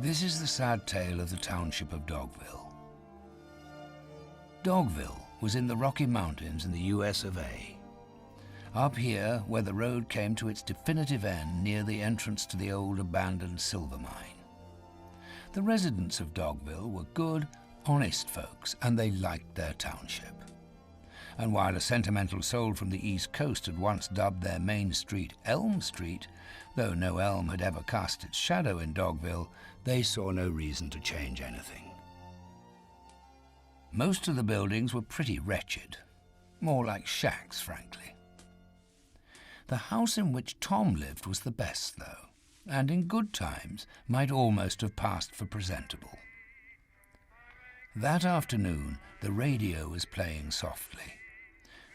This is the sad tale of the township of Dogville. Dogville was in the Rocky Mountains in the US of A. Up here, where the road came to its definitive end near the entrance to the old abandoned silver mine. The residents of Dogville were good, honest folks, and they liked their township. And while a sentimental soul from the East Coast had once dubbed their main street Elm Street, though no elm had ever cast its shadow in Dogville, they saw no reason to change anything. Most of the buildings were pretty wretched, more like shacks, frankly. The house in which Tom lived was the best, though, and in good times might almost have passed for presentable. That afternoon, the radio was playing softly,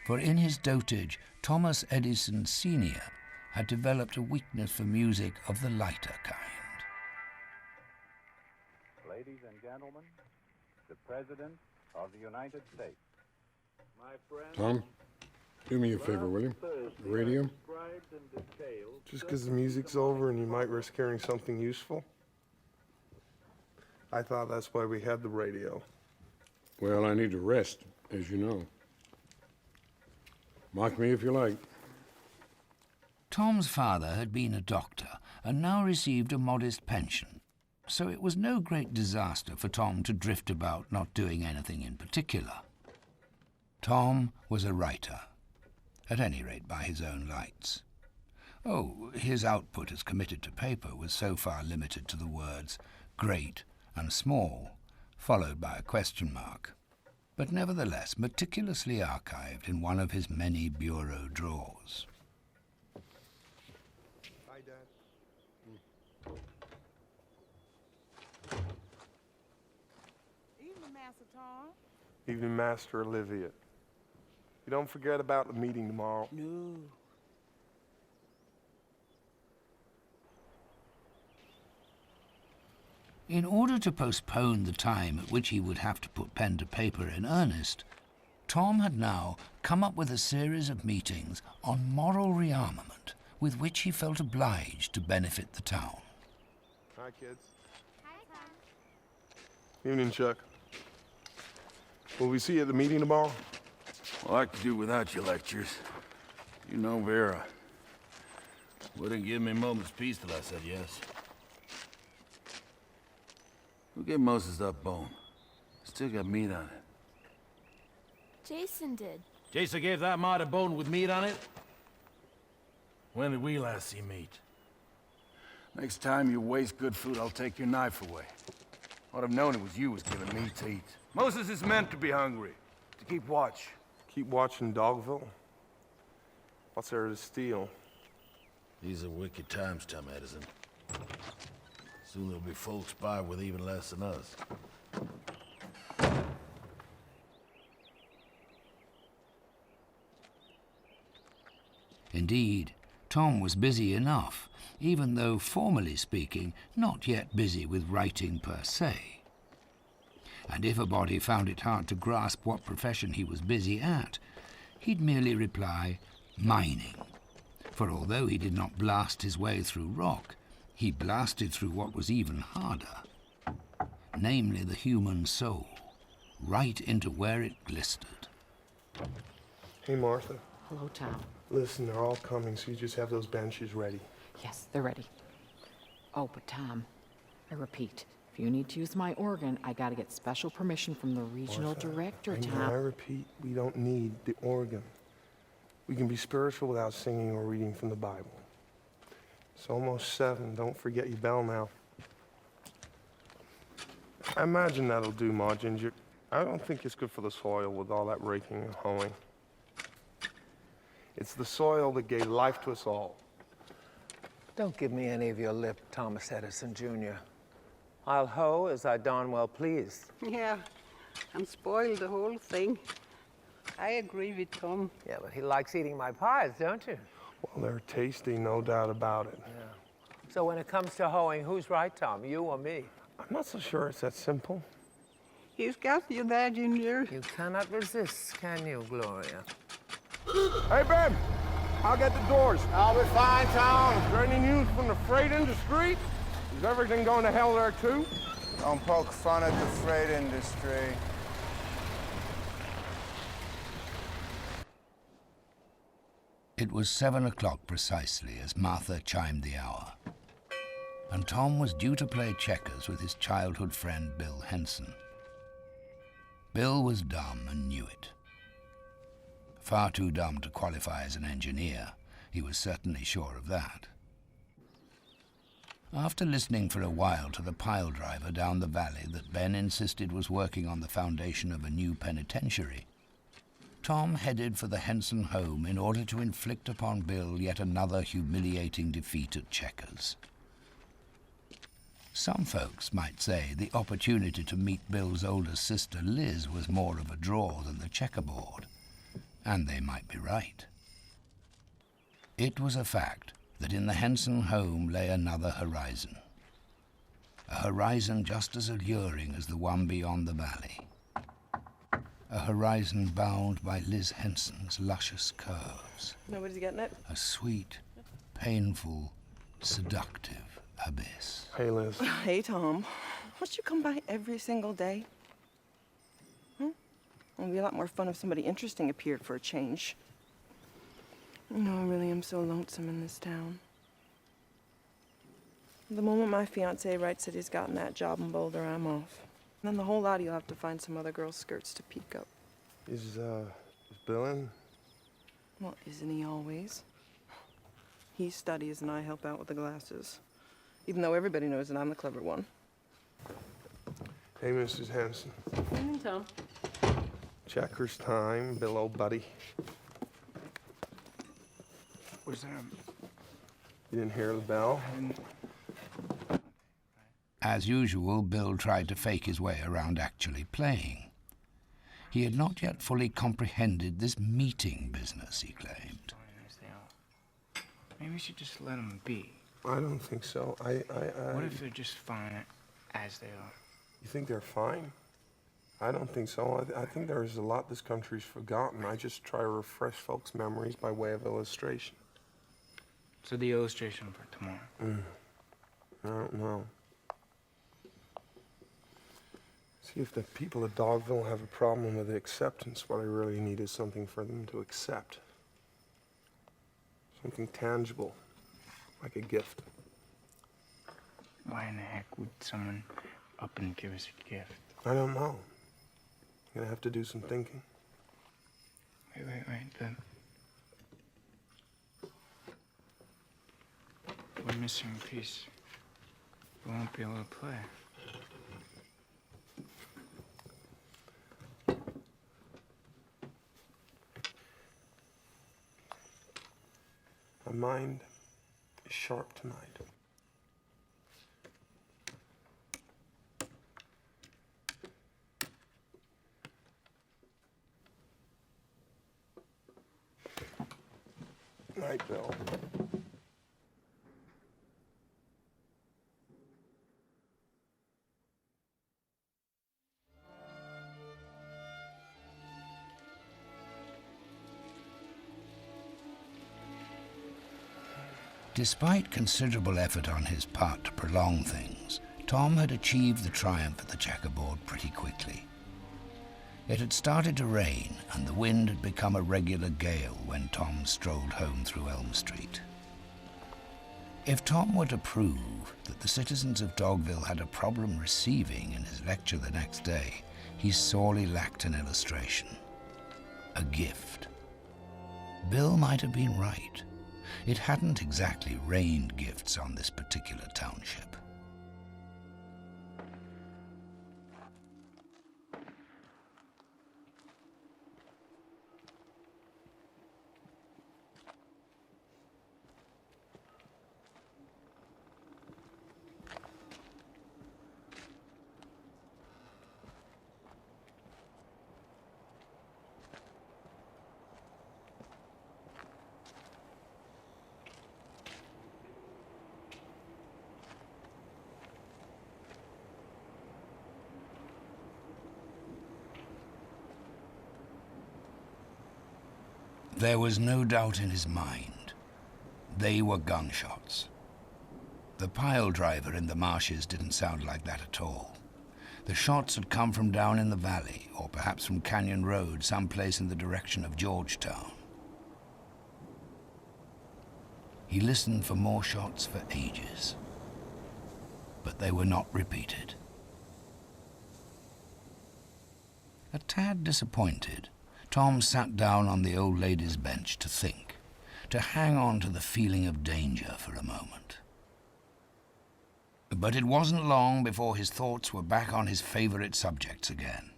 for in his dotage, Thomas Edison Sr. had developed a weakness for music of the lighter kind. Ladies and gentlemen, the President of the United States. My friend, Tom, do me a favor, will you? The radio? Just because the music's over and you might risk hearing something useful? I thought that's why we had the radio. Well, I need to rest, as you know. Mock me if you like. Tom's father had been a doctor and now received a modest pension, so it was no great disaster for Tom to drift about not doing anything in particular. Tom was a writer, at any rate by his own lights. Oh, his output as committed to paper was so far limited to the words great and small, followed by a question mark, but nevertheless meticulously archived in one of his many bureau drawers. Hi, Dad. Evening, Master Tom. Evening, Master Olivia. You don't forget about the meeting tomorrow. No. In order to postpone the time at which he would have to put pen to paper in earnest, Tom had now come up with a series of meetings on moral rearmament with which he felt obliged to benefit the town. Hi, kids. Hi, Tom. Evening, Chuck. Will we see you at the meeting tomorrow? Well, I could do without your lectures. You know Vera. Wouldn't give me a moment's peace till I said yes. Who gave Moses that bone? Still got meat on it. Jason did. Jason gave that mite a bone with meat on it? When did we last see meat? Next time you waste good food, I'll take your knife away. I'd have known it was you was giving me to eat. Moses is meant to be hungry, to keep watch. Keep watching Dogville? What's there to steal? These are wicked times, Tom Edison. Soon there'll be folks by with even less than us. Indeed, Tom was busy enough, even though, formally speaking, not yet busy with writing per se. And if a body found it hard to grasp what profession he was busy at, he'd merely reply, mining. For although he did not blast his way through rock, he blasted through what was even harder, namely the human soul, right into where it blistered. Hey, Martha. Hello, Tom. Listen, they're all coming, so you just have those benches ready. Yes, they're ready. Oh, but Tom, I repeat, if you need to use my organ, I gotta get special permission from the regional Martha, director, I Tom. repeat, we don't need the organ. We can be spiritual without singing or reading from the Bible. It's almost 7. Don't forget your bell now. I imagine that'll do, Ma Ginger. I don't think it's good for the soil with all that raking and hoeing. It's the soil that gave life to us all. Don't give me any of your lip, Thomas Edison, Jr. I'll hoe as I darn well please. Yeah, and spoil the whole thing. I agree with Tom. Yeah, but he likes eating my pies, don't you? Well, they're tasty, no doubt about it. Yeah. So when it comes to hoeing, who's right, Tom, you or me? I'm not so sure it's that simple. He's got you there, Junior. You cannot resist, can you, Gloria? Hey, Ben, I'll get the doors. I'll be fine, Tom. Is there any news from the freight industry? Is everything going to hell there, too? Don't poke fun at the freight industry. It was 7 o'clock precisely as Martha chimed the hour, and Tom was due to play checkers with his childhood friend Bill Henson. Bill was dumb and knew it. Far too dumb to qualify as an engineer, he was certainly sure of that. After listening for a while to the pile driver down the valley that Ben insisted was working on the foundation of a new penitentiary, Tom headed for the Henson home in order to inflict upon Bill yet another humiliating defeat at checkers. Some folks might say the opportunity to meet Bill's older sister Liz was more of a draw than the checkerboard, and they might be right. It was a fact that in the Henson home lay another horizon, a horizon just as alluring as the one beyond the valley. A horizon bound by Liz Henson's luscious curves. Nobody's getting it? A sweet, painful, seductive abyss. Hey, Liz. Hey, Tom. Must you come by every single day? It would be a lot more fun if somebody interesting appeared for a change. You know, I really am so lonesome in this town. The moment my fiancé writes that he's gotten that job in Boulder, I'm off. And then the whole lot of you'll have to find some other girl's skirts to peek up. Is Bill in? Well, isn't he always? He studies and I help out with the glasses. Even though everybody knows that I'm the clever one. Hey, Mrs. Henson. Evening, Tom. Checkers time, Bill, old buddy. Was there You didn't hear the bell? As usual, Bill tried to fake his way around actually playing. He had not yet fully comprehended this meeting business, he claimed. Maybe we should just let them be. I don't think so. What if they're just fine as they are? You think they're fine? I don't think so. I think there's a lot this country's forgotten. I just try to refresh folks' memories by way of illustration. So the illustration for tomorrow. I don't know. See, if the people of Dogville have a problem with acceptance, what I really need is something for them to accept. Something tangible, like a gift. Why in the heck would someone up and give us a gift? I don't know. I'm gonna have to do some thinking. Wait. We're missing a piece. We won't be able to play. My mind is sharp tonight. Night, Bill. Despite considerable effort on his part to prolong things, Tom had achieved the triumph at the checkerboard pretty quickly. It had started to rain, and the wind had become a regular gale when Tom strolled home through Elm Street. If Tom were to prove that the citizens of Dogville had a problem receiving in his lecture the next day, he sorely lacked an illustration. A gift. Bill might have been right. It hadn't exactly rained gifts on this particular township. There was no doubt in his mind. They were gunshots. The pile driver in the marshes didn't sound like that at all. The shots had come from down in the valley, or perhaps from Canyon Road, someplace in the direction of Georgetown. He listened for more shots for ages, but they were not repeated. A tad disappointed, Tom sat down on the old lady's bench to think, to hang on to the feeling of danger for a moment. But it wasn't long before his thoughts were back on his favorite subjects again.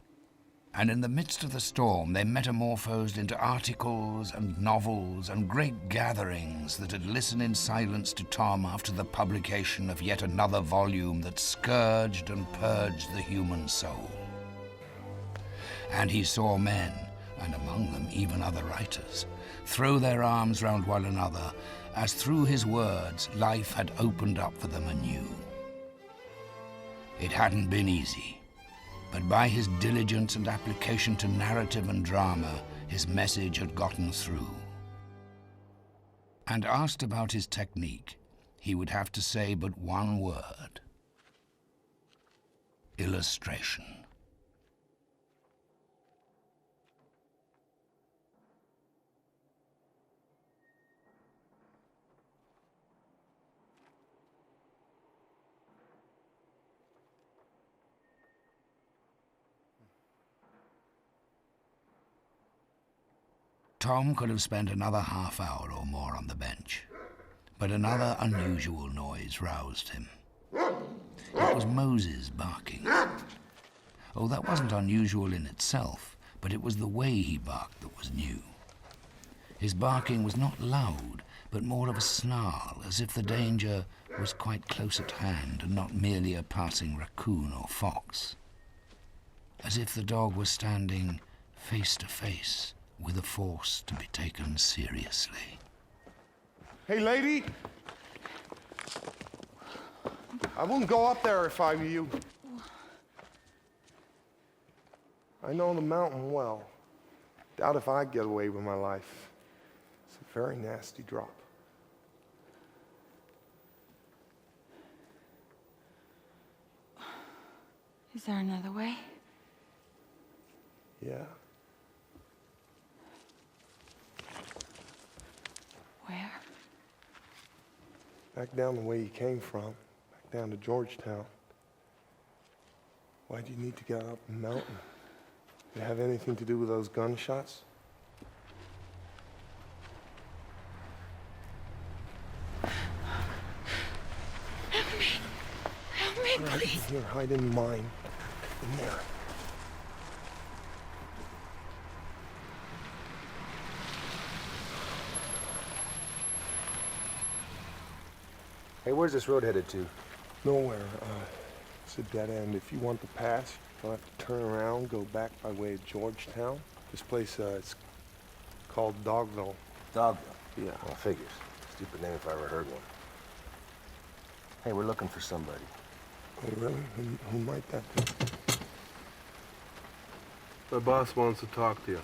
And in the midst of the storm, they metamorphosed into articles and novels and great gatherings that had listened in silence to Tom after the publication of yet another volume that scourged and purged the human soul. And he saw men, and among them even other writers, throw their arms round one another as through his words life had opened up for them anew. It hadn't been easy, but by his diligence and application to narrative and drama, his message had gotten through. And asked about his technique, he would have to say but one word: illustration. Tom could have spent another half hour or more on the bench, but another unusual noise roused him. It was Moses barking. Oh, that wasn't unusual in itself, but it was the way he barked that was new. His barking was not loud, but more of a snarl, as if the danger was quite close at hand and not merely a passing raccoon or fox. As if the dog was standing face to face with a force to be taken seriously. Hey, lady! I wouldn't go up there if I were you. I know the mountain well. Doubt if I'd get away with my life. It's a very nasty drop. Is there another way? Yeah. Where? Back down the way you came from. Back down to Georgetown. Why'd you need to get up the mountain? Did it have anything to do with those gunshots? Help me, please. Here, hide in mine. In there. Hey, where's this road headed to? Nowhere. It's a dead end. If you want to pass, you'll have to turn around, go back by way of Georgetown. This place, it's called Dogville. Dogville? Yeah. Well, figures. Stupid name if I ever heard one. Hey, we're looking for somebody. Oh, really? Who might that be? My boss wants to talk to you.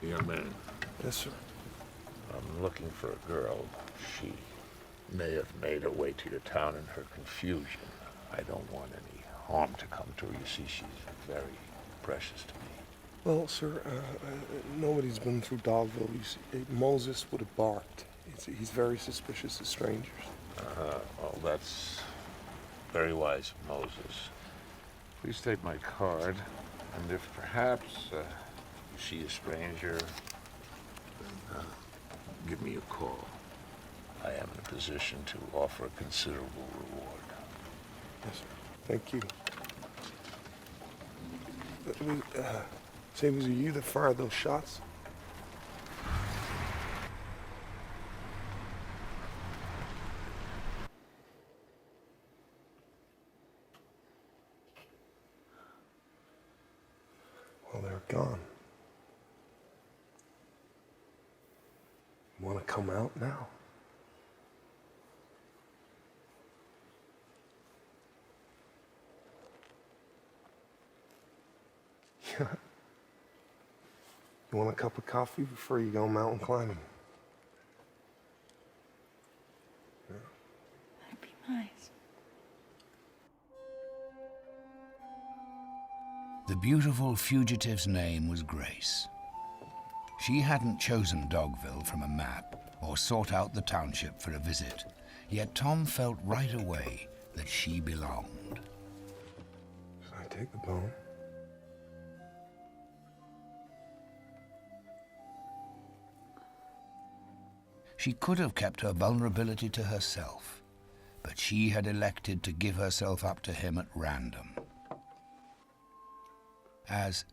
Young man, Yes, sir. I'm looking for a girl. She may have made her way to your town in her confusion. I don't want any harm to come to her. You see, she's very precious to me. Well, sir, nobody's been through Dogville. You see, Moses would have barked. He's very suspicious of strangers. Well, that's very wise of Moses. Please take my card, and if perhaps you see a stranger, then give me a call. I am in a position to offer a considerable reward. Yes, sir. Thank you. Say, was it you that fired those shots? Well, they're gone. Want to come out now? You want a cup of coffee before you go mountain climbing? Nice. The beautiful fugitive's name was Grace. She hadn't chosen Dogville from a map or sought out the township for a visit, yet Tom felt right away that she belonged. Should I take the bone? She could have kept her vulnerability to herself, but she had elected to give herself up to him at random. As,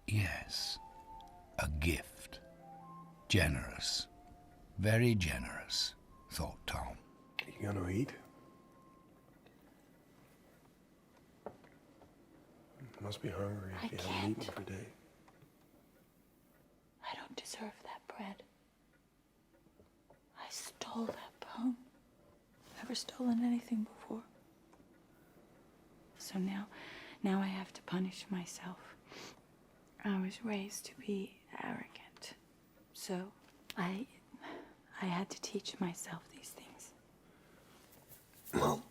yes, a gift. Generous. Very generous, thought Tom. You gonna eat? You must be hungry if you haven't eaten for days. I don't deserve that bread. I stole that bone. Never stolen anything before. So now I have to punish myself. I was raised to be arrogant. So I had to teach myself these things. Well,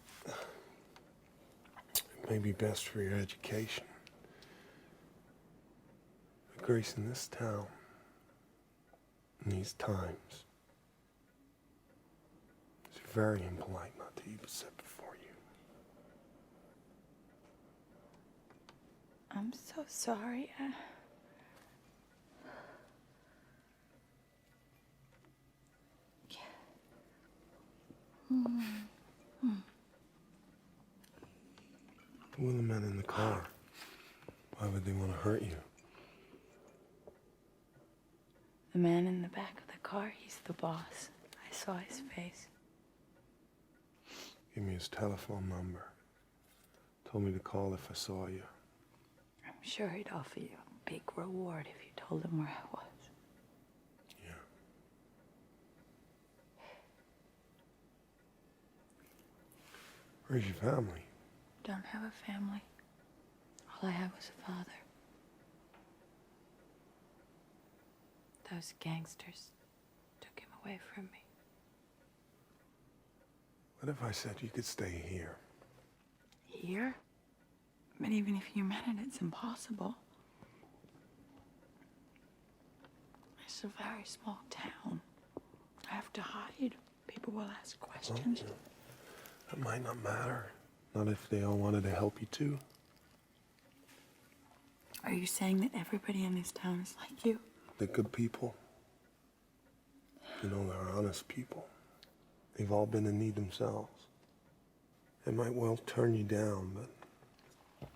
it may be best for your education. But Grace, in this town, in these times, it's very impolite not to eat what's set before you. I'm so sorry. Who are the men in the car? Why would they want to hurt you? The man in the back of the car, he's the boss. I saw his face. Give me his telephone number. Told me to call if I saw you. I'm sure he'd offer you a big reward if you told him where I was. Yeah. Where's your family? Don't have a family. All I have was a father. Those gangsters took him away from me. What if I said you could stay here? Here? But even if you meant it, it's impossible. It's a very small town. I have to hide. People will ask questions. Well, that might not matter. Not if they all wanted to help you too. Are you saying that everybody in this town is like you? They're good people. You know, they're honest people. They've all been in need themselves. They might well turn you down, but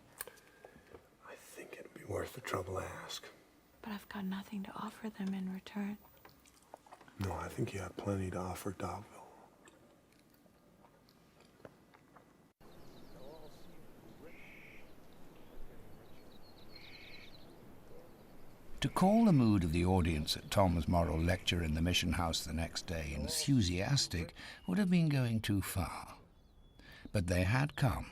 I think it'd be worth the trouble to ask. But I've got nothing to offer them in return. No, I think you have plenty to offer Dogville. To call the mood of the audience at Tom's moral lecture in the mission house the next day enthusiastic would have been going too far. But they had come,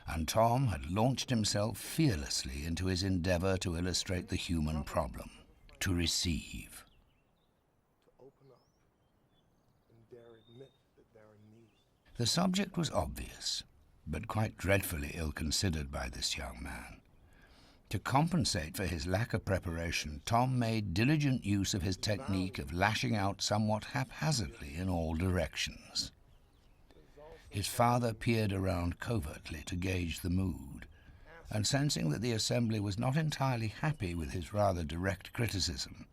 and Tom had launched himself fearlessly into his endeavor to illustrate the human problem, to receive. To open up and dare admit that they're in need. The subject was obvious, but quite dreadfully ill-considered by this young man. To compensate for his lack of preparation, Tom made diligent use of his technique of lashing out somewhat haphazardly in all directions. His father peered around covertly to gauge the mood, and sensing that the assembly was not entirely happy with his rather direct criticism,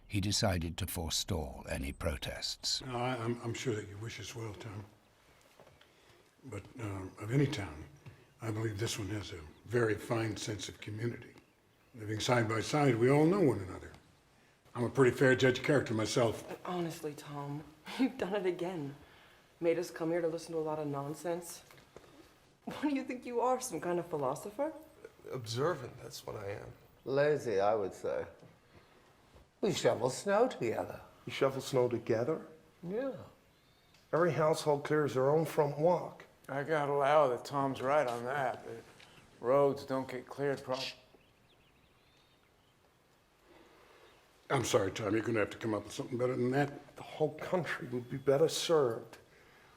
he decided to forestall any protests. No, I'm sure that you wish us well, Tom. But of any town, I believe this one has a very fine sense of community. Living side by side, we all know one another. I'm a pretty fair judge of character myself. But honestly, Tom, you've done it again. Made us come here to listen to a lot of nonsense. What do you think you are, some kind of philosopher? Observant, that's what I am. Lazy, I would say. We shovel snow together. You shovel snow together? Yeah. Every household clears their own front walk. I gotta allow that Tom's right on that. The roads don't get cleared properly. I'm sorry, Tom, you're gonna have to come up with something better than that. The whole country would be better served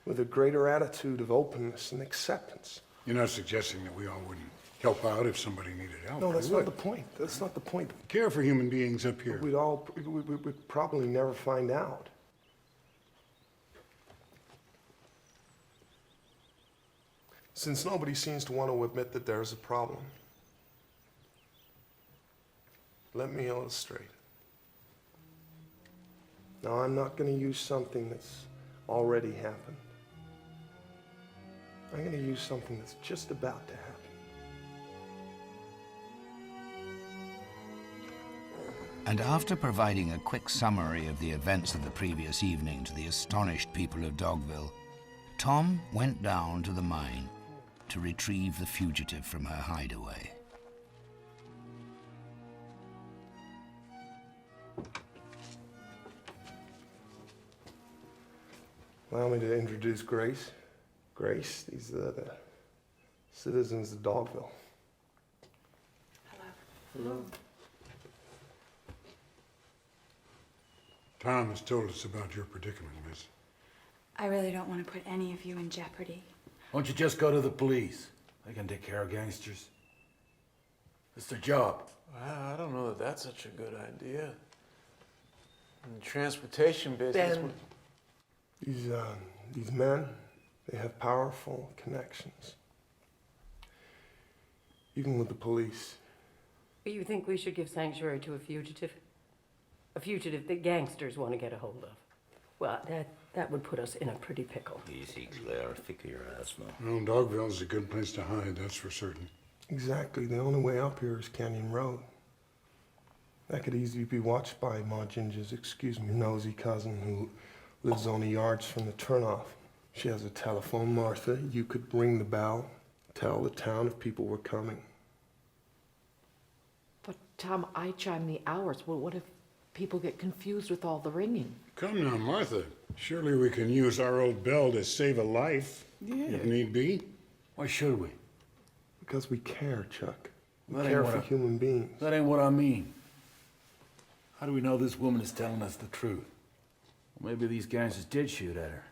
with a greater attitude of openness and acceptance. You're not suggesting that we all wouldn't help out if somebody needed help. No, that's We not would. the point. That's not the point. Care for human beings up here. We'd probably never find out. Since nobody seems to want to admit that there's a problem, let me illustrate. Now, I'm not going to use something that's already happened. I'm going to use something that's just about to happen. And after providing a quick summary of the events of the previous evening to the astonished people of Dogville, Tom went down to the mine to retrieve the fugitive from her hideaway. Allow me to introduce Grace. Grace, these are the citizens of Dogville. Hello. Tom has told us about your predicament, miss. I really don't want to put any of you in jeopardy. Why don't you just go to the police? They can take care of gangsters. It's their job. I don't know that that's such a good idea. In the transportation business... These men, they have powerful connections. Even with the police. You think we should give sanctuary to a fugitive? A fugitive that gangsters want to get a hold of? Well, that would put us in a pretty pickle. Easy, Claire. Think of your asthma. Well, Dogville's a good place to hide, that's for certain. Exactly. The only way up here is Canyon Road. That could easily be watched by Ma Ginger's, nosy cousin who lives only yards from the turnoff. She has a telephone, Martha. You could ring the bell, tell the town if people were coming. But, Tom, I chime the hours. Well, what if people get confused with all the ringing? Come now, Martha. Surely we can use our old bell to save a life, if need be. Why should we? Because we care, Chuck. We That ain't care what for I- human beings. That ain't what I mean. How do we know this woman is telling us the truth? Well, maybe these gangsters did shoot at her.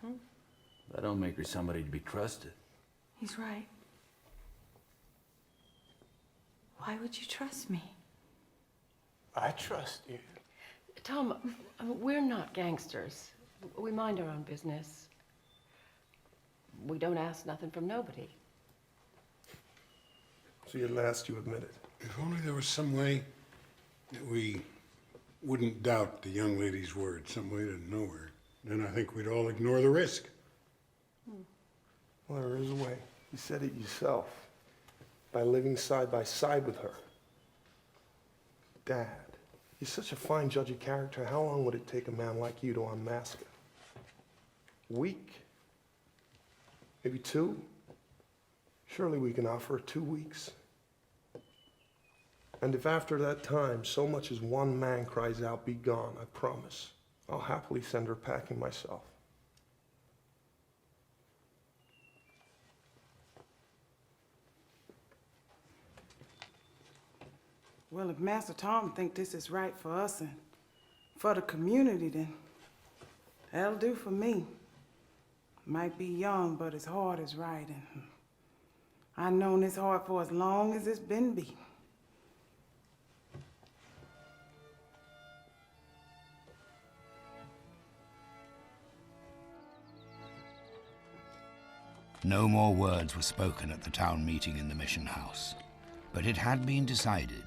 That don't make her somebody to be trusted. He's right. Why would you trust me? I trust you. Tom, we're not gangsters. We mind our own business. We don't ask nothing from nobody. See, at last you admit it. If only there was some way that we wouldn't doubt the young lady's word, some way to know her. Then I think we'd all ignore the risk. Well, there is a way. You said it yourself. By living side by side with her. Dad, you're such a fine judge of character. How long would it take a man like you to unmask her? A week? Maybe 2? Surely we can offer her 2 weeks. And if after that time so much as one man cries out, "Be gone," I promise, I'll happily send her packing myself. Well, if Master Tom think this is right for us and for the community, then that'll do for me. Might be young, but his heart is right, and I've known his heart for as long as it's been beating. No more words were spoken at the town meeting in the mission house, but it had been decided,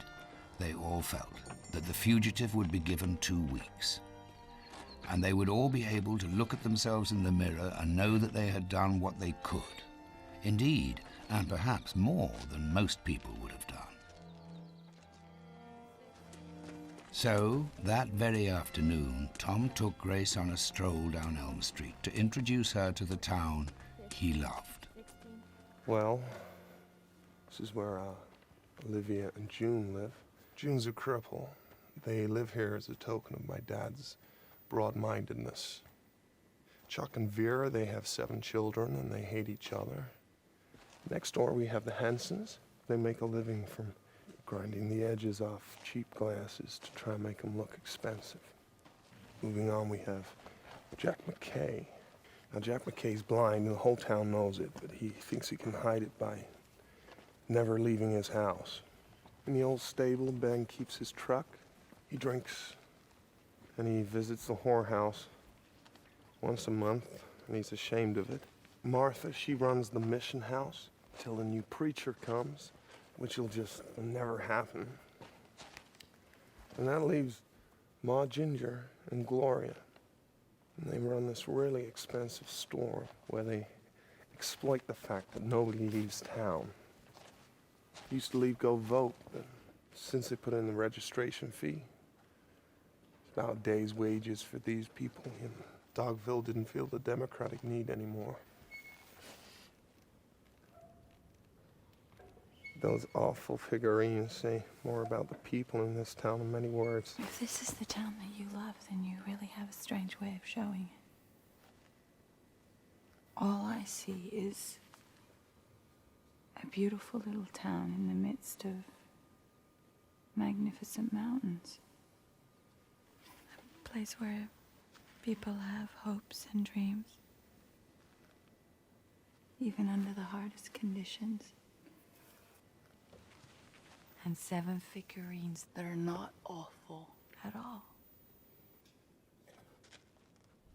they all felt, that the fugitive would be given 2 weeks, and they would all be able to look at themselves in the mirror and know that they had done what they could. Indeed, and perhaps more than most people would have done. So, that very afternoon, Tom took Grace on a stroll down Elm Street to introduce her to the town he loved. Well, this is where Olivia and June live. June's a cripple. They live here as a token of my dad's broad-mindedness. Chuck and Vera, they have 7 children and they hate each other. Next door we have the Hensons. They make a living from grinding the edges off cheap glasses to try and make them look expensive. Moving on, we have Jack McKay. Now, Jack McKay's blind, and the whole town knows it, but he thinks he can hide it by never leaving his house. In the old stable, Ben keeps his truck. He drinks, and he visits the whorehouse once a month, and he's ashamed of it. Martha, she runs the mission house till the new preacher comes, which will just never happen. And that leaves Ma Ginger and Gloria. And they run this really expensive store where they exploit the fact that nobody leaves town. Used to leave go vote, but since they put in the registration fee, it's about a day's wages for these people. And Dogville didn't feel the democratic need anymore. Those awful figurines say more about the people in this town than many words. If this is the town that you love, then you really have a strange way of showing it. All I see is a beautiful little town in the midst of magnificent mountains. A place where people have hopes and dreams, even under the hardest conditions. And 7 figurines that are not awful at all.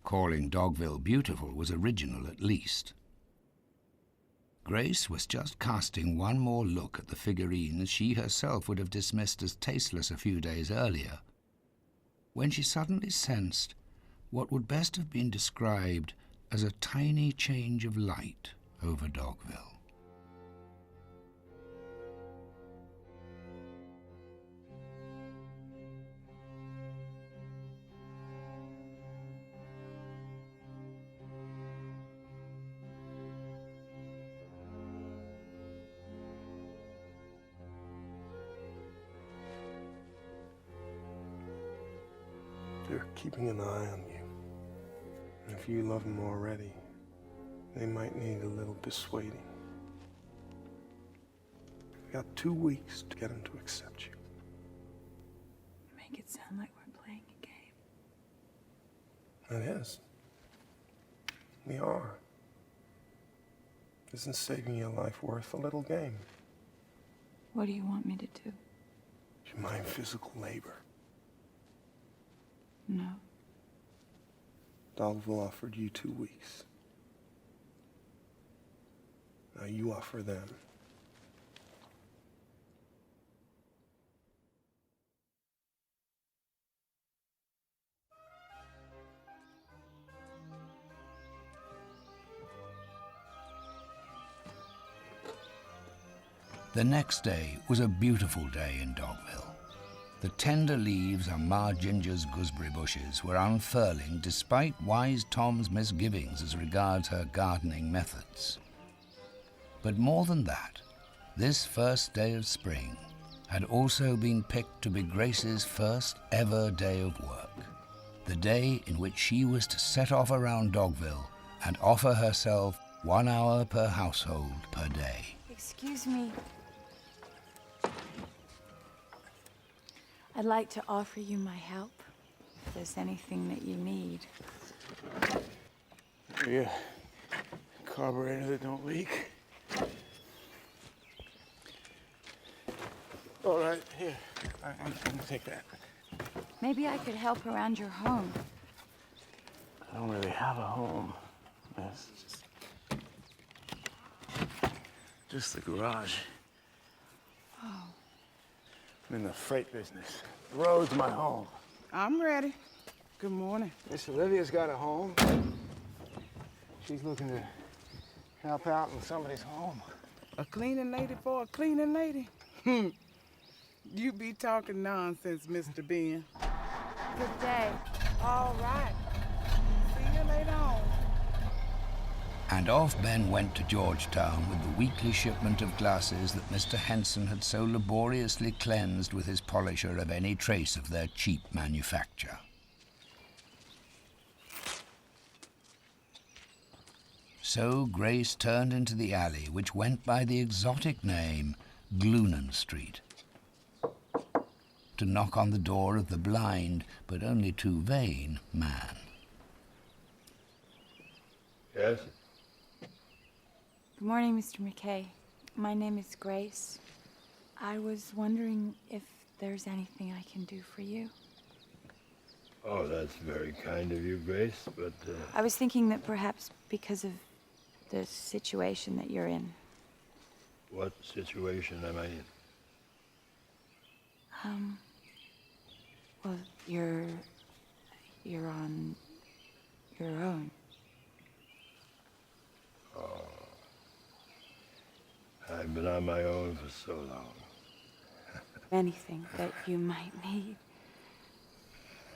Calling Dogville beautiful was original at least. Grace was just casting one more look at the figurines she herself would have dismissed as tasteless a few days earlier, when she suddenly sensed what would best have been described as a tiny change of light over Dogville. They're keeping an eye on you. And if you love them already, they might need a little persuading. We got 2 weeks to get them to accept you. Make it sound like we're playing a game. It is. We are. Isn't saving your life worth a little game? What do you want me to do? Do you mind physical labor? No. Dogville offered you 2 weeks. Now you offer them. The next day was a beautiful day in Dogville. The tender leaves on Ma Ginger's gooseberry bushes were unfurling despite wise Tom's misgivings as regards her gardening methods. But more than that, this first day of spring had also been picked to be Grace's first ever day of work, the day in which she was to set off around Dogville and offer herself 1 hour per household per day. Excuse me. I'd like to offer you my help, if there's anything that you need. Yeah, carburetor that don't leak. All right, here, I'm gonna take that. Maybe I could help around your home. I don't really have a home. It's just the garage. Oh. I'm in the freight business. The road's my home. I'm ready. Good morning. Miss Olivia's got a home. She's looking to help out in somebody's home. A cleaning lady for a cleaning lady? You be talking nonsense, Mr. Ben. Good day. All right. See you later on. And off Ben went to Georgetown with the weekly shipment of glasses that Mr. Henson had so laboriously cleansed with his polisher of any trace of their cheap manufacture. So Grace turned into the alley which went by the exotic name Glunan Street, to knock on the door of the blind but only too vain man. Yes? Good morning, Mr. McKay. My name is Grace. I was wondering if there's anything I can do for you. Oh, that's very kind of you, Grace, but, I was thinking that perhaps because of the situation that you're in. what situation am I in? Well, you're on your own. Oh. I've been on my own for so long. Anything that you might need.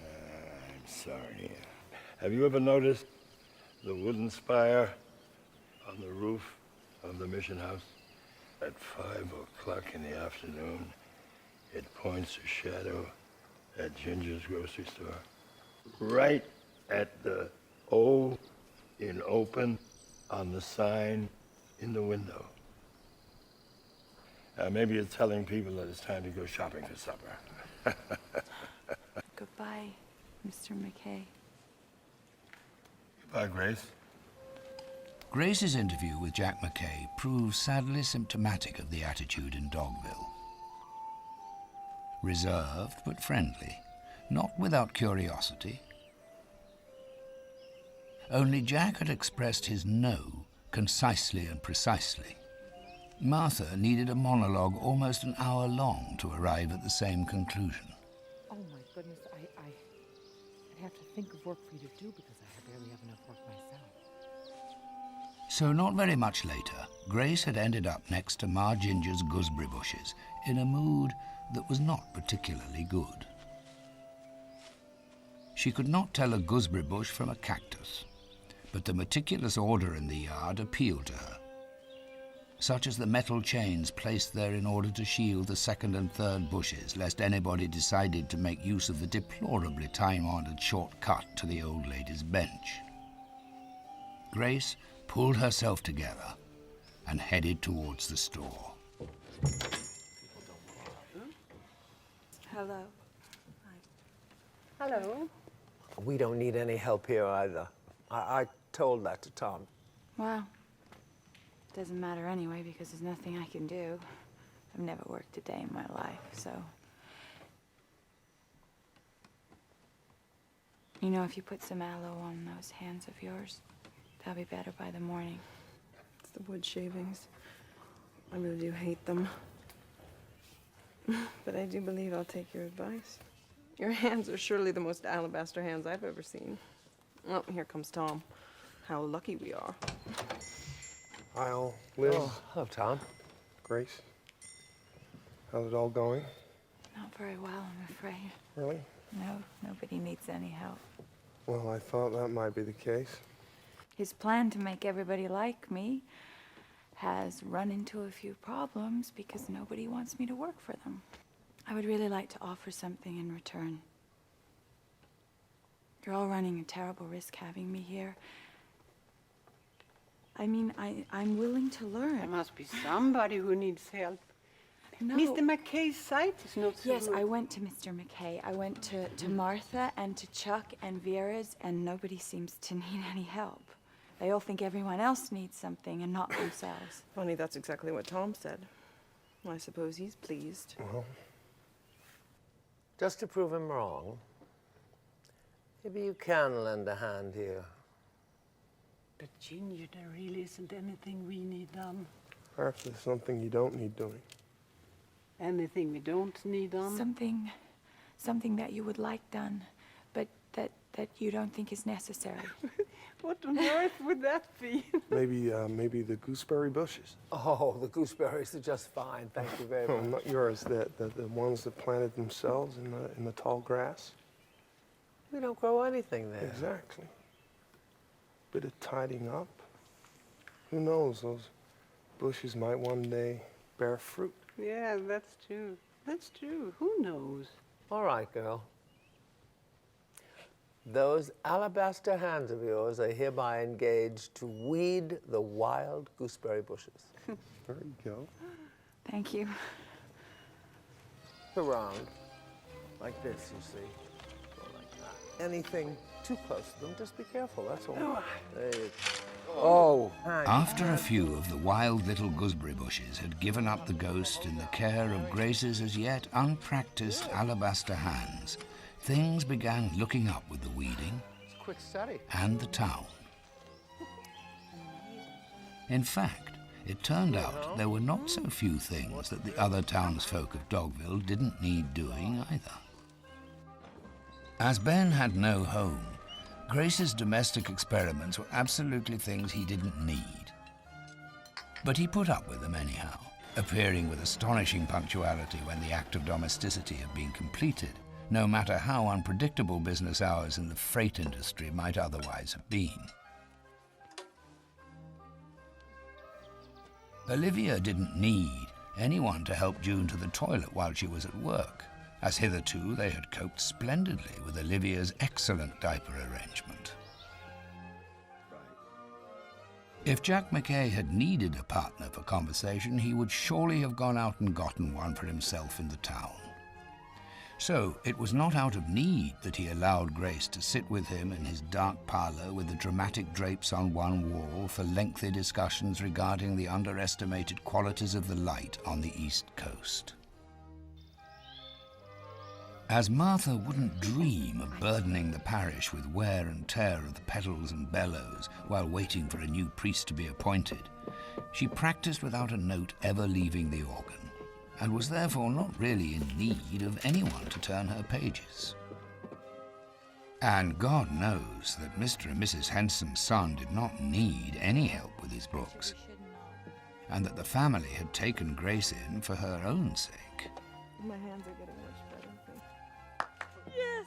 I'm sorry. Have you ever noticed the wooden spire on the roof of the mission house? At 5 o'clock in the afternoon, it points a shadow at Ginger's grocery store. Right at the O in open on the sign in the window. Maybe it's telling people that it's time to go shopping for supper. Goodbye, Mr. McKay. Goodbye, Grace. Grace's interview with Jack McKay proves sadly symptomatic of the attitude in Dogville. Reserved but friendly, not without curiosity. Only Jack had expressed his no concisely and precisely. Martha needed a monologue almost an hour long to arrive at the same conclusion. Oh my goodness, I'd have to think of work for you to do because I barely have enough work myself. So not very much later, Grace had ended up next to Ma Ginger's gooseberry bushes in a mood that was not particularly good. She could not tell a gooseberry bush from a cactus, but the meticulous order in the yard appealed to her, such as the metal chains placed there in order to shield the second and third bushes, lest anybody decided to make use of the deplorably time-honored shortcut to the old lady's bench. Grace pulled herself together and headed towards the store. Hello. Hello. We don't need any help here either. I told that to Tom. Well, doesn't matter anyway because there's nothing I can do. I've never worked a day in my life, so. You know, if you put some aloe on those hands of yours, they'll be better by the morning. It's the wood shavings. I really do hate them. But I do believe I'll take your advice. Your hands are surely the most alabaster hands I've ever seen. Oh, here comes Tom. How lucky we are. I'll live. Oh, hello, Tom. Grace. How's it all going? Not very well, I'm afraid. Really? No, nobody needs any help. Well, I thought that might be the case. His plan to make everybody like me has run into a few problems because nobody wants me to work for them. I would really like to offer something in return. You're all running a terrible risk having me here. I mean, I'm willing to learn. There must be somebody who needs help. No. Mr. McKay's sight is not so Yes, good. I went to Mr. McKay. I went to Martha and to Chuck and Vera's, and nobody seems to need any help. They all think everyone else needs something and not themselves. Funny, that's exactly what Tom said. I suppose he's pleased. Well, Just to prove him wrong, maybe you can lend a hand here. But Ginger, there really isn't anything we need done. perhaps there's something you don't need doing. Anything we don't need done? Something that you would like done, but that you don't think is necessary. What on earth would that be? Maybe the gooseberry bushes. Oh, the gooseberries are just fine. Thank you very Oh, much. not yours. The ones that planted themselves in the tall grass. We don't grow anything there. Exactly. Bit of tidying up. Who knows? Those bushes might one day bear fruit. Yeah, that's true. That's true. Who knows? All right, girl. Those alabaster hands of yours are hereby engaged to weed the wild gooseberry bushes. There you go. Thank you. Around, like this, you see. Go like that. Anything too close to them, just be careful, that's all. Oh. There you go. Oh. After a few of the wild little gooseberry bushes had given up the ghost in the care of Grace's as yet unpracticed alabaster hands, things began looking up with the weeding It's a quick study. and the town. In fact, it turned out there were not so few things that the other townsfolk of Dogville didn't need doing either. As Ben had no home, Grace's domestic experiments were absolutely things he didn't need. But he put up with them anyhow, appearing with astonishing punctuality when the act of domesticity had been completed, no matter how unpredictable business hours in the freight industry might otherwise have been. Olivia didn't need anyone to help June to the toilet while she was at work, as hitherto they had coped splendidly with Olivia's excellent diaper arrangement. If Jack McKay had needed a partner for conversation, he would surely have gone out and gotten one for himself in the town. So it was not out of need that he allowed Grace to sit with him in his dark parlor with the dramatic drapes on one wall for lengthy discussions regarding the underestimated qualities of the light on the East Coast. As Martha wouldn't dream of burdening the parish with wear and tear of the pedals and bellows while waiting for a new priest to be appointed, she practiced without a note ever leaving the organ, and was therefore not really in need of anyone to turn her pages. And God knows that Mr. and Mrs. Henson's son did not need any help with his books, and that the family had taken Grace in for her own sake. My hands are getting much better. Yes!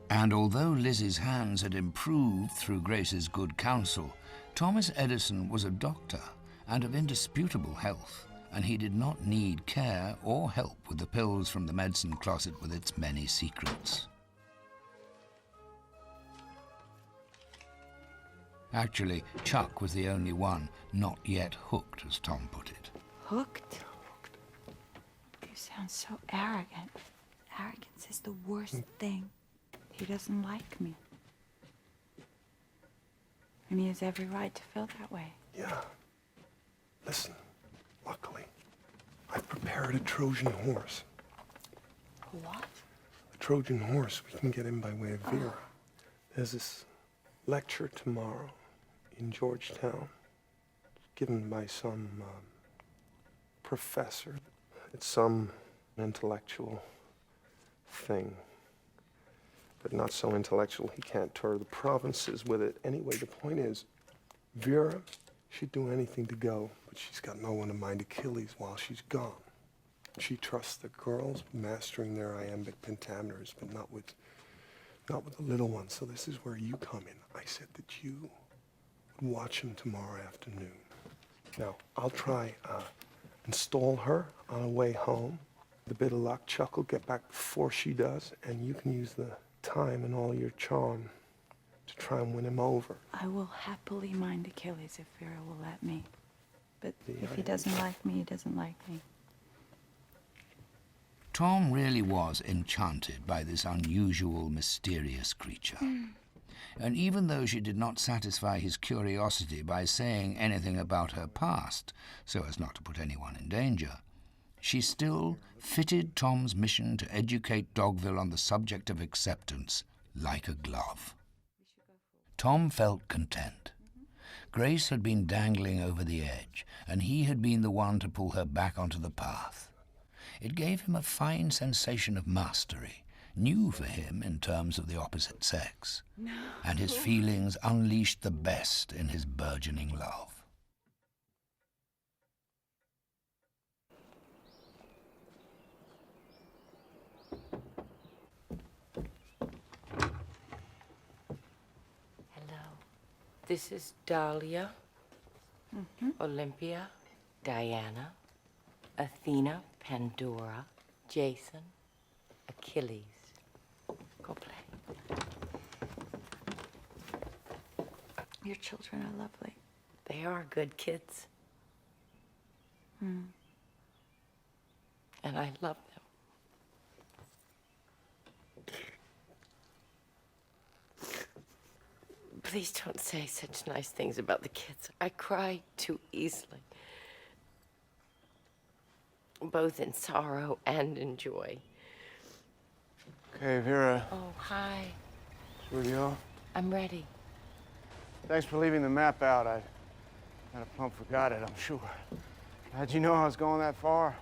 And although Lizzie's hands had improved through Grace's good counsel, Thomas Edison was a doctor and of indisputable health, and he did not need care or help with the pills from the medicine closet with its many secrets. Actually, Chuck was the only one not yet hooked, as Tom put it. Hooked? You sound so arrogant. Arrogance is the worst thing. He doesn't like me. And he has every right to feel that way. Yeah. Listen, luckily, I've prepared a Trojan horse. What? A Trojan horse we can get in by way of Vera. There's this lecture tomorrow in Georgetown, given by some professor. It's some intellectual thing, but not so intellectual he can't tour the provinces with it. Anyway, the point is, Vera, she'd do anything to go, but she's got no one to mind Achilles while she's gone. She trusts the girls mastering their iambic pentameters, but not with the little ones. So this is where you come in. I said that you would watch him tomorrow afternoon. Now, I'll try install her on her way home. With a bit of luck, Chuck will get back before she does, and you can use the time and all your charm to try and win him over. I will happily mind Achilles if Vera will let me. But if he doesn't like me, he doesn't like me. Tom really was enchanted by this unusual, mysterious creature. And even though she did not satisfy his curiosity by saying anything about her past, so as not to put anyone in danger, she still fitted Tom's mission to educate Dogville on the subject of acceptance like a glove. Tom felt content. Grace had been dangling over the edge, and he had been the one to pull her back onto the path. It gave him a fine sensation of mastery, new for him in terms of the opposite sex, and his feelings unleashed the best in his burgeoning love. This is Dahlia, Olympia, Diana, Athena, Pandora, Jason, Achilles. Go play. Your children are lovely. They are good kids. Mm. And I love them. Please don't say such nice things about the kids. I cry too easily. Both in sorrow and in joy. Okay, Vera. Oh, hi. Sure you are? I'm ready. Thanks for leaving the map out. I kind of plumb forgot it, I'm sure. How'd you know I was going that far?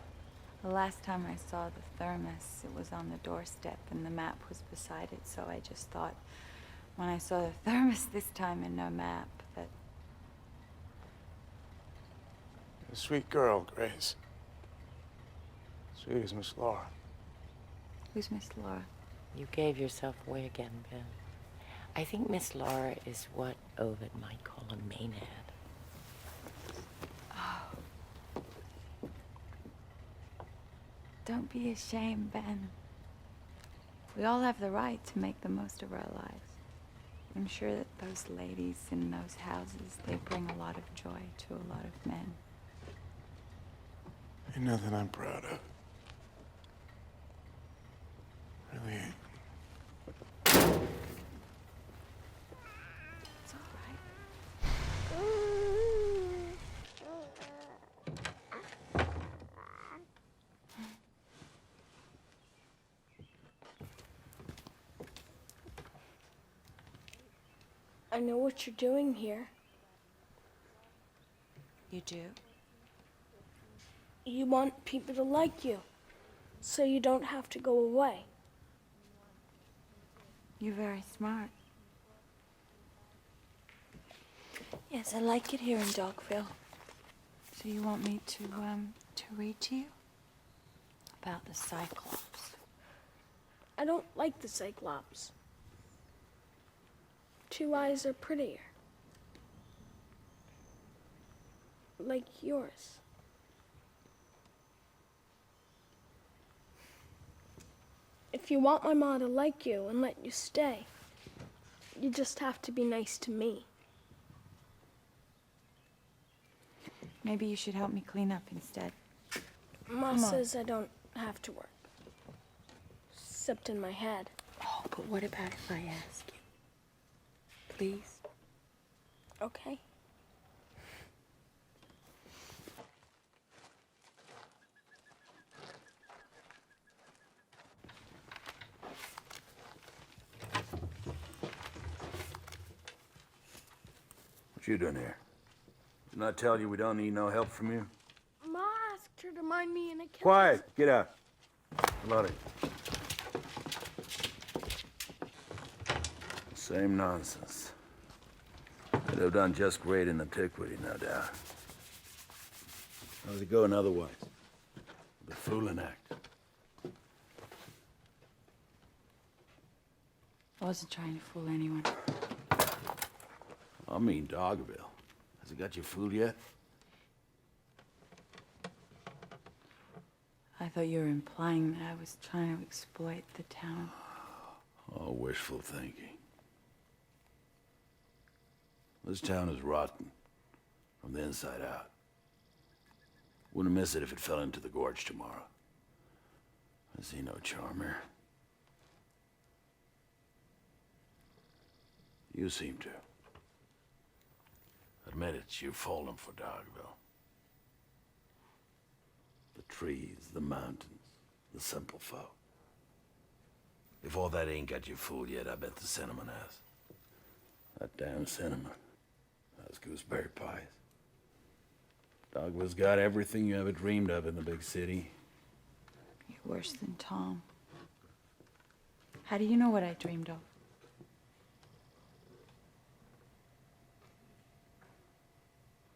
The last time I saw the thermos, it was on the doorstep and the map was beside it, so I just thought when I saw the thermos this time and no map that... You're a sweet girl, Grace. Sweet as Miss Laura. Who's Miss Laura? You gave yourself away again, Ben. I think Miss Laura is what Ovid might call a maenad. Oh. Don't be ashamed, Ben. We all have the right to make the most of our lives. I'm sure that those ladies in those houses, they bring a lot of joy to a lot of men. Ain't nothing I'm proud of. Really ain't. It's all right. I know what you're doing here. You do? You want people to like you, so you don't have to go away. You're very smart. Yes, I like it here in Dogville. So you want me to read to you? About the Cyclops. I don't like the Cyclops. Two eyes are prettier. Like yours. If you want my ma to like you and let you stay, you just have to be nice to me. Maybe you should help me clean up instead. Ma Come on. says I don't have to work. Except in my head. Oh, but what about if I ask you? Please? Okay. What you doing here? Didn't I tell you we don't need no help from you? Ma asked her to mind me in a kitchen. Quiet! Get out. Loaded. Same nonsense. They'd have done just great in antiquity, no doubt. How's it going otherwise? The fooling act. I wasn't trying to fool anyone. I mean Dogville. Has it got you fooled yet? I thought you were implying that I was trying to exploit the town. Oh, wishful thinking. This town is rotten from the inside out. Wouldn't miss it if it fell into the gorge tomorrow. I see no charm here. You seem to. Admit it, you've fallen for Dogville. The trees, the mountains, the simple folk. If all that ain't got you fooled yet, I bet the cinnamon has. That damn cinnamon. Those gooseberry pies. Dogville's got everything you ever dreamed of in the big city. You're worse than Tom. How do you know what I dreamed of?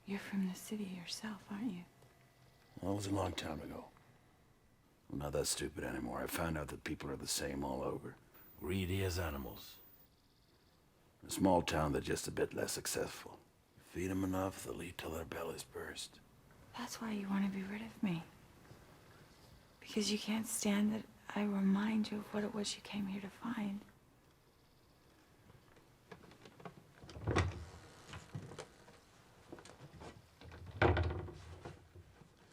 You're from the city yourself, aren't you? Well, it was a long time ago. I'm not that stupid anymore. I found out that people are the same all over. Greedy as animals. In a small town, they're just a bit less successful. Feed them enough, they'll eat till their bellies burst. That's why you want to be rid of me. Because you can't stand that I remind you of what it was you came here to find.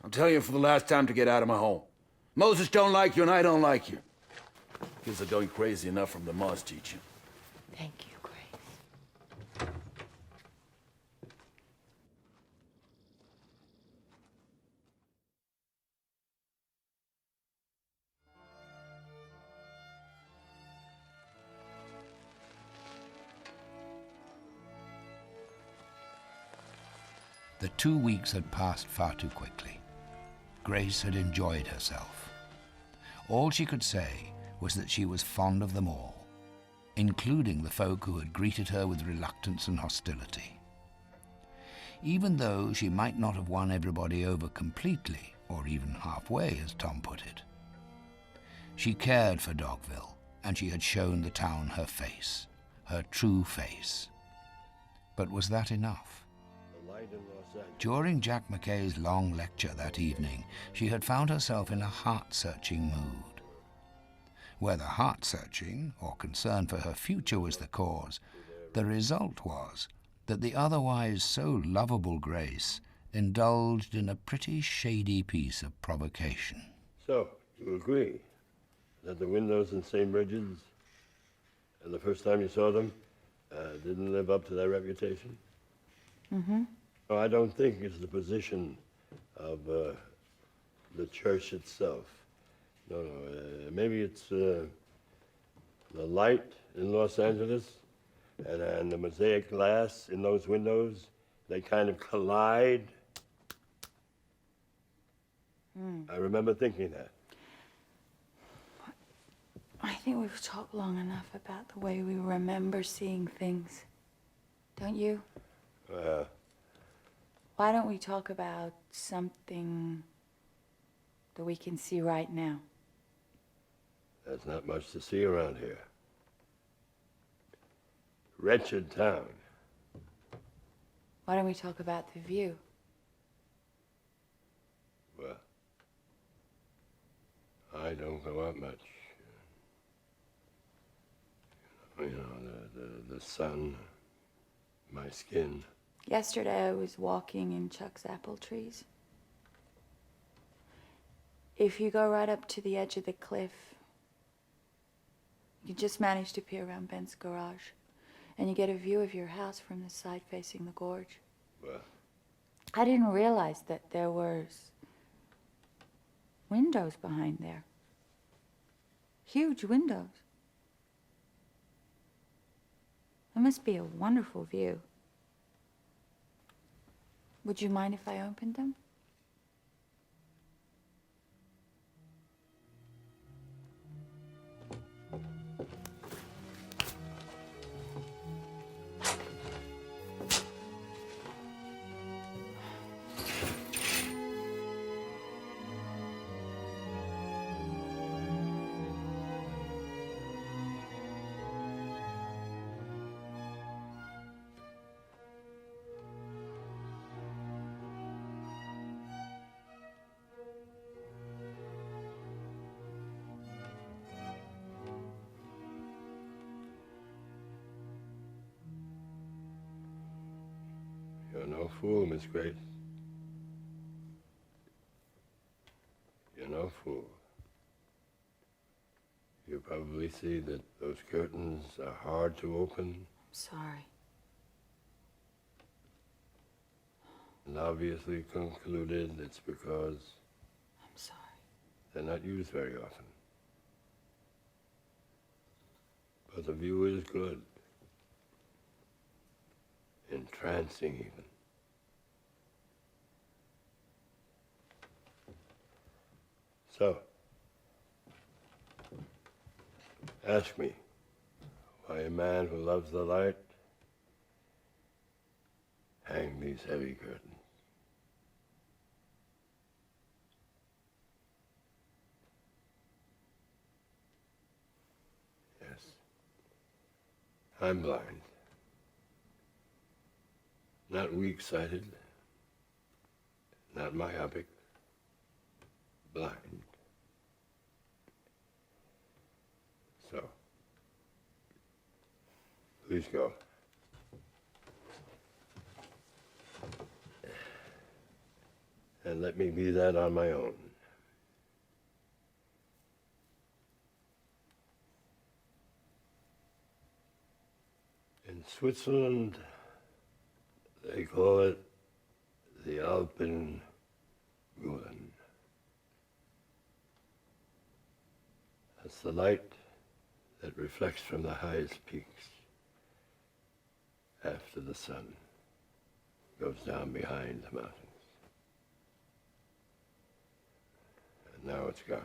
I'm telling you for the last time to get out of my home. Moses don't like you and I don't like you. Kids are going crazy enough from the Moss teaching. Thank you, Grace. The 2 weeks had passed far too quickly. Grace had enjoyed herself. All she could say was that she was fond of them all, including the folk who had greeted her with reluctance and hostility. Even though she might not have won everybody over completely, or even halfway, as Tom put it. She cared for Dogville, and she had shown the town her face, her true face. But was that enough? During Jack McKay's long lecture that evening, she had found herself in a heart-searching mood. Whether heart-searching or concern for her future was the cause, the result was that the otherwise so lovable Grace indulged in a pretty shady piece of provocation. So, you agree that the windows in St. Bridget's, and the first time you saw them, didn't live up to their reputation? Mm-hmm. No, I don't think it's the position of the church itself. No, maybe it's the light in Los Angeles and the mosaic glass in those windows. They kind of collide. I remember thinking that. I think we've talked long enough about the way we remember seeing things. Don't you? Why don't we talk about something that we can see right now? There's not much to see around here. Wretched town. Why don't we talk about the view? Well, I don't go out much. You know, the sun, my skin. Yesterday I was walking in Chuck's apple trees. If you go right up to the edge of the cliff, you just manage to peer around Ben's garage, and you get a view of your house from the side facing the gorge. Well, I didn't realize that there was windows behind there. Huge windows. It must be a wonderful view. Would you mind if I opened them? you're no fool, Miss Grace. You're no fool. You probably see that those curtains are hard to open. I'm sorry. And obviously concluded it's because I'm sorry. they're not used very often. But the view is good. Entrancing even. So, ask me why a man who loves the light hang these heavy curtains. Yes, I'm blind. Not weak-sighted, not myopic, blind. So, please go. And let me be that on my own. In Switzerland, they call it the Alpengulen. That's the light that reflects from the highest peaks after the sun. goes down behind the mountains. And now it's gone.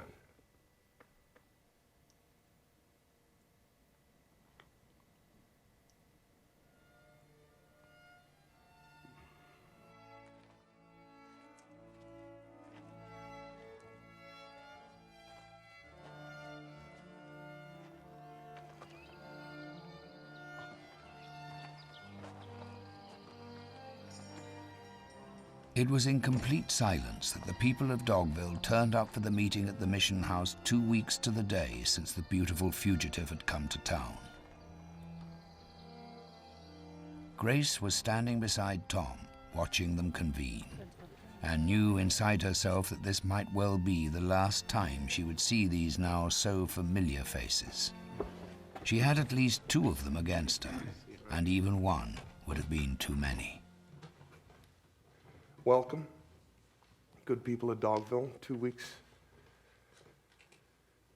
It was in complete silence that the people of Dogville turned up for the meeting at the mission house 2 weeks to the day since the beautiful fugitive had come to town. Grace was standing beside Tom, watching them convene, and knew inside herself that this might well be the last time she would see these now so familiar faces. She had at least 2 of them against her, and even one would have been too many. Welcome, good people of Dogville. 2 weeks.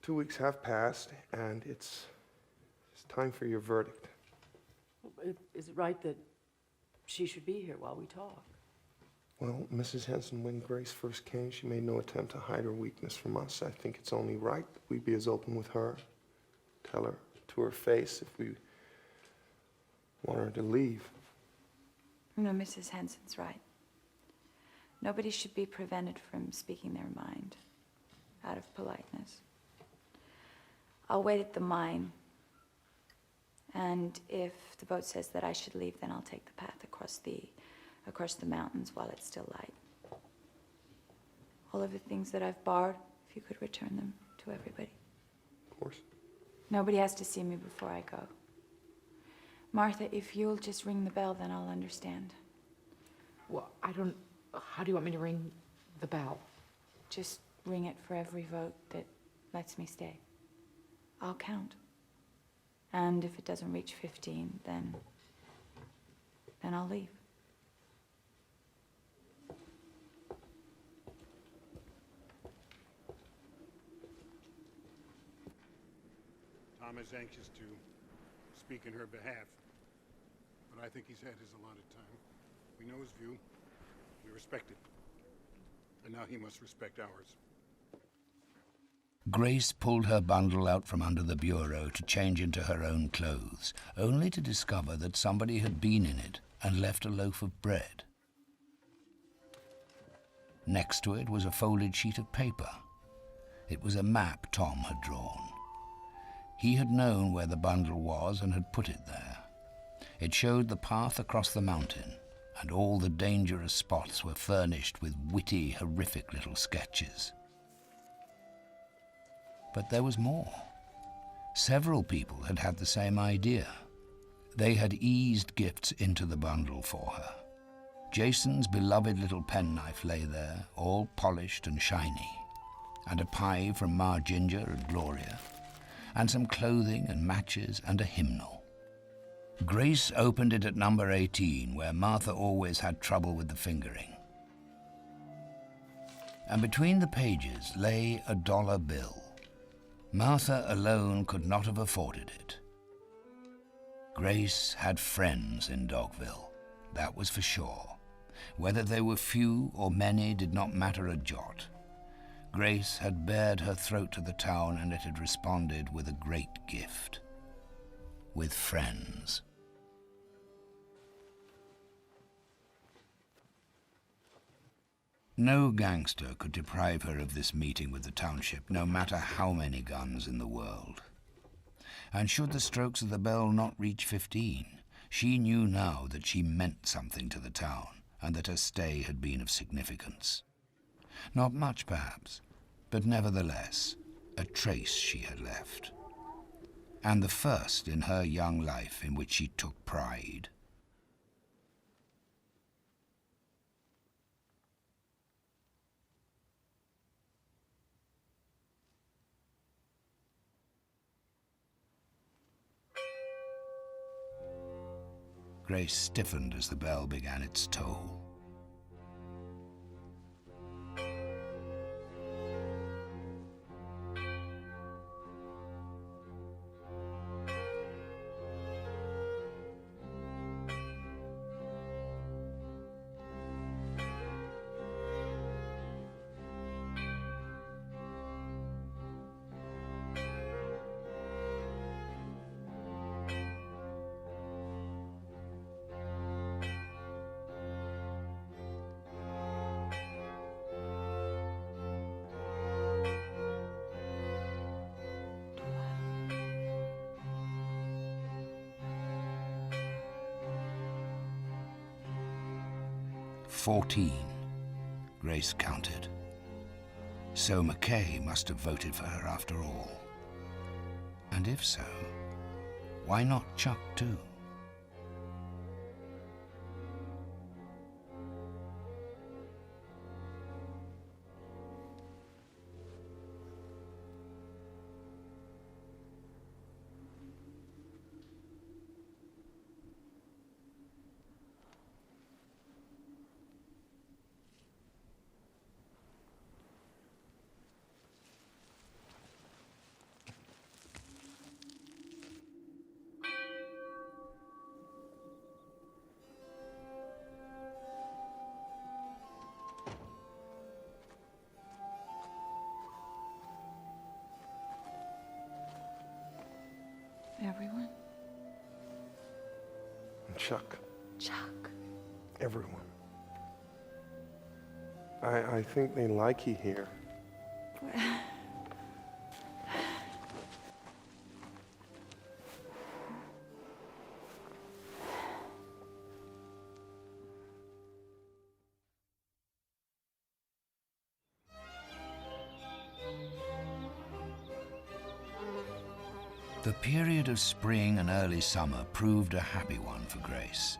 2 weeks have passed, and it's time for your verdict. Is it right that she should be here while we talk? Well, Mrs. Henson, when Grace first came, she made no attempt to hide her weakness from us. I think it's only right that we be as open with her, tell her to her face if we want her to leave. No, Mrs. Henson's right. Nobody should be prevented from speaking their mind out of politeness. I'll wait at the mine, and if the boat says that I should leave, then I'll take the path across the mountains while it's still light. All of the things that I've borrowed, if you could return them to everybody. Of course. Nobody has to see me before I go. Martha, if you'll just ring the bell, then I'll understand. Well, how do you want me to ring the bell? Just ring it for every vote that lets me stay. I'll count. And if it doesn't reach 15, then I'll leave. Tom is anxious to speak in her behalf, but I think he's had his allotted time. We know his view. We respect it. And now he must respect ours. Grace pulled her bundle out from under the bureau to change into her own clothes, only to discover that somebody had been in it and left a loaf of bread. Next to it was a folded sheet of paper. It was a map Tom had drawn. He had known where the bundle was and had put it there. It showed the path across the mountain, and all the dangerous spots were furnished with witty, horrific little sketches. But there was more. Several people had had the same idea. They had eased gifts into the bundle for her. Jason's beloved little penknife lay there, all polished and shiny, and a pie from Ma Ginger and Gloria, and some clothing and matches and a hymnal. Grace opened it at number 18, where Martha always had trouble with the fingering. And between the pages lay a $1 bill. Martha alone could not have afforded it. Grace had friends in Dogville, that was for sure. Whether they were few or many did not matter a jot. Grace had bared her throat to the town, and it had responded with a great gift. With friends. No gangster could deprive her of this meeting with the township, no matter how many guns in the world. And should the strokes of the bell not reach 15, she knew now that she meant something to the town, and that her stay had been of significance. Not much, perhaps, but nevertheless, a trace she had left. And the first in her young life in which she took pride. Grace stiffened as the bell began its toll. 14. Grace counted. So McKay must have voted for her after all. And if so, why not Chuck too? Everyone? Chuck. Chuck. Everyone. I think they like you here. The period of spring and early summer proved a happy one for Grace.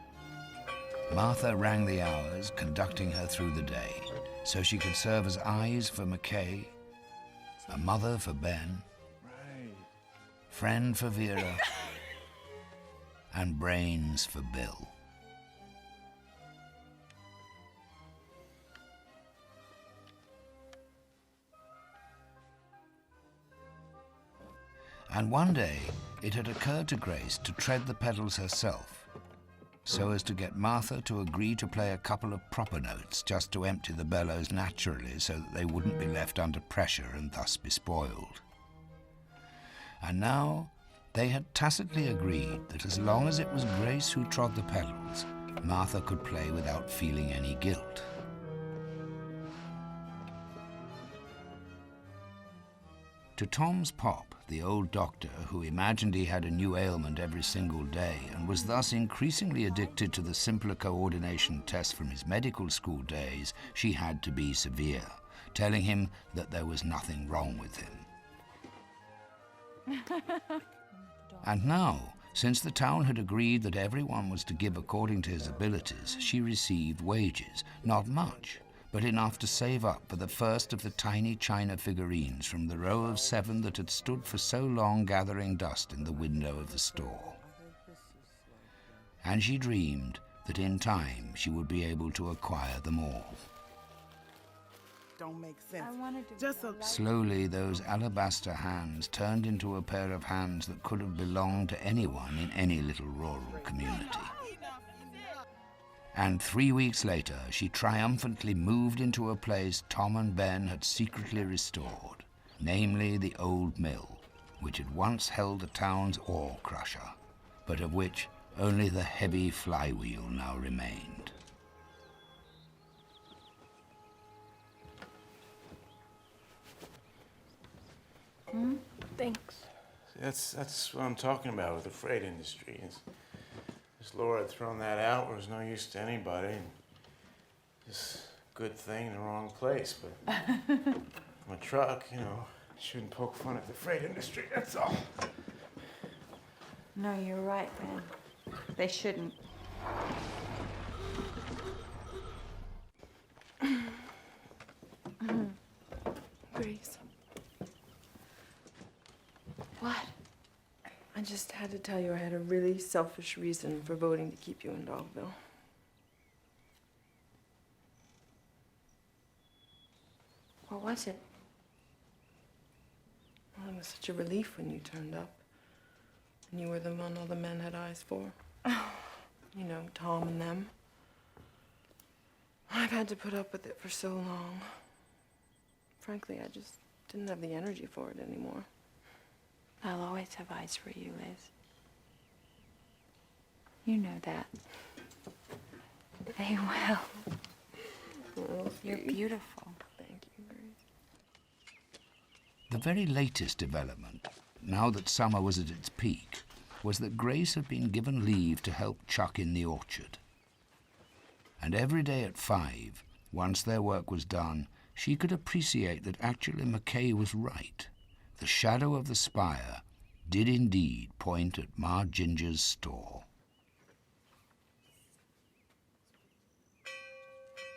Martha rang the hours, conducting her through the day, so she could serve as eyes for McKay, a mother for Ben, friend for Vera, and brains for Bill. And one day, it had occurred to Grace to tread the pedals herself, so as to get Martha to agree to play a couple of proper notes just to empty the bellows naturally so that they wouldn't be left under pressure and thus be spoiled. And now, they had tacitly agreed that as long as it was Grace who trod the pedals, Martha could play without feeling any guilt. To Tom's pop, the old doctor, who imagined he had a new ailment every single day and was thus increasingly addicted to the simpler coordination tests from his medical school days, she had to be severe, telling him that there was nothing wrong with him. And now, since the town had agreed that everyone was to give according to his abilities, she received wages, not much, but enough to save up for the first of the tiny china figurines from the row of 7 that had stood for so long gathering dust in the window of the store. And she dreamed that in time she would be able to acquire them all. Don't make sense. Slowly, those alabaster hands turned into a pair of hands that could have belonged to anyone in any little rural community. And 3 weeks later, she triumphantly moved into a place Tom and Ben had secretly restored, namely the old mill, which had once held the town's ore crusher, but of which only the heavy flywheel now remained. Thanks. That's what I'm talking about with the freight industry. This Laura had thrown that out was no use to anybody. And this good thing in the wrong place, but my truck, you know, shouldn't poke fun at the freight industry, that's all. No, you're right, Ben. They shouldn't. Grace. What? I just had to tell you I had a really selfish reason for voting to keep you in Dogville. What was it? Well, it was such a relief when you turned up. And you were the one all the men had eyes for. You know, Tom and them. I've had to put up with it for so long. Frankly, I just didn't have the energy for it anymore. I'll always have eyes for you, Liz. You know that. They will. Well, you're beautiful. Thank you, Grace. The very latest development, now that summer was at its peak, was that Grace had been given leave to help Chuck in the orchard. and every day at 5, once their work was done, she could appreciate that actually Mackay was right. The shadow of the spire did indeed point at Ma Ginger's store.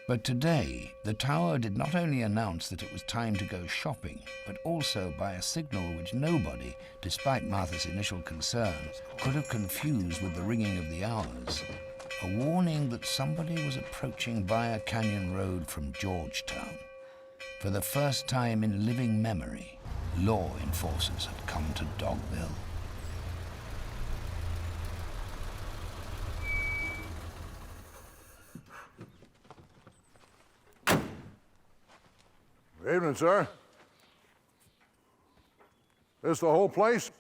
But today, the tower did not only announce that it was time to go shopping, but also by a signal which nobody, despite Martha's initial concerns, could have confused with the ringing of the hours, a warning that somebody was approaching Via Canyon Road from Georgetown. For the first time in living memory, law enforcers had come to Dogville. Good evening, sir. This the whole place?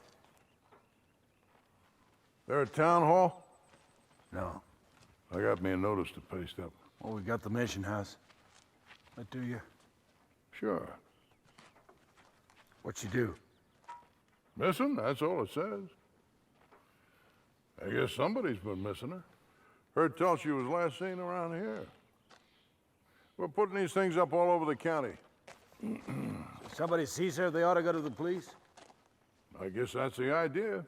There at town hall? No. I got me a notice to paste up. Well, we got the mission house. What do you? Sure. What you do? Missing? That's all it says. I guess somebody's been missing her. Heard tell she was last seen around here. We're putting these things up all over the county. If somebody sees her, they ought to go to the police? I guess that's the idea.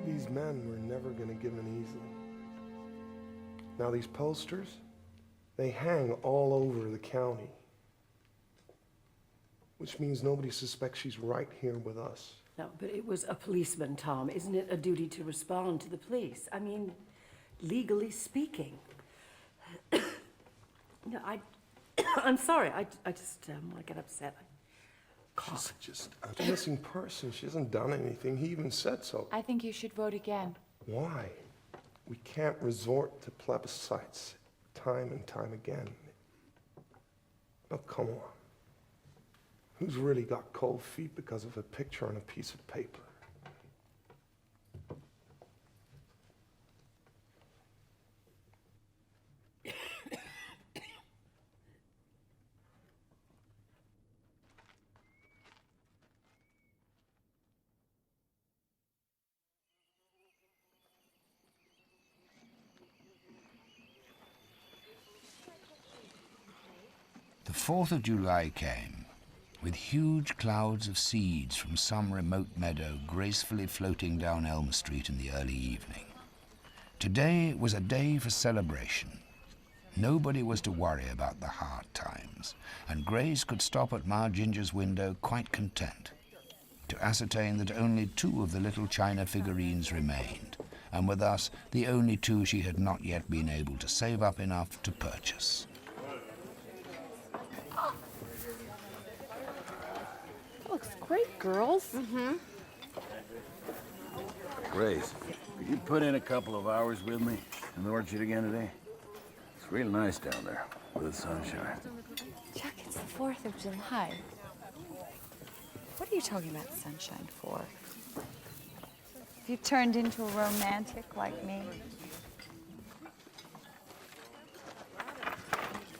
These men were never going to give in easily. Now these posters, they hang all over the county, which means nobody suspects she's right here with us. No, but it was a policeman, Tom. Isn't it a duty to respond to the police? I mean, legally speaking. No, I'm sorry. I just want to get upset. She's just a missing person. She hasn't done anything. He even said so. I think you should vote again. Why? We can't resort to plebiscites time and time again. Now, come on. Who's really got cold feet because of a picture on a piece of paper? The 4th of July came, with huge clouds of seeds from some remote meadow gracefully floating down Elm Street in the early evening. Today was a day for celebration. Nobody was to worry about the hard times, and Grace could stop at Ma Ginger's window quite content to ascertain that only 2 of the little china figurines remained, and were thus the only 2 she had not yet been able to save up enough to purchase. Looks great, girls. Mm-hmm. Grace, could you put in a couple of hours with me in the orchard again today? It's real nice down there with the sunshine. Chuck, it's the 4th of July. What are you talking about sunshine for? Have you turned into a romantic like me?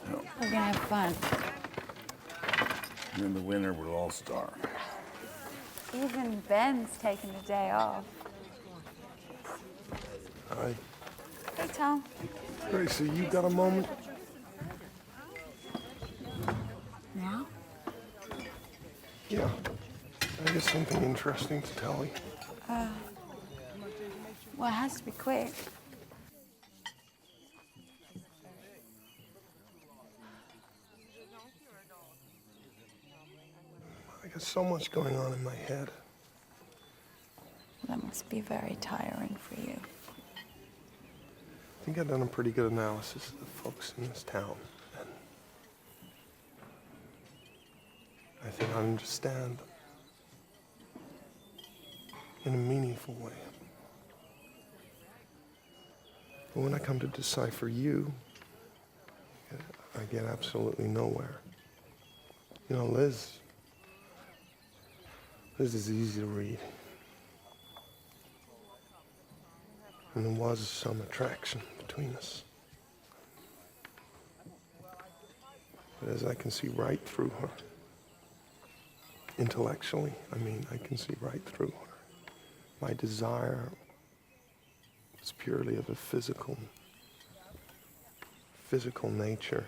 No. We're gonna have fun. And in the winter, we'll all starve. Even Ben's taking the day off. Hi. Hey, Tom. Gracie, you got a moment? Now? Yeah. I got something interesting to tell you. Well, it has to be quick. I got so much going on in my head. That must be very tiring for you. I think I've done a pretty good analysis of the folks in this town. And I think I understand them in a meaningful way. But when I come to decipher you, I get absolutely nowhere. You know, Liz is easy to read. And there was some attraction between us. But as I can see right through her, intellectually, I mean, I can see right through her. My desire is purely of a physical nature.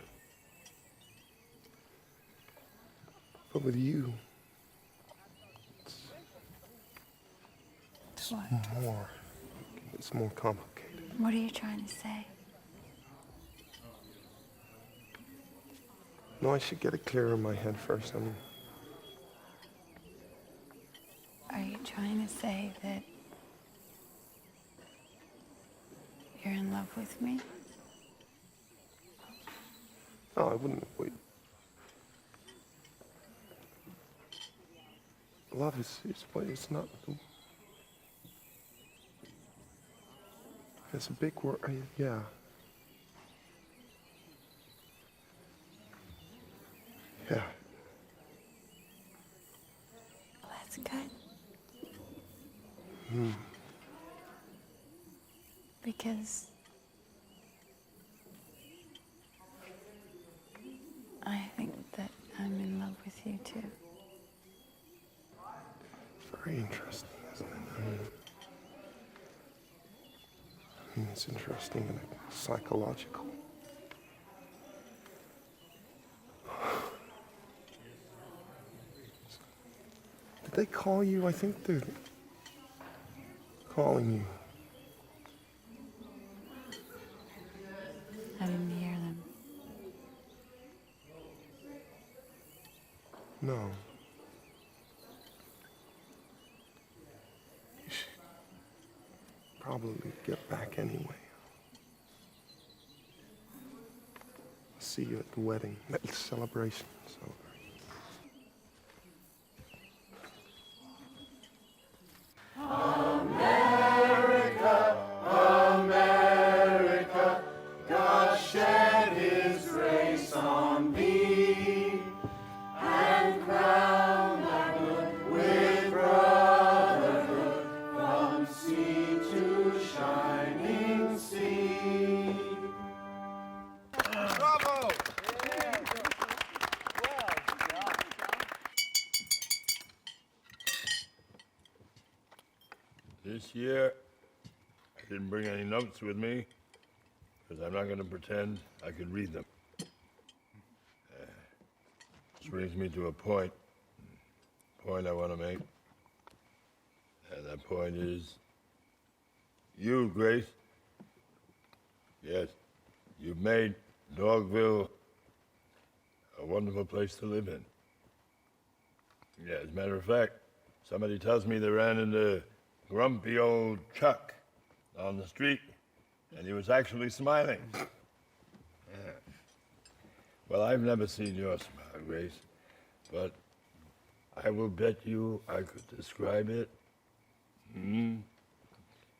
But with you, it's more complicated. What are you trying to say? No, I should get it clear in my head first. I mean, Are you trying to say that you're in love with me? no, I wouldn't. Wait. Love it's not. It's a big word. Yeah. Yeah. Well, that's good. Because I think that I'm in love with you too. Very interesting, isn't it? I mean, it's interesting and psychological. Did they call you? I think they're calling you. I didn't hear them. No. You should probably get back anyway. I'll see you at the wedding, that celebration. So. America, God shed his grace on thee, and crowned thy good with brotherhood from sea to shining sea. Bravo! This year, I didn't bring any notes with me, because I'm not going to pretend I could read them. Which brings me to a point I want to make. And that point is, you, Grace, yes, you've made Dogville a wonderful place to live in. Yeah, as a matter of fact, somebody tells me they ran into grumpy old Chuck on the street, and he was actually smiling. Yeah. Well, I've never seen your smile, Grace, but I will bet you I could describe it.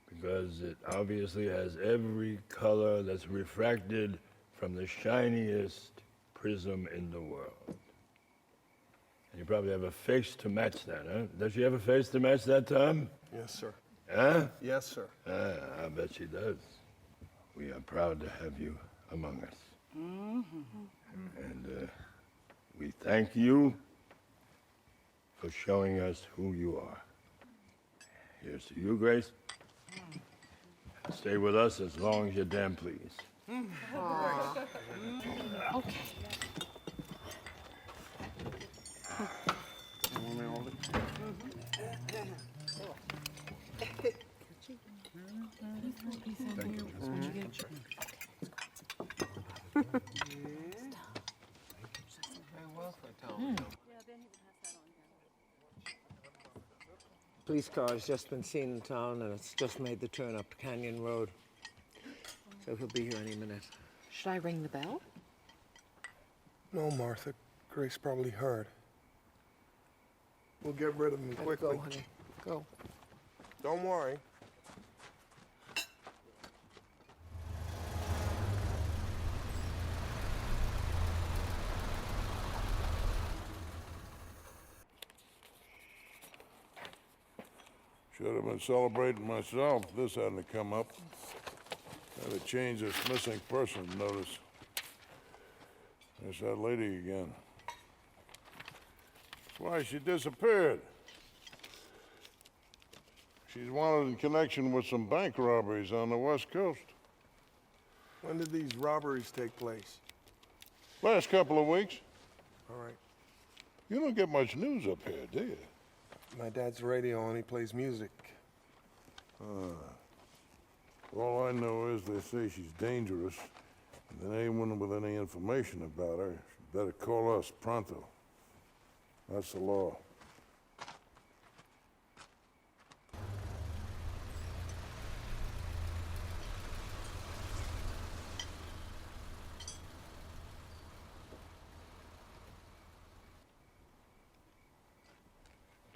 Because it obviously has every color that's refracted from the shiniest prism in the world. And you probably have a face to match that, huh? Does she have a face to match that, Tom? Yes, sir. Huh? Yes, sir. I bet she does. We are proud to have you among us. And we thank you for showing us who you are. Here's to you, Grace. Stay with us as long as you damn please. Okay. Thank you. Police car has just been seen in town, and it's just made the turn up Canyon Road. So he'll be here any minute. Should I ring the bell? No, Martha. Grace probably heard. We'll get rid of him quickly. Go, honey. Go. Don't worry. Should have been celebrating myself if this hadn't come up. Had to change this missing person notice. There's that lady again. That's why she disappeared. She's wanted in connection with some bank robberies on the West Coast. When did these robberies take place? Last couple of weeks. All right. You don't get much news up here, do you? My dad's radio only plays music. All I know is they say she's dangerous. And then anyone with any information about her should better call us pronto. That's the law.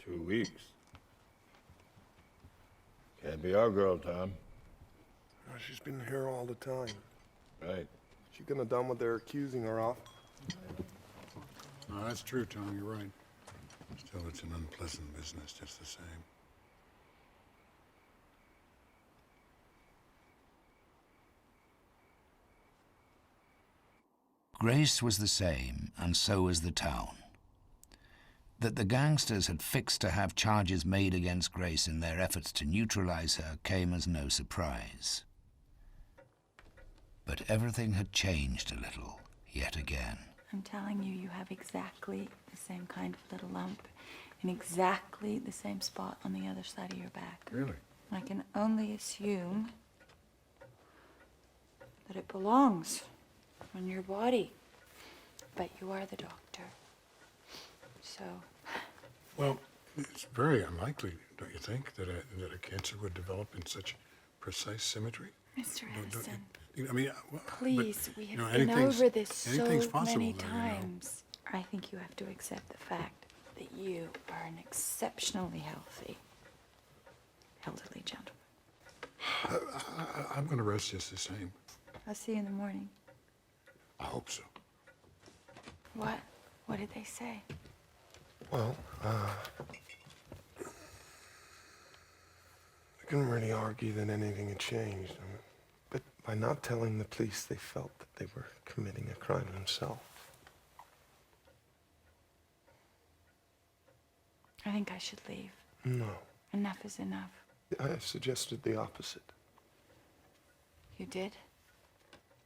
2 weeks. Can't be our girl, Tom. Oh, she's been here all the time. Right. She couldn't have done what they're accusing her of. No, that's true, Tom. You're right. Still, it's an unpleasant business just the same. Grace was the same, and so was the town. That the gangsters had fixed to have charges made against Grace in their efforts to neutralize her came as no surprise. But everything had changed a little, yet again. I'm telling you, you have exactly the same kind of little lump in exactly the same spot on the other side of your back. Really? I can only assume that it belongs on your body. But you are the doctor. So... Well, it's very unlikely, don't you think, that a cancer would develop in such precise symmetry? Mr. Edison, I mean, well, please, but, we you have know, been over this anything's so possible, many though, you know. times. I think you have to accept the fact that you are an exceptionally healthy, elderly gentleman. I'm going to rest just the same. I'll see you in the morning. I hope so. What? What did they say? Well, I couldn't really argue that anything had changed. But by not telling the police, they felt that they were committing a crime themselves. I think I should leave. No. Enough is enough. I suggested the opposite. You did?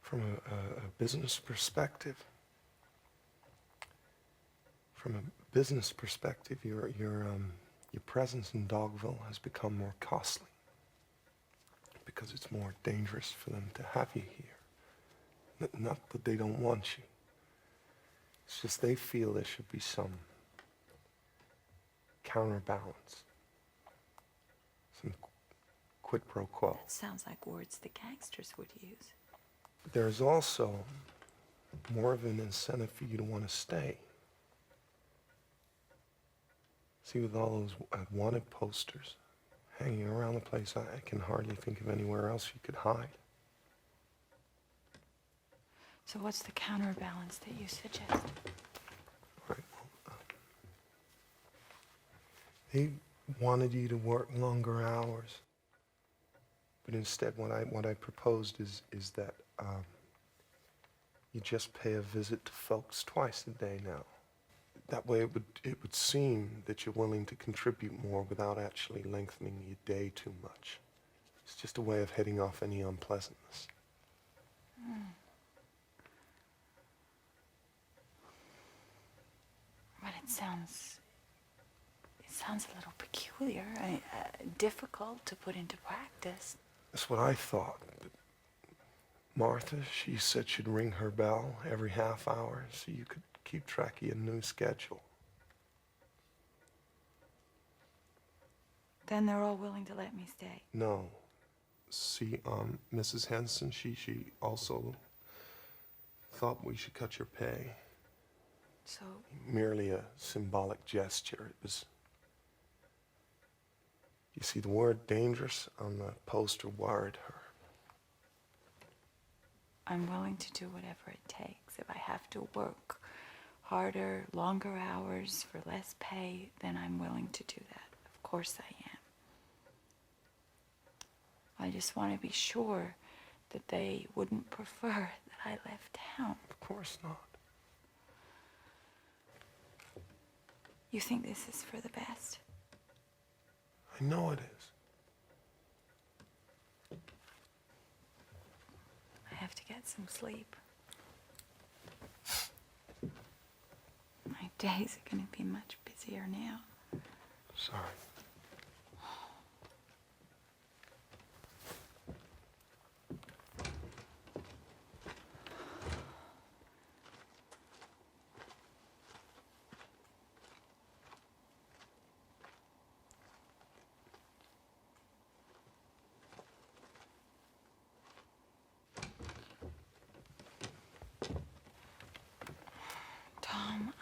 From a business perspective. From a business perspective, your presence in Dogville has become more costly because it's more dangerous for them to have you here. Not that they don't want you. It's just they feel there should be some counterbalance, some quid pro quo. That sounds like words the gangsters would use. But there's also more of an incentive for you to want to stay. See, with all those wanted posters hanging around the place, I can hardly think of anywhere else you could hide. So what's the counterbalance that you suggest? Right. Well, they wanted you to work longer hours, but instead, what I proposed is that you just pay a visit to folks twice a day now. That way it would seem that you're willing to contribute more without actually lengthening your day too much. It's just a way of heading off any unpleasantness. But it sounds a little peculiar, difficult to put into practice. That's what I thought. But Martha, she said she'd ring her bell every half hour so you could keep track of your new schedule. Then they're all willing to let me stay. No. See, Mrs. Henson, she also thought we should cut your pay. So? Merely a symbolic gesture. It was... You see, the word dangerous on the poster worried her. I'm willing to do whatever it takes. If I have to work harder, longer hours for less pay, then I'm willing to do that. Of course I am. I just want to be sure that they wouldn't prefer that I left town. Of course not. You think this is for the best? I know it is. I have to get some sleep. My days are going to be much busier now. Sorry. Tom,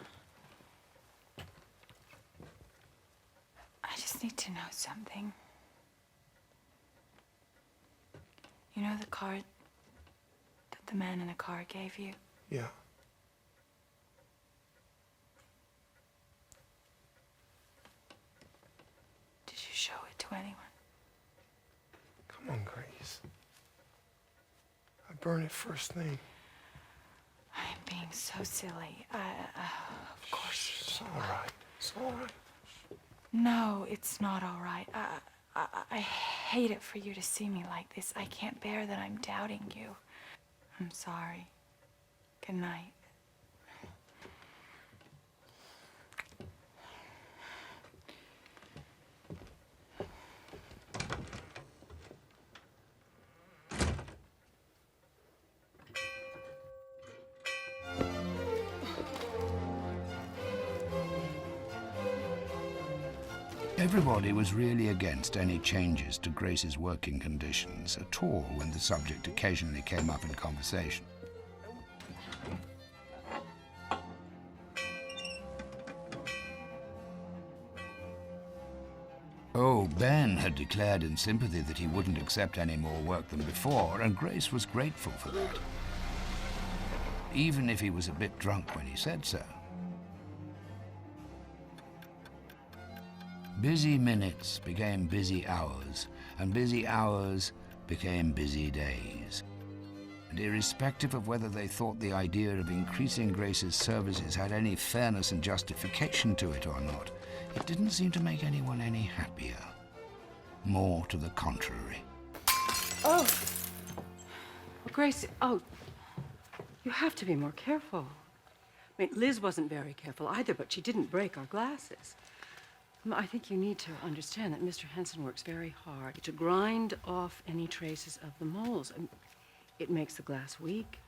I just need to know something. You know the card that the man in the car gave you? Yeah. Did you show it to anyone? Come on, Grace. I burn it first thing. I am being so silly. Of course. It's all right. It's all right. No, it's not all right. I hate it for you to see me like this. I can't bear that I'm doubting you. I'm sorry. Good night. Everybody was really against any changes to Grace's working conditions at all when the subject occasionally came up in conversation. Oh, Ben had declared in sympathy that he wouldn't accept any more work than before, and Grace was grateful for that, even if he was a bit drunk when he said so. Busy minutes became busy hours, and busy hours became busy days. And irrespective of whether they thought the idea of increasing Grace's services had any fairness and justification to it or not, it didn't seem to make anyone any happier. More to the contrary. Oh! Well, Grace, oh, you have to be more careful. I mean, Liz wasn't very careful either, but she didn't break our glasses. I think you need to understand that Mr. Henson works very hard to grind off any traces of the moles. And it makes the glass weak.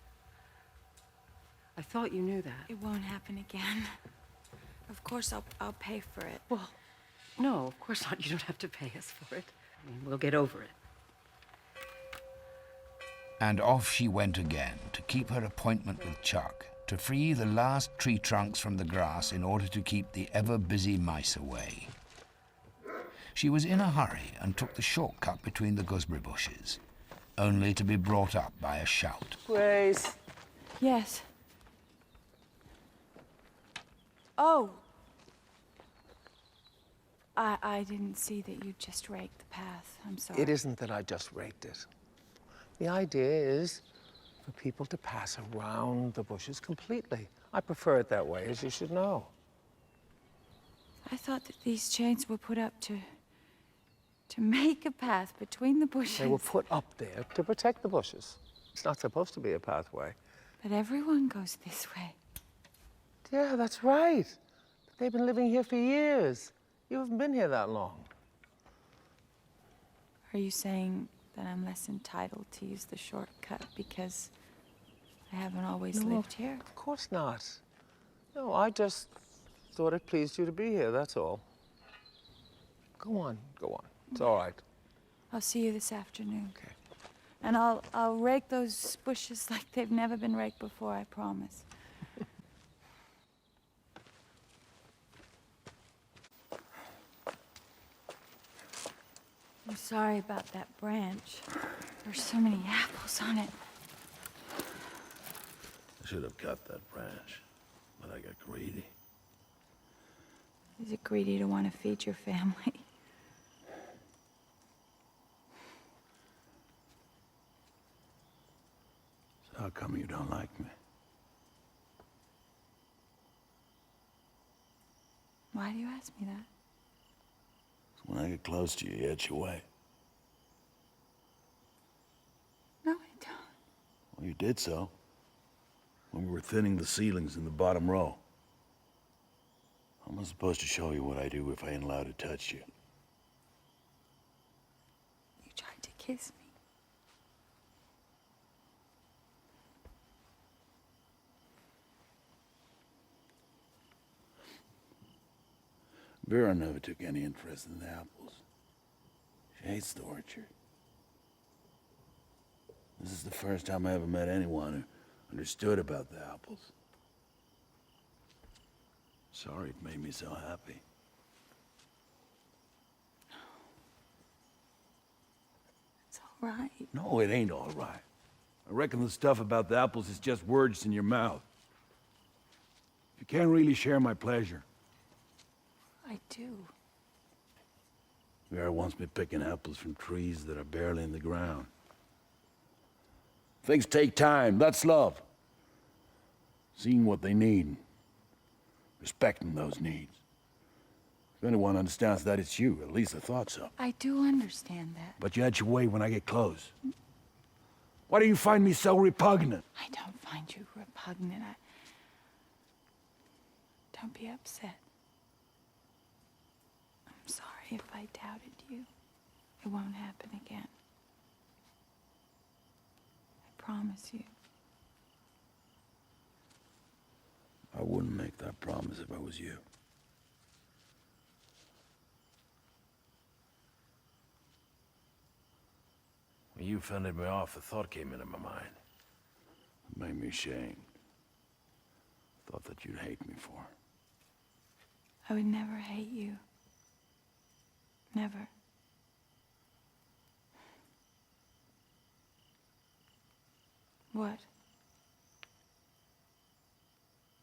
I thought you knew that. It won't happen again. Of course, I'll pay for it. Well, no, of course not. You don't have to pay us for it. I mean, we'll get over it. And off she went again to keep her appointment with Chuck, to free the last tree trunks from the grass in order to keep the ever-busy mice away. She was in a hurry and took the shortcut between the gooseberry bushes, only to be brought up by a shout. Grace. Yes. Oh. I didn't see that you just raked the path. I'm sorry. It isn't that I just raked it. The idea is for people to pass around the bushes completely. I prefer it that way, as you should know. I thought that these chains were put up to make a path between the bushes. They were put up there to protect the bushes. It's not supposed to be a pathway. But everyone goes this way. Yeah, that's right. They've been living here for years. You haven't been here that long. Are you saying that I'm less entitled to use the shortcut because I haven't always lived here? Of course not. No, I just thought it pleased you to be here, that's all. Go on, go on. It's all right. I'll see you this afternoon. Okay. And I'll rake those bushes like they've never been raked before, I promise. I'm sorry about that branch. There's so many apples on it. I should have cut that branch, but I got greedy. Is it greedy to want to feed your family? How come you don't like me? Why do you ask me that? When I get close to you, you edge away. No, I don't. Well, you did so. When we were thinning the ceilings in the bottom row. How am I supposed to show you what I do if I ain't allowed to touch you? You tried to kiss me. Vera never took any interest in the apples. She hates the orchard. This is the first time I ever met anyone who understood about the apples. Sorry it made me so happy. It's all right. No, it ain't all right. I reckon the stuff about the apples is just words in your mouth. You can't really share my pleasure. I do. Vera wants me picking apples from trees that are barely in the ground. Things take time, that's love. Seeing what they need, respecting those needs. If anyone understands that, it's you. At least I thought so. I do understand that. But you edge away when I get close. Why do you find me so repugnant? I don't find you repugnant. Don't be upset. I'm sorry if I doubted you. It won't happen again. I promise you. I wouldn't make that promise if I was you. When you fended me off, a thought came into my mind. It made me ashamed. Thought that you'd hate me for. I would never hate you. Never. What?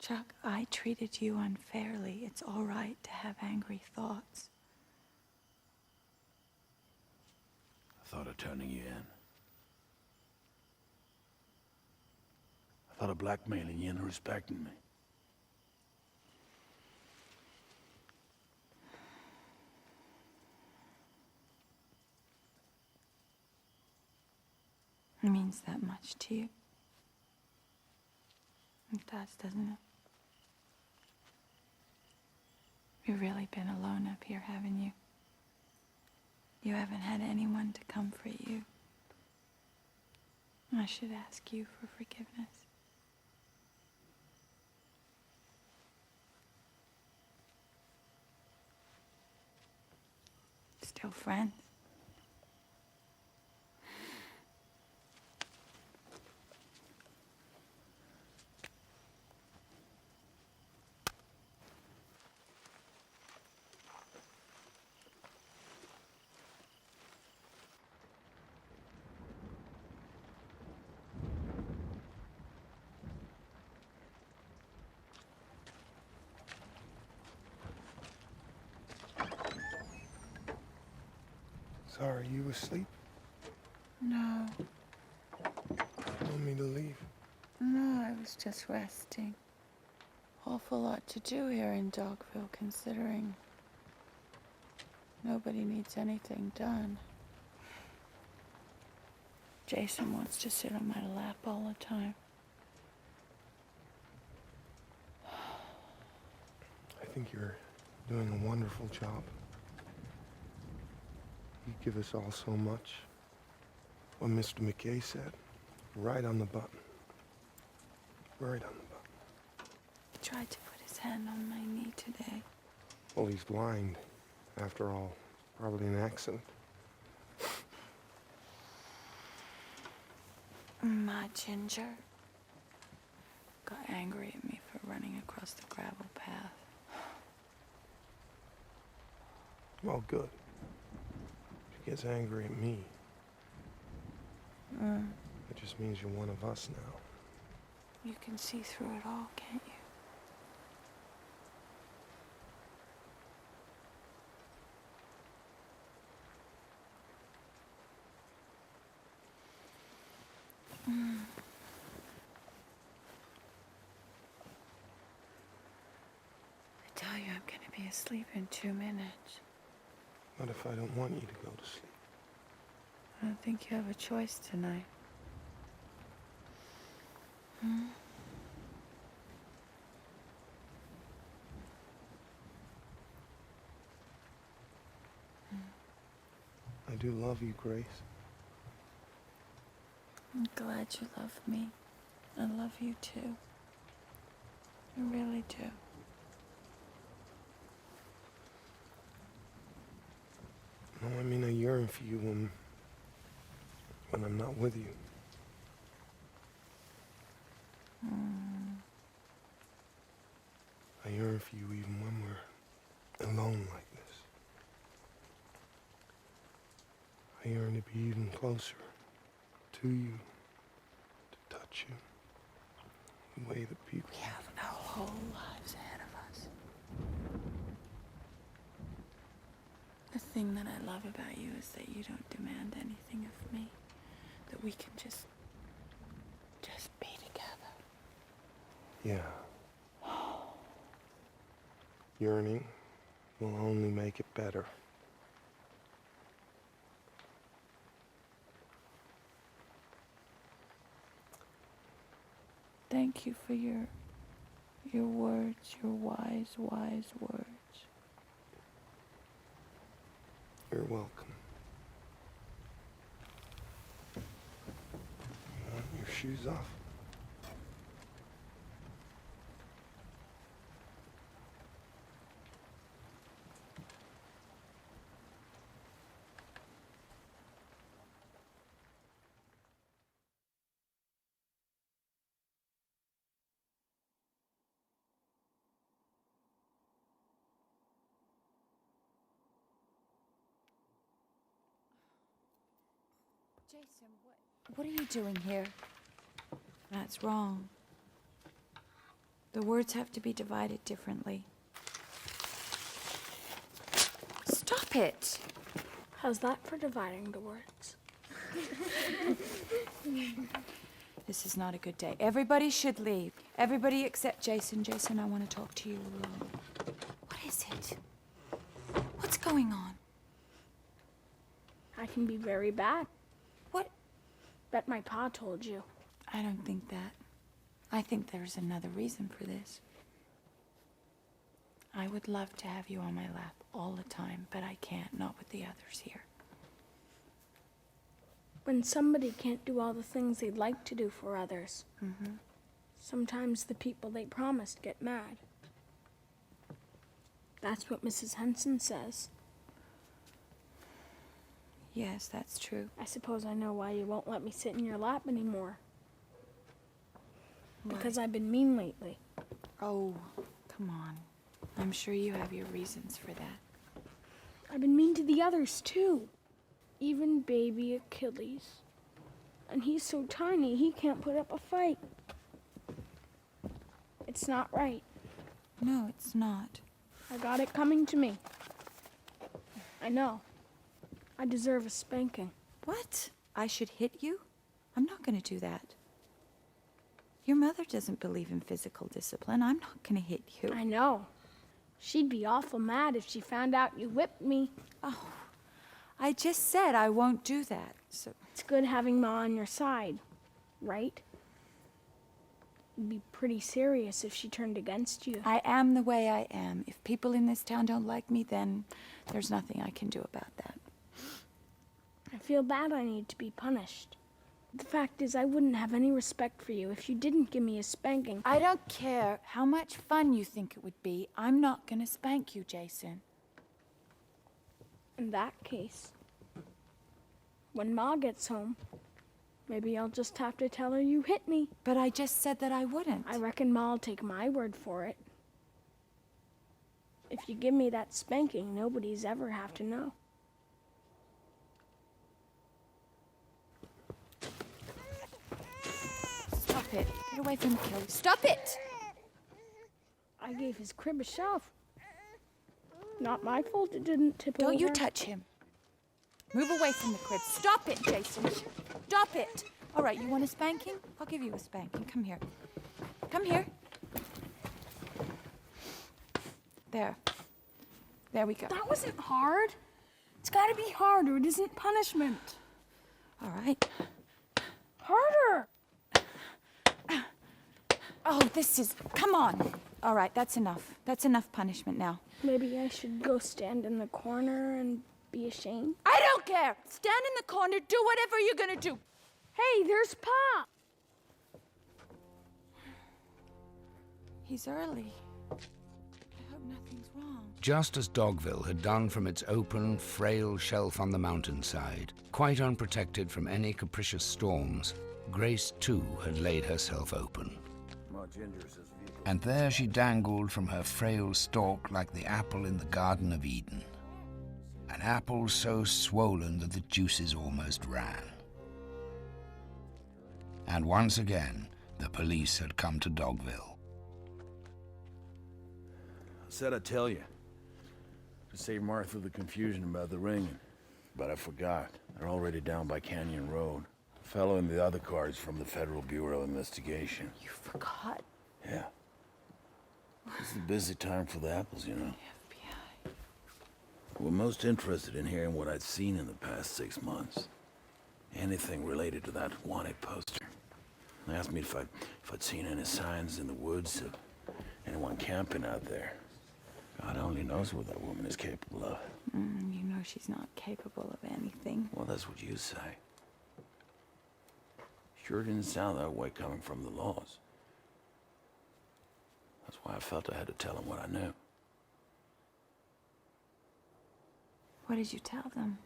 Chuck, I treated you unfairly. It's all right to have angry thoughts. I thought of turning you in. I thought of blackmailing you into respecting me. It means that much to you. It does, doesn't it? You've really been alone up here, haven't you? You haven't had anyone to comfort you. I should ask you for forgiveness. Still friends? Sorry, you asleep? No. You want me to leave? No, I was just resting. Awful lot to do here in Dogville, considering nobody needs anything done. Jason wants to sit on my lap all the time. I think you're doing a wonderful job. You give us all so much. What Mr. McKay said, right on the button. Right on the button. He tried to put his hand on my knee today. Well, he's blind. After all, probably an accident. My Ginger got angry at me for running across the gravel path. Well, good. She gets angry at me. It just means you're one of us now. You can see through it all, can't you? asleep in 2 minutes. What if I don't want you to go to sleep? I don't think you have a choice tonight. I do love you, Grace. I'm glad you love me. I love you too. I really do. No, I mean I yearn for you when I'm not with you. I yearn for you even when we're alone like this. I yearn to be even closer to you, to touch you, the way that people... We have our whole lives ahead of us. The thing that I love about you is that you don't demand anything of me. That we can just be together. Yeah. Yearning will only make it better. Thank you for your words, your wise, wise words. You're welcome. You want your shoes off? Jason, what are you doing here? That's wrong. The words have to be divided differently. Stop it! How's that for dividing the words? This is not a good day. Everybody should leave. Everybody except Jason. Jason, I want to talk to you alone. What is it? What's going on? I can be very bad. What? Bet my pa told you. I don't think that. I think there's another reason for this. I would love to have you on my lap all the time, but I can't, not with the others here. When somebody can't do all the things they'd like to do for others, sometimes the people they promised get mad. That's what Mrs. Henson says. Yes, that's true. I suppose I know why you won't let me sit in your lap anymore. Because I've been mean lately. Oh, come on. I'm sure you have your reasons for that. I've been mean to the others, too. Even baby Achilles. And he's so tiny, he can't put up a fight. It's not right. No, it's not. I got it coming to me. I know. I deserve a spanking. What? I should hit you? I'm not going to do that. Your mother doesn't believe in physical discipline. I'm not going to hit you. I know. She'd be awful mad if she found out you whipped me. Oh, I just said I won't do that, so... It's good having Ma on your side, right? It'd be pretty serious if she turned against you. I am the way I am. If people in this town don't like me, then there's nothing I can do about that. I feel bad I need to be punished. The fact is, I wouldn't have any respect for you if you didn't give me a spanking. I don't care how much fun you think it would be. I'm not going to spank you, Jason. In that case, when Ma gets home, maybe I'll just have to tell her you hit me. But I just said that I wouldn't. I reckon Ma'll take my word for it. If you give me that spanking, nobody's ever have to know. Stop it. Get away from Achilles. Stop it! I gave his crib a shove. Not my fault it didn't tip over. Don't you touch him. Move away from the crib. Stop it, Jason. Stop it. All right, you want a spanking? I'll give you a spanking. Come here. Come here. There. There we go. That wasn't hard. It's gotta be harder. It isn't punishment. All right. Harder! Oh, this is... Come on. All right, that's enough. That's enough punishment now. Maybe I should go stand in the corner and be ashamed. I don't care! Stand in the corner, do whatever you're gonna do. Hey, there's Pop! He's early. I hope nothing's wrong. Just as Dogville had done from its open, frail shelf on the mountainside, quite unprotected from any capricious storms, Grace too had laid herself open. And there she dangled from her frail stalk like the apple in the Garden of Eden. An apple so swollen that the juices almost ran. And once again, the police had come to Dogville. I said I'd tell you. To save Martha the confusion about the ringing. But I forgot. They're already down by Canyon Road. The fellow in the other car is from the Federal Bureau of Investigation. You forgot? Yeah. It's a busy time for the apples, you know. FBI. We're most interested in hearing what I'd seen in the past 6 months. Anything related to that wanted poster. They asked me if I'd seen any signs in the woods of anyone camping out there. God only knows what that woman is capable of. You know she's not capable of anything. Well, that's what you say. Sure didn't sound that way coming from the laws. That's why I felt I had to tell them what I knew. What did you tell them?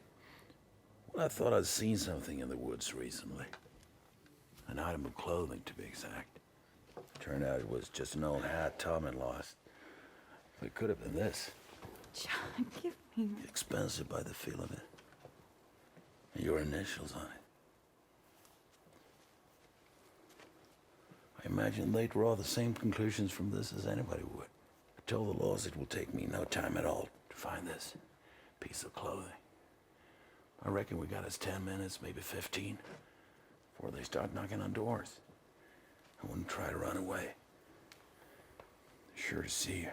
Well, I thought I'd seen something in the woods recently. An item of clothing, to be exact. Turned out it was just an old hat Tom had lost. It could have been this. John, give me... Expensive by the feel of it. And your initials on it. I imagine they'd draw the same conclusions from this as anybody would. I told the laws it will take me no time at all to find this piece of clothing. I reckon we got us 10 minutes, maybe 15, before they start knocking on doors. I wouldn't try to run away. Sure to see you.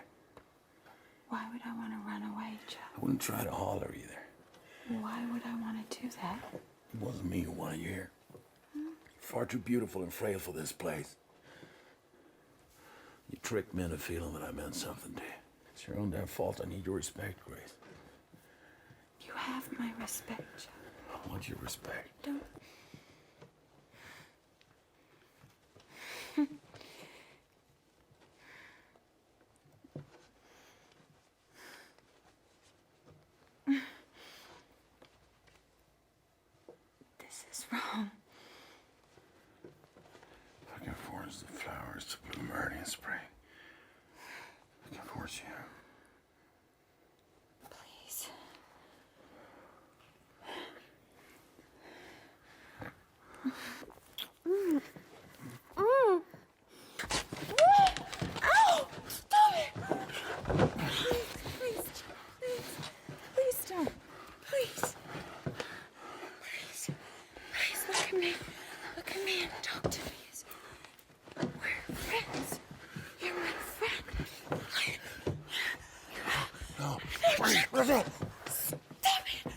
Why would I want to run away, Joe? I wouldn't try to holler either. Why would I want to do that? It wasn't me who wanted you here. You're far too beautiful and frail for this place. You tricked me into feeling that I meant something to you. It's your own damn fault. I need your respect, Grace. You have my respect, Joe. I want your respect. Don't... This is wrong. I can force the flowers to bloom early in spring. I can force you. Please. Ow! Stop it! Please, please don't. Please. Please, look at me. Look at me and talk to me. We're friends. You're my friend. No. Where's it? Stop it!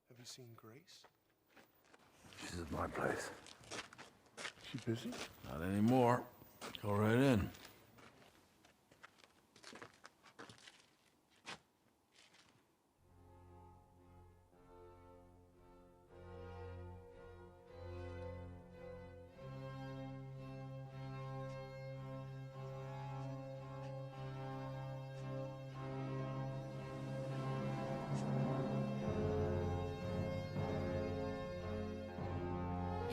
Have you seen Grace? She's at my place. She busy? Not anymore. Go right in.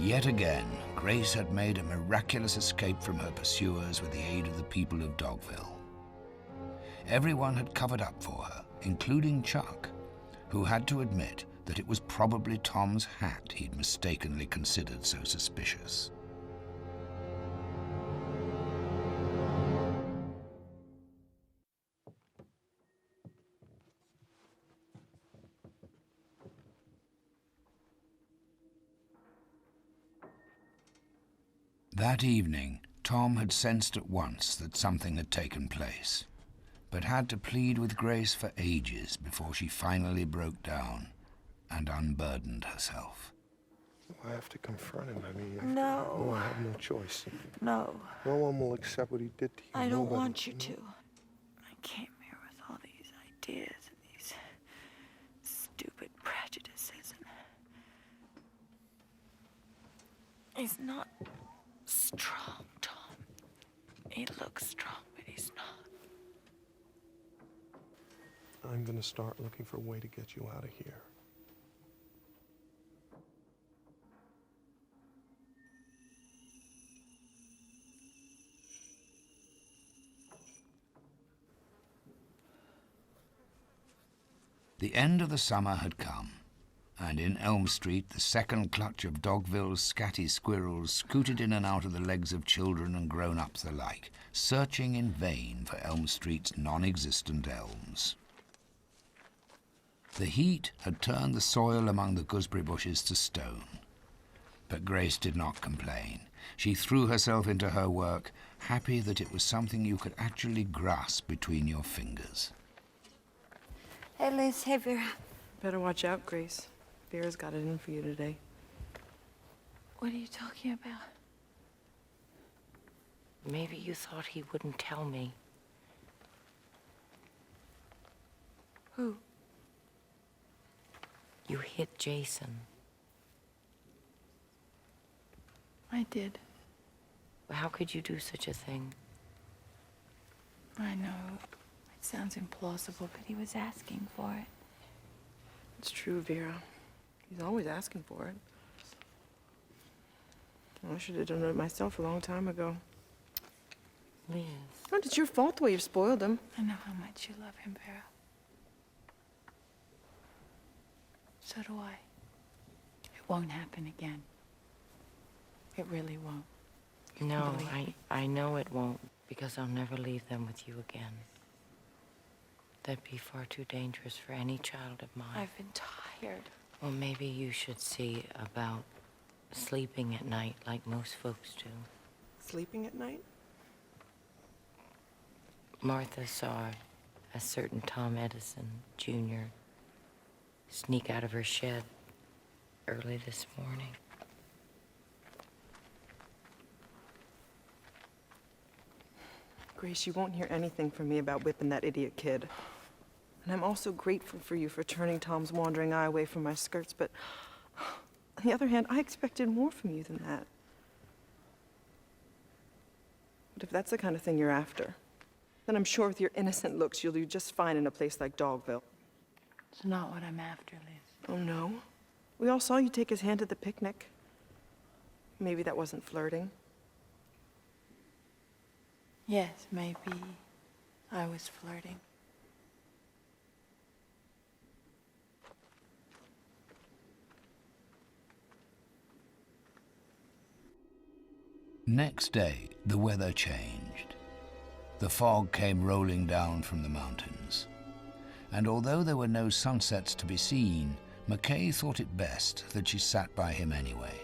Yet again, Grace had made a miraculous escape from her pursuers with the aid of the people of Dogville. Everyone had covered up for her, including Chuck, who had to admit that it was probably Tom's hat he'd mistakenly considered so suspicious. That evening, Tom had sensed at once that something had taken place, but had to plead with Grace for ages before she finally broke down and unburdened herself. I have to confront him. I mean, No. I have no choice. No. No one will accept what he did to you. I don't Nobody. want you to. I came here with all these ideas and these stupid prejudices. And he's not strong, Tom. He looks strong, but he's not. I'm gonna start looking for a way to get you out of here. The end of the summer had come, and in Elm Street the second clutch of Dogville's scatty squirrels scooted in and out of the legs of children and grown-ups alike, searching in vain for Elm Street's non-existent elms. The heat had turned the soil among the gooseberry bushes to stone. But Grace did not complain. She threw herself into her work, happy that it was something you could actually grasp between your fingers. Hey, Liz. Hey, Vera. Better watch out, Grace. Vera's got it in for you today. What are you talking about? Maybe you thought he wouldn't tell me. Who? You hit Jason. I did. How could you do such a thing? I know. It sounds implausible, but he was asking for it. It's true, Vera. He's always asking for it. I should have done it myself a long time ago. Liz. Oh, it's your fault the way you've spoiled him. I know how much you love him, Vera. So do I. It won't happen again. It really won't. You No, can believe me. I know it won't, because I'll never leave them with you again. That'd be far too dangerous for any child of mine. I've been tired. Well, maybe you should see about sleeping at night like most folks do. Sleeping at night? Martha saw a certain Tom Edison, Jr., sneak out of her shed early this morning. Grace, you won't hear anything from me about whipping that idiot kid. And I'm also grateful for you for turning Tom's wandering eye away from my skirts, but on the other hand, I expected more from you than that. But if that's the kind of thing you're after, then I'm sure with your innocent looks you'll do just fine in a place like Dogville. It's not what I'm after, Liz. Oh, no? We all saw you take his hand at the picnic. Maybe that wasn't flirting. Yes, maybe I was flirting. Next day, the weather changed. The fog came rolling down from the mountains. And although there were no sunsets to be seen, McKay thought it best that she sat by him anyway.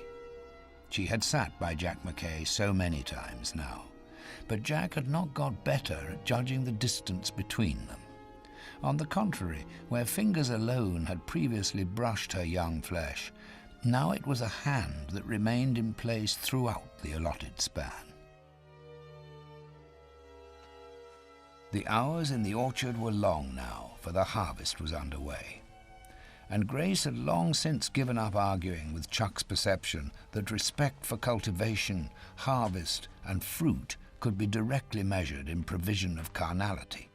She had sat by Jack McKay so many times now, but Jack had not got better at judging the distance between them. On the contrary, where fingers alone had previously brushed her young flesh, now it was a hand that remained in place throughout the allotted span. The hours in the orchard were long now, for the harvest was underway. And Grace had long since given up arguing with Chuck's perception that respect for cultivation, harvest, and fruit could be directly measured in provision of carnality.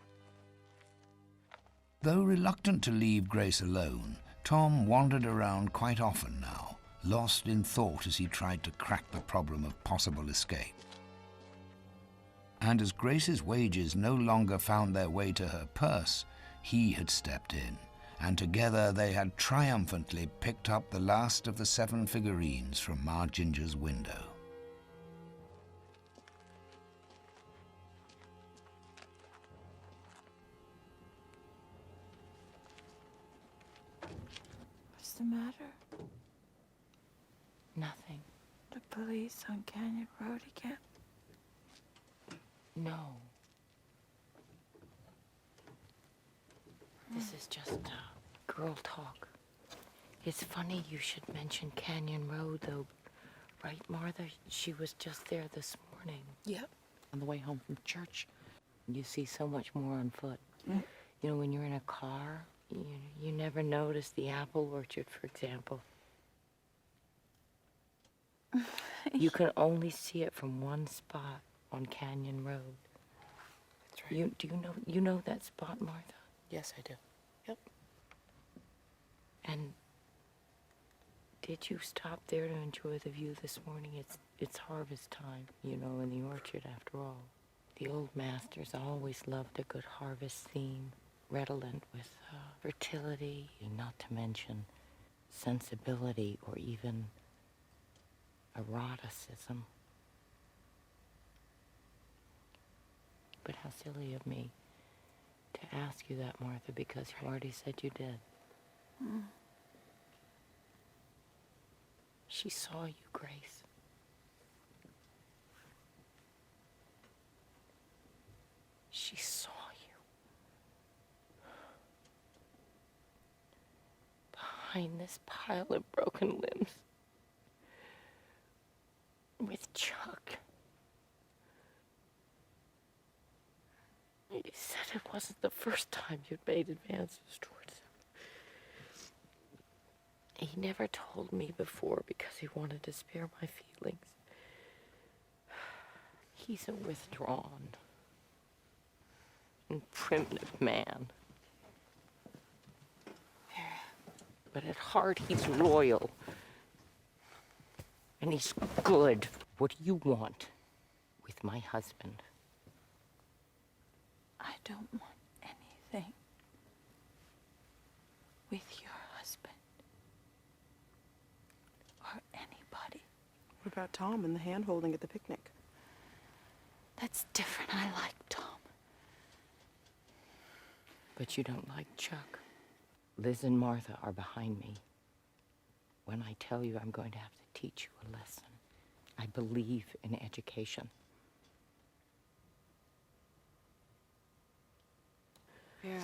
Though reluctant to leave Grace alone, Tom wandered around quite often now, lost in thought as he tried to crack the problem of possible escape. And as Grace's wages no longer found their way to her purse, he had stepped in, and together they had triumphantly picked up the last of the 7 figurines from Ma Ginger's window. What's the matter? Nothing. The police on Canyon Road again? No. This is just girl talk. It's funny you should mention Canyon Road, though. Right, Martha? She was just there this morning. Yep. On the way home from church. You see so much more on foot. Mm. You know, when you're in a car, you never notice the apple orchard, for example. You can only see it from one spot on Canyon Road. That's right. You know that spot, Martha? Yes, I do. Yep. And did you stop there to enjoy the view this morning? It's harvest time, you know, in the orchard after all. The old masters always loved a good harvest theme, redolent with fertility, not to mention sensibility or even eroticism. But how silly of me to ask you that, Martha, because you already said you did. Mm. She saw you, Grace. She saw you. Behind this pile of broken limbs. With Chuck. You said it wasn't the first time you'd made advances towards him. He never told me before because he wanted to spare my feelings. He's a withdrawn and primitive man. But at heart, he's loyal. And he's good. What do you want with my husband? I don't want anything with your husband or anybody. What about Tom and the hand-holding at the picnic? That's different. I like Tom. But you don't like Chuck. Liz and Martha are behind me. When I tell you I'm going to have to teach you a lesson, I believe in education. Vera.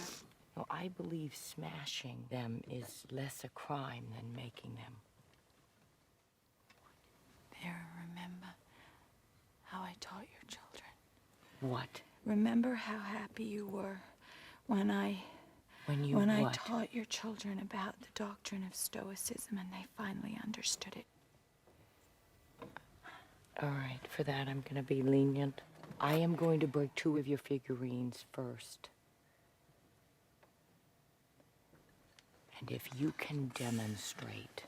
No, I believe smashing them is less a crime than making them. Vera, remember how I taught your children? What? Remember how happy you were when I taught your children about the doctrine of Stoicism and they finally understood it. All right, for that I'm gonna be lenient. I am going to break 2 of your figurines first. And if you can demonstrate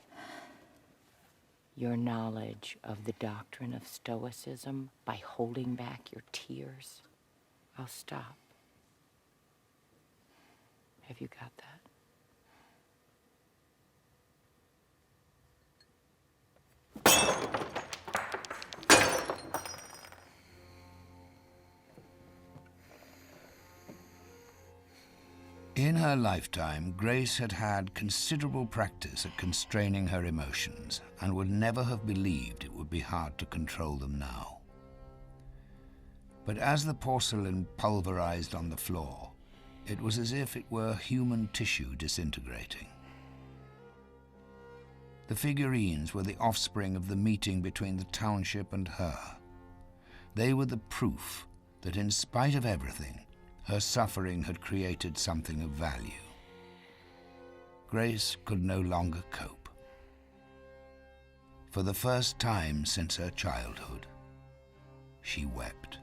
your knowledge of the doctrine of Stoicism by holding back your tears, I'll stop. Have you got that? In her lifetime, Grace had had considerable practice at constraining her emotions and would never have believed it would be hard to control them now. But as the porcelain pulverized on the floor, it was as if it were human tissue disintegrating. The figurines were the offspring of the meeting between the township and her. They were the proof that in spite of everything, her suffering had created something of value. Grace could no longer cope. For the first time since her childhood, she wept.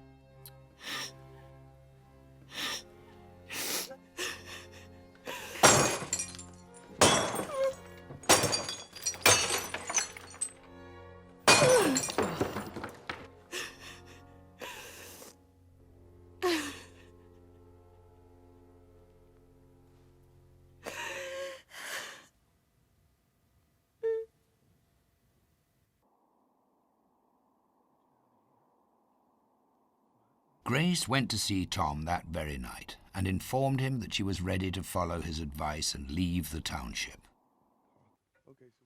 Grace went to see Tom that very night and informed him that she was ready to follow his advice and leave the township.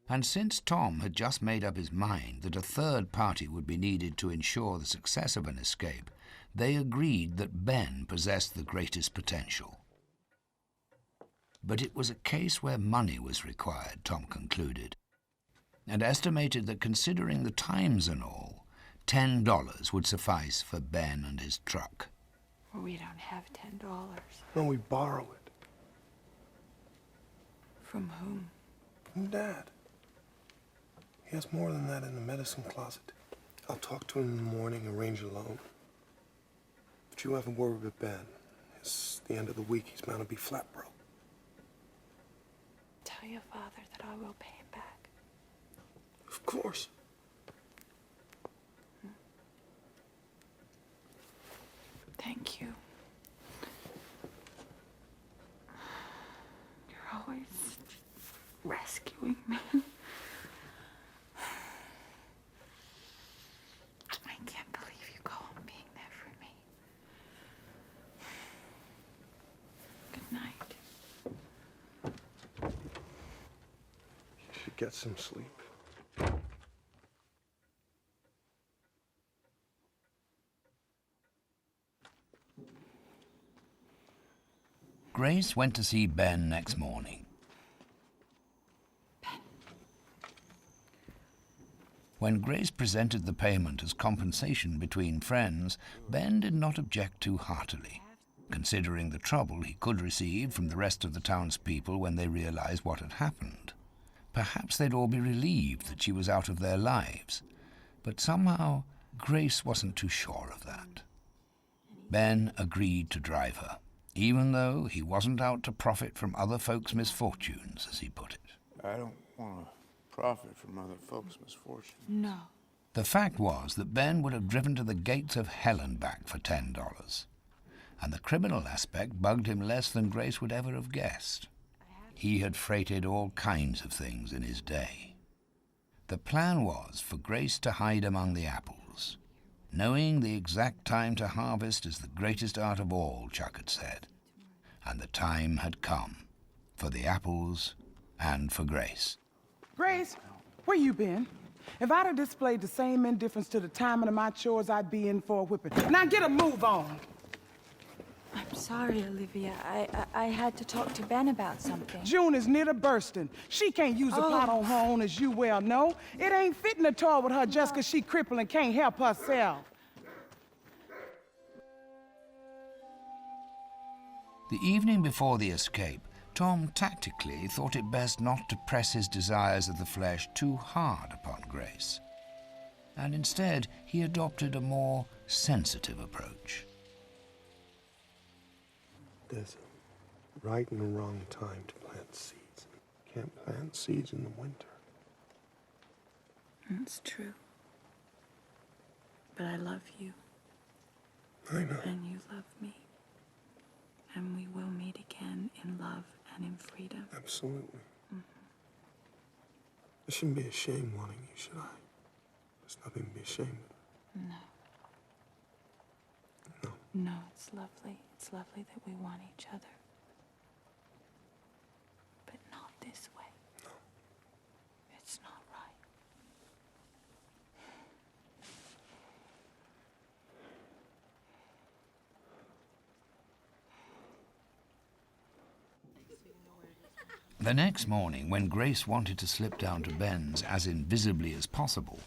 And since Tom had just made up his mind that a third party would be needed to ensure the success of an escape, they agreed that Ben possessed the greatest potential. But it was a case where money was required, Tom concluded, and estimated that considering the times and all, $10 would suffice for Ben and his truck. Well, we don't have $10. No, we borrow it. From whom? From Dad. He has more than that in the medicine closet. I'll talk to him in the morning, arrange a loan. But you have a word with Ben. It's the end of the week. He's bound to be flat broke. Tell your father that I will pay him back. Of course. Thank you. You're always rescuing me. I can't believe you go on being there for me. Good night. You should get some sleep. Grace went to see Ben next morning. When Grace presented the payment as compensation between friends, Ben did not object too heartily, considering the trouble he could receive from the rest of the townspeople when they realized what had happened. Perhaps they'd all be relieved that she was out of their lives, but somehow Grace wasn't too sure of that. Ben agreed to drive her, even though he wasn't out to profit from other folks' misfortunes, as he put it. I don't want to profit from other folks' misfortune. No. The fact was that Ben would have driven to the gates of hell and back for $10, and the criminal aspect bugged him less than Grace would ever have guessed. He had freighted all kinds of things in his day. The plan was for Grace to hide among the apples. Knowing the exact time to harvest is the greatest art of all, Chuck had said. And the time had come, for the apples and for Grace. Grace, where you been? If I'd have displayed the same indifference to the timing of my chores, I'd be in for a whipping. Now get a move on. I'm sorry, Olivia. I had to talk to Ben about something. June is near to bursting. She can't use a pot on her own, as you well know. It ain't fitting to toy with her just 'cause she crippled and can't help herself. The evening before the escape, Tom tactically thought it best not to press his desires of the flesh too hard upon Grace, and instead he adopted a more sensitive approach. There's a right and a wrong time to plant seeds. You can't plant seeds in the winter. That's true. But I love you. I know. And you love me. And we will meet again in love and in freedom. Absolutely. I shouldn't be ashamed wanting you, should I? There's nothing to be ashamed of. No. No. No, it's lovely. It's lovely that we want each other. But not this way. No. It's not right. The next morning, when Grace wanted to slip down to Ben's as invisibly as possible,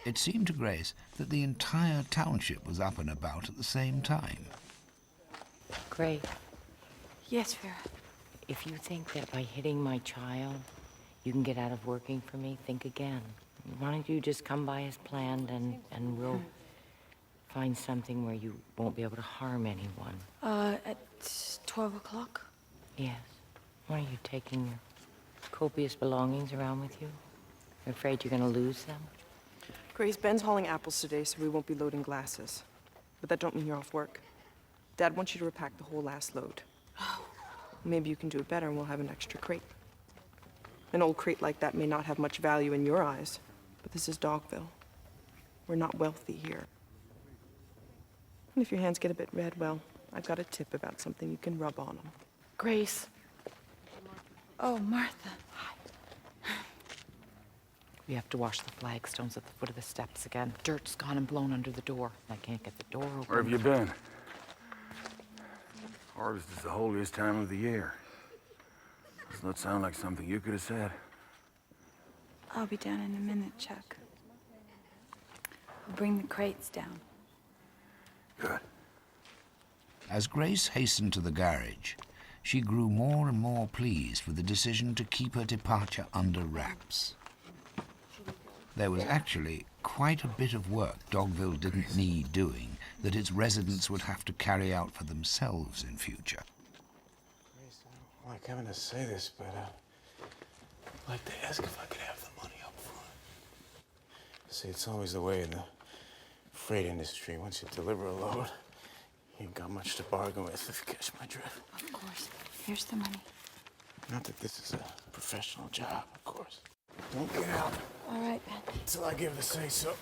it seemed to Grace that the entire township was up and about at the same time. Grace, Yes, Vera. if you think that by hitting my child, you can get out of working for me, think again. Why don't you just come by as planned and we'll find something where you won't be able to harm anyone. At 12 o'clock? Yes. Why are you taking your copious belongings around with you? You're afraid you're gonna lose them? Grace, Ben's hauling apples today, so we won't be loading glasses. But that don't mean you're off work. Dad wants you to repack the whole last load. Maybe you can do it better and we'll have an extra crate. An old crate like that may not have much value in your eyes, but this is Dogville. We're not wealthy here. And if your hands get a bit red, well, I've got a tip about something you can rub on them. Grace. Oh, Martha. We have to wash the flagstones at the foot of the steps again. Dirt's gone and blown under the door. I can't get the door open. Where have you been? Harvest is the holiest time of the year. Doesn't that sound like something you could have said? I'll be down in a minute, Chuck. I'll bring the crates down. Good. As Grace hastened to the garage, she grew more and more pleased with the decision to keep her departure under wraps. There was actually quite a bit of work Dogville didn't need doing that its residents would have to carry out for themselves in future. Grace, I don't like having to say this, but I'd like to ask if I could have the money up front. See, it's always the way in the freight industry. Once you deliver a load, you ain't got much to bargain with, if you catch my drift. Of course. Here's the money. Not that this is a professional job, of course. Don't get out All right, Ben. until I give the say-so.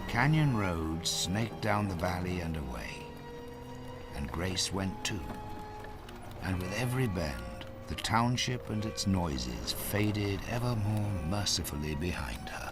Canyon Road snaked down the valley and away, and Grace went too. And with every bend, the township and its noises faded ever more mercifully behind her.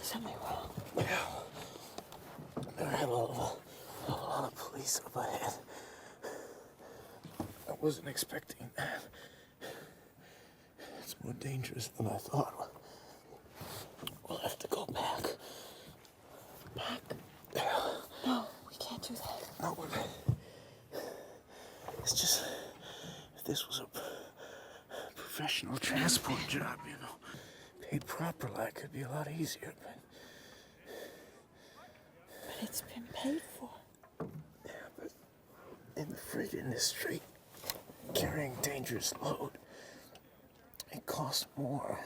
Something wrong. Yeah. There had a lot of police up ahead. I wasn't expecting that. It's more dangerous than I thought. We'll have to go back. Back? No, we can't do that. No, it's just, if this was a professional transport job, you know, paid proper like, it'd be a lot easier, but it's been paid for. Yeah, but in the freight industry, carrying dangerous load, it costs more.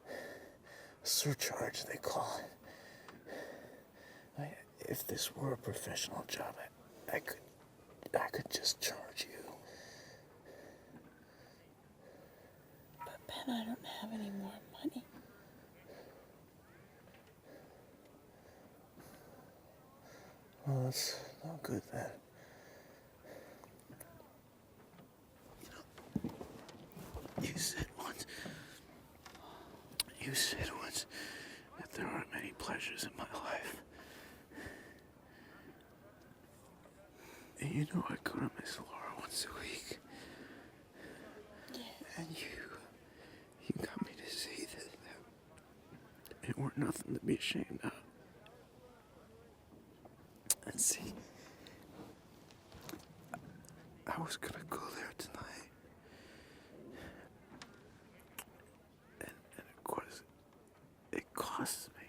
A surcharge, they call it. If this were a professional job, I could just charge you. But Ben, I don't have any more money. Well, that's not good then. You know, you said once that there aren't many pleasures in my life. And you know I go to Miss Laura once a week. Yeah. And you got me to see that it weren't nothing to be ashamed of. And see, I was gonna go there tonight. And of course, it costs me.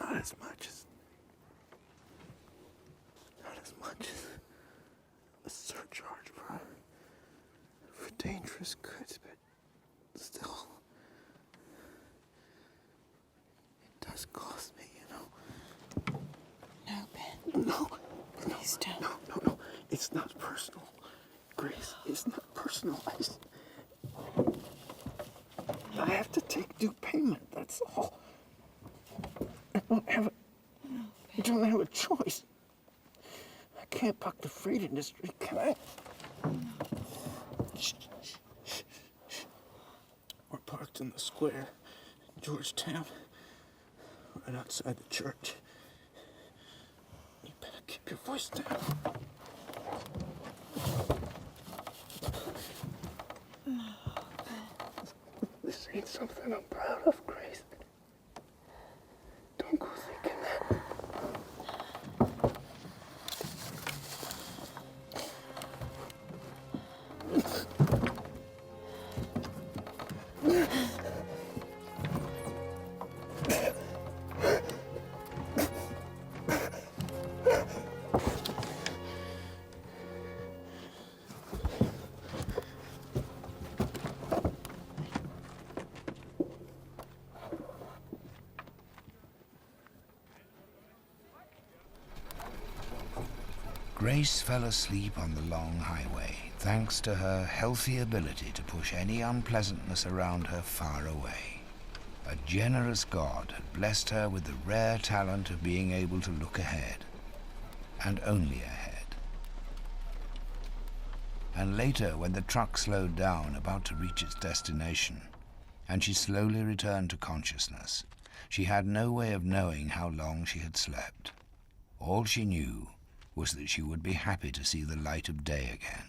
Not as much as a surcharge for dangerous goods, but still. Does cost me, you know. No, Ben. No. Please don't. No. It's not personal. Grace, it's not personal. I have to take due payment, that's all. I don't have a choice. can't buck the freight industry, can I? We're parked in the square in Georgetown, right outside the church. You better keep your voice down. This ain't something I'm proud of, Grace. Don't go thinking that. Grace fell asleep on the long highway, thanks to her healthy ability to push any unpleasantness around her far away. A generous God had blessed her with the rare talent of being able to look ahead, and only ahead. And later, when the truck slowed down, about to reach its destination, and she slowly returned to consciousness, she had no way of knowing how long she had slept. All she knew was that she would be happy to see the light of day again.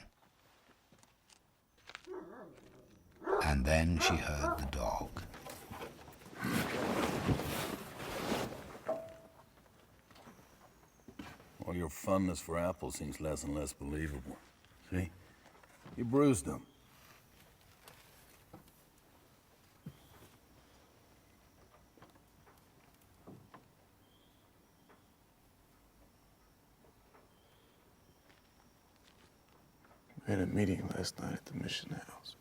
And then she heard the dog. All your fondness for apples seems less and less believable. See? You bruised them. We had a meeting last night at the mission house.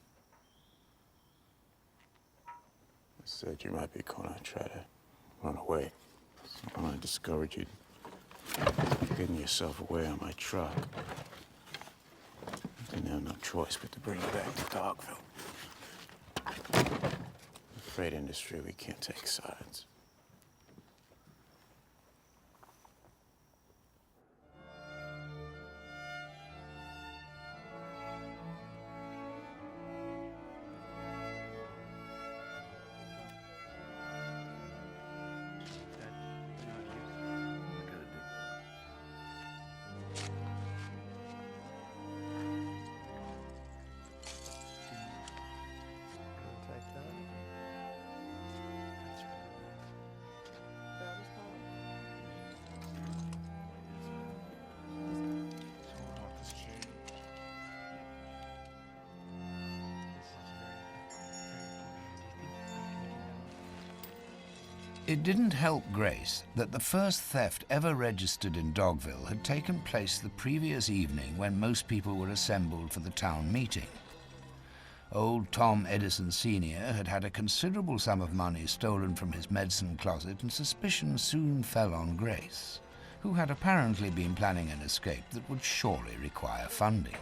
I said you might be gonna try to run away. So I want to discourage you getting yourself away on my truck. I didn't have no choice but to bring you back to Dogville. The freight industry, we can't take sides. It didn't help Grace that the first theft ever registered in Dogville had taken place the previous evening when most people were assembled for the town meeting. Old Tom Edison Sr. had had a considerable sum of money stolen from his medicine closet, and suspicion soon fell on Grace, who had apparently been planning an escape that would surely require funding.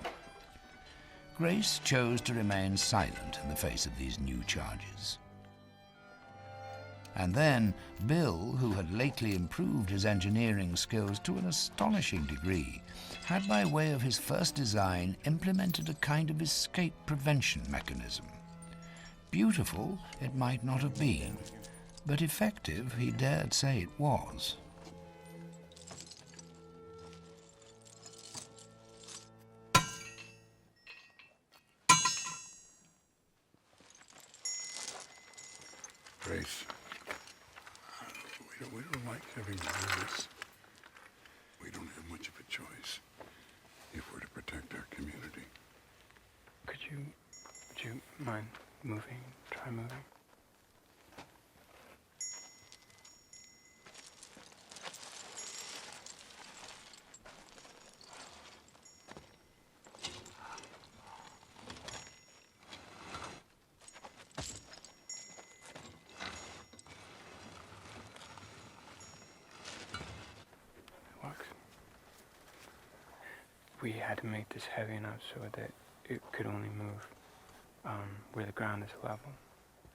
Grace chose to remain silent in the face of these new charges. And then Bill, who had lately improved his engineering skills to an astonishing degree, had by way of his first design implemented a kind of escape prevention mechanism. Beautiful it might not have been, but effective he dared say it was. Grace, we don't like having to do this. We don't have much of a choice if we're to protect our community. Would you mind moving? Try moving. We had to make this heavy enough so that it could only move where the ground is level,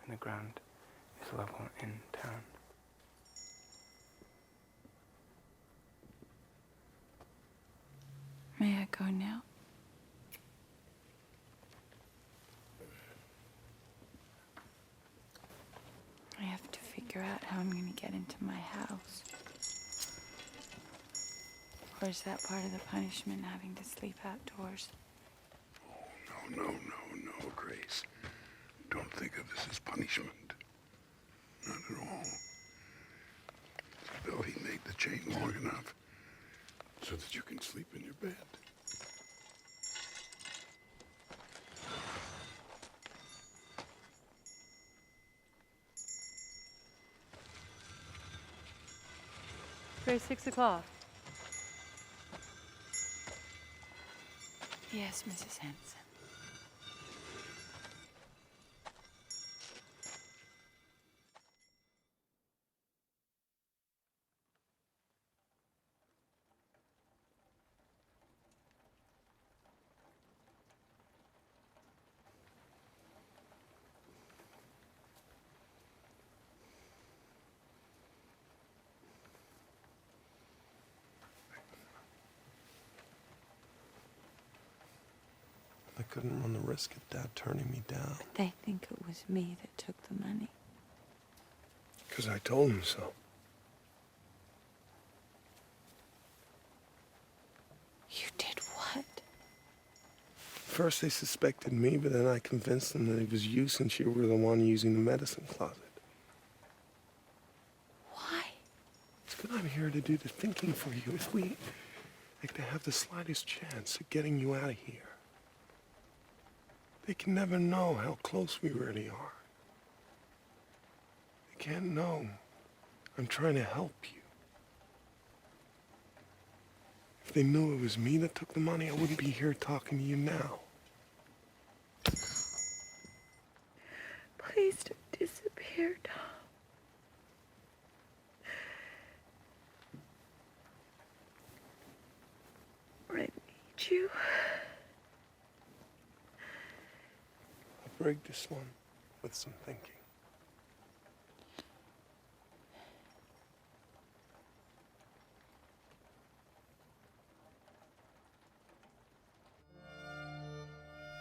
and the ground is level in town. into my house. Or is that part of the punishment, having to sleep outdoors? No, Grace. Don't think of this as punishment. Not at all. Bill, he made the chain long enough so that you can sleep in your bed. Grace, 6 o'clock. Yes, Mrs. Henson. I couldn't run the risk of Dad turning me down. But they think it was me that took the money. Because I told him so. You did what? First they suspected me, but then I convinced them that it was you since you were the one using the medicine closet. Why? It's good I'm here to do the thinking for you. If we like to have the slightest chance of getting you out of here, they can never know how close we really are. They can't know I'm trying to help you. If they knew it was me that took the money, I wouldn't be here talking to you now. Please don't disappear, Tom. I need you. I'll break this one with some thinking.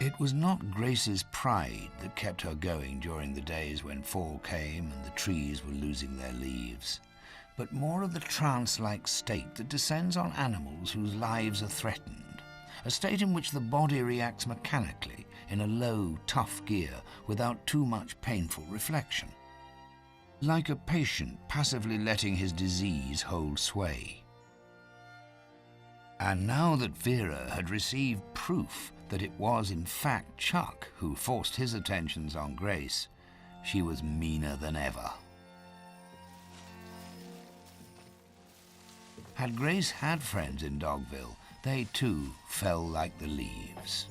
It was not Grace's pride that kept her going during the days when fall came and the trees were losing their leaves, but more of the trance-like state that descends on animals whose lives are threatened, a state in which the body reacts mechanically in a low, tough gear without too much painful reflection. Like a patient passively letting his disease hold sway. And now that Vera had received proof that it was in fact Chuck who forced his attentions on Grace, she was meaner than ever. Had Grace had friends in Dogville, they too fell like the leaves.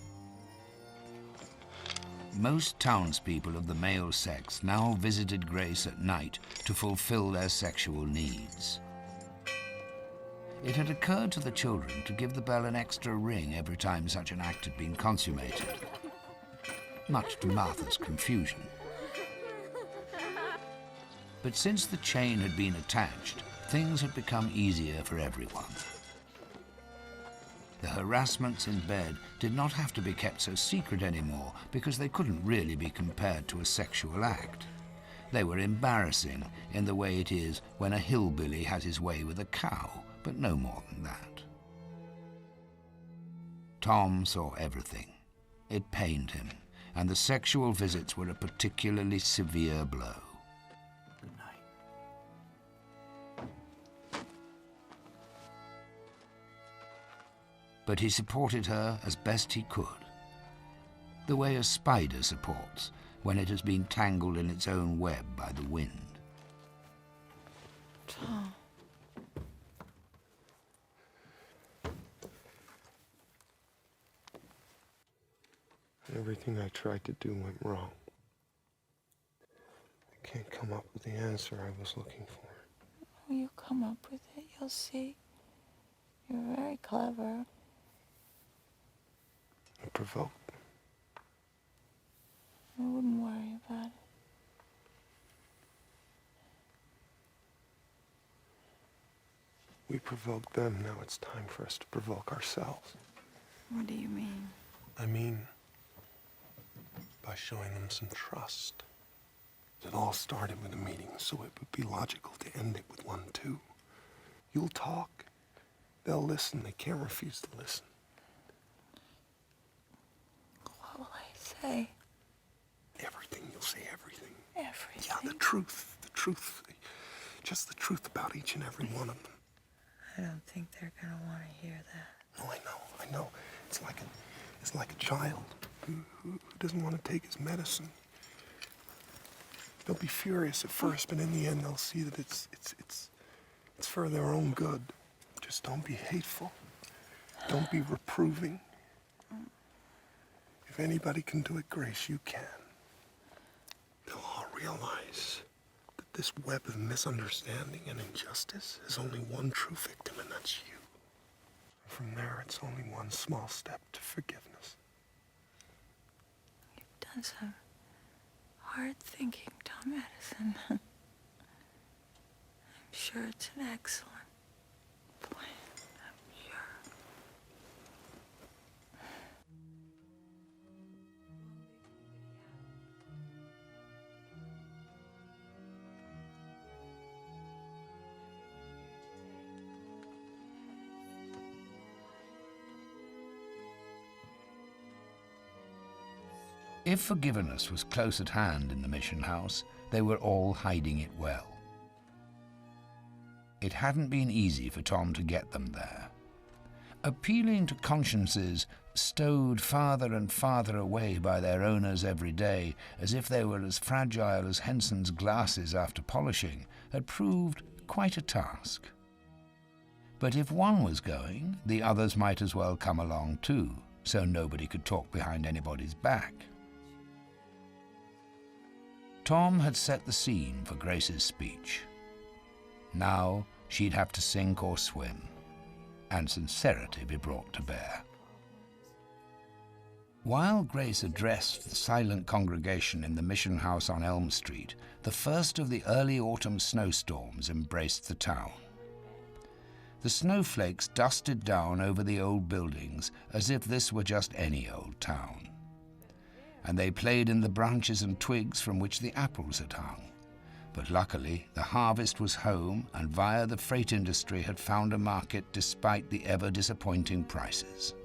Most townspeople of the male sex now visited Grace at night to fulfill their sexual needs. It had occurred to the children to give the bell an extra ring every time such an act had been consummated, much to Martha's confusion. But since the chain had been attached, things had become easier for everyone. The harassments in bed did not have to be kept so secret anymore because they couldn't really be compared to a sexual act. They were embarrassing in the way it is when a hillbilly has his way with a cow, but no more than that. Tom saw everything. It pained him, and the sexual visits were a particularly severe blow. Good night. But he supported her as best he could, the way a spider supports when it has been tangled in its own web by the wind. Tom. Everything I tried to do went wrong. I can't come up with the answer I was looking for. Oh, you'll come up with it. You'll see. You're very clever. I provoked them. I wouldn't worry about it. We provoked them. Now it's time for us to provoke ourselves. What do you mean? I mean, by showing them some trust. It all started with a meeting, so it would be logical to end it with one, too. You'll talk. They'll listen. They can't refuse to listen. What will I say? Everything. You'll say everything. Everything? Yeah, the truth. The truth. Just the truth about each and every one of them. I don't think they're gonna want to hear that. No, I know. It's like a child who doesn't want to take his medicine. They'll be furious at first, but in the end they'll see that it's for their own good. Just don't be hateful. Don't be reproving. If anybody can do it, Grace, you can. They'll all realize that this web of misunderstanding and injustice has only one true victim, and that's you. From there, it's only one small step to forgiveness. You've done some hard thinking, Tom Edison. I'm sure it's an excellent plan. I'm sure. If forgiveness was close at hand in the mission house, they were all hiding it well. It hadn't been easy for Tom to get them there. Appealing to consciences stowed farther and farther away by their owners every day, as if they were as fragile as Henson's glasses after polishing, had proved quite a task. But if one was going, the others might as well come along too, so nobody could talk behind anybody's back. Tom had set the scene for Grace's speech. Now she'd have to sink or swim, and sincerity be brought to bear. While Grace addressed the silent congregation in the mission house on Elm Street, the first of the early autumn snowstorms embraced the town. The snowflakes dusted down over the old buildings as if this were just any old town, and they played in the branches and twigs from which the apples had hung. But luckily, the harvest was home, and via the freight industry had found a market despite the ever-disappointing prices.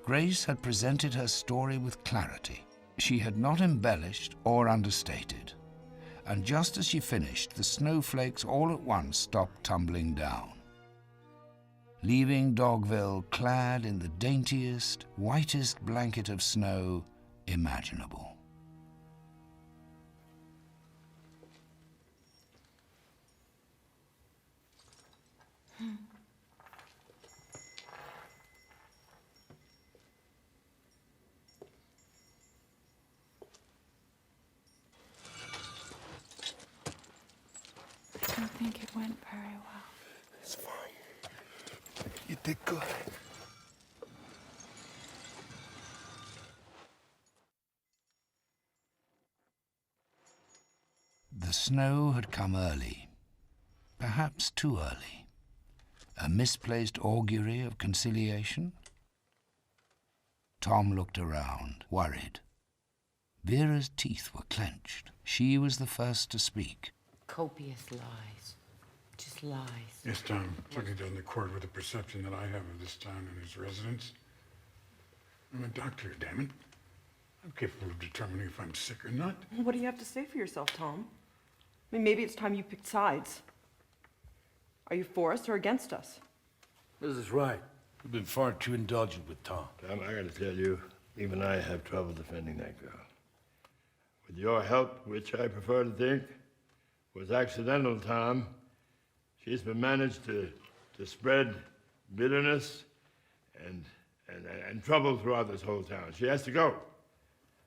Grace had presented her story with clarity. She had not embellished or understated. And just as she finished, the snowflakes all at once stopped tumbling down, leaving Dogville clad in the daintiest, whitest blanket of snow imaginable. I don't think it went very well. It's fine. You did good. The snow had come early, perhaps too early. A misplaced augury of conciliation? Tom looked around, worried. Vera's teeth were clenched. She was the first to speak. Copious lies. Just lies. Yes, Tom, certainly doesn't accord with the perception that I have of this town and its residents. I'm a doctor, damn it. I'm capable of determining if I'm sick or not. What do you have to say for yourself, Tom? I mean, maybe it's time you picked sides. Are you for us or against us? Liz is right. We've been far too indulgent with Tom. Tom, I gotta tell you, even I have trouble defending that girl. With your help, which I prefer to think was accidental, Tom, she's been managed to spread bitterness and trouble throughout this whole town. She has to go.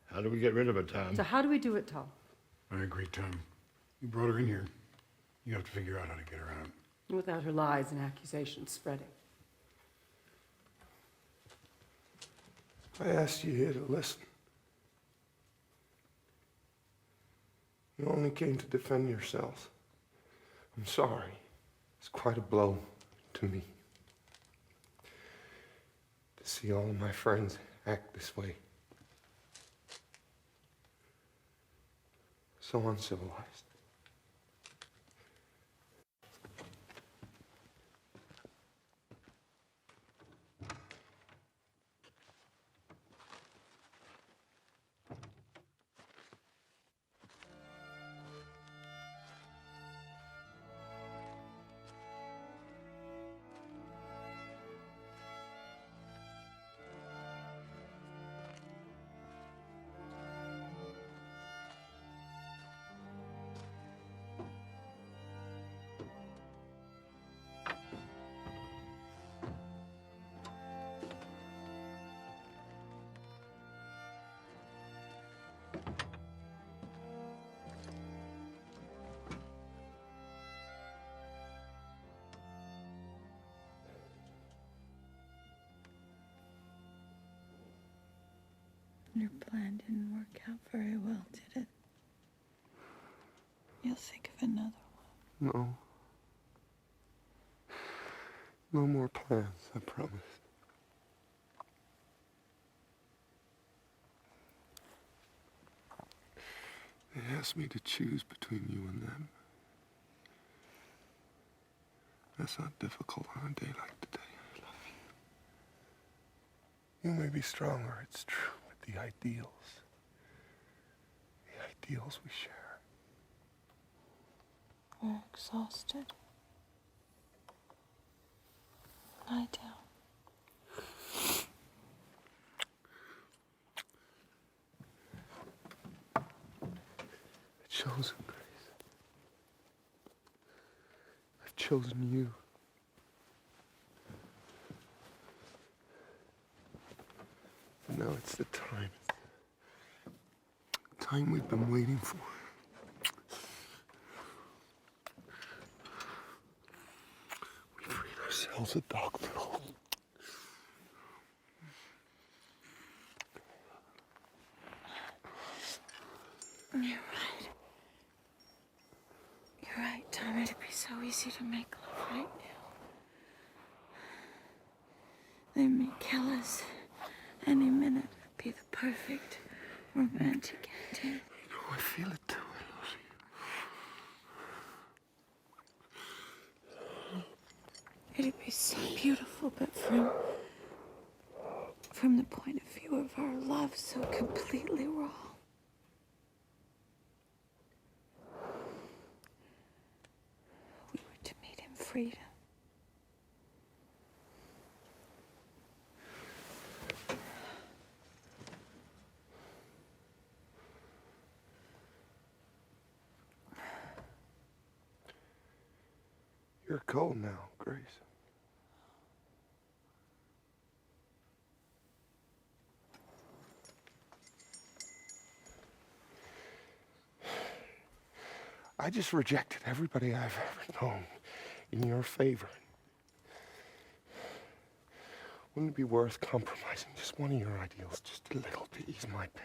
How do we get rid of her, Tom? So how do we do it, Tom? I agree, Tom. You brought her in here. You have to figure out how to get her out. Without her lies and accusations spreading. I asked you here to listen. You only came to defend yourselves. I'm sorry. It's quite a blow to me to see all of my friends act this way. So uncivilized. Your plan didn't work out very well, did it? You'll think of another one. No. No more plans, I promise. They asked me to choose between you and them. That's not difficult on a day like today. I love you. You may be stronger, it's true, but the ideals we share. We're exhausted. Lie down. I've chosen, Grace. I've chosen you. And now it's the time. The time we've been waiting for. We freed ourselves at Dogville. You're right. You're right, Tom. It'd be so easy to make love right now. They may kill us any minute. It'd be the perfect romantic ending. Oh, I feel it too. It'd be so beautiful, but from the point of view of our love, so completely wrong. We were to meet in freedom. You're cold now, Grace. I just rejected everybody I've ever known in your favor. Wouldn't it be worth compromising just one of your ideals, just a little, to ease my pain?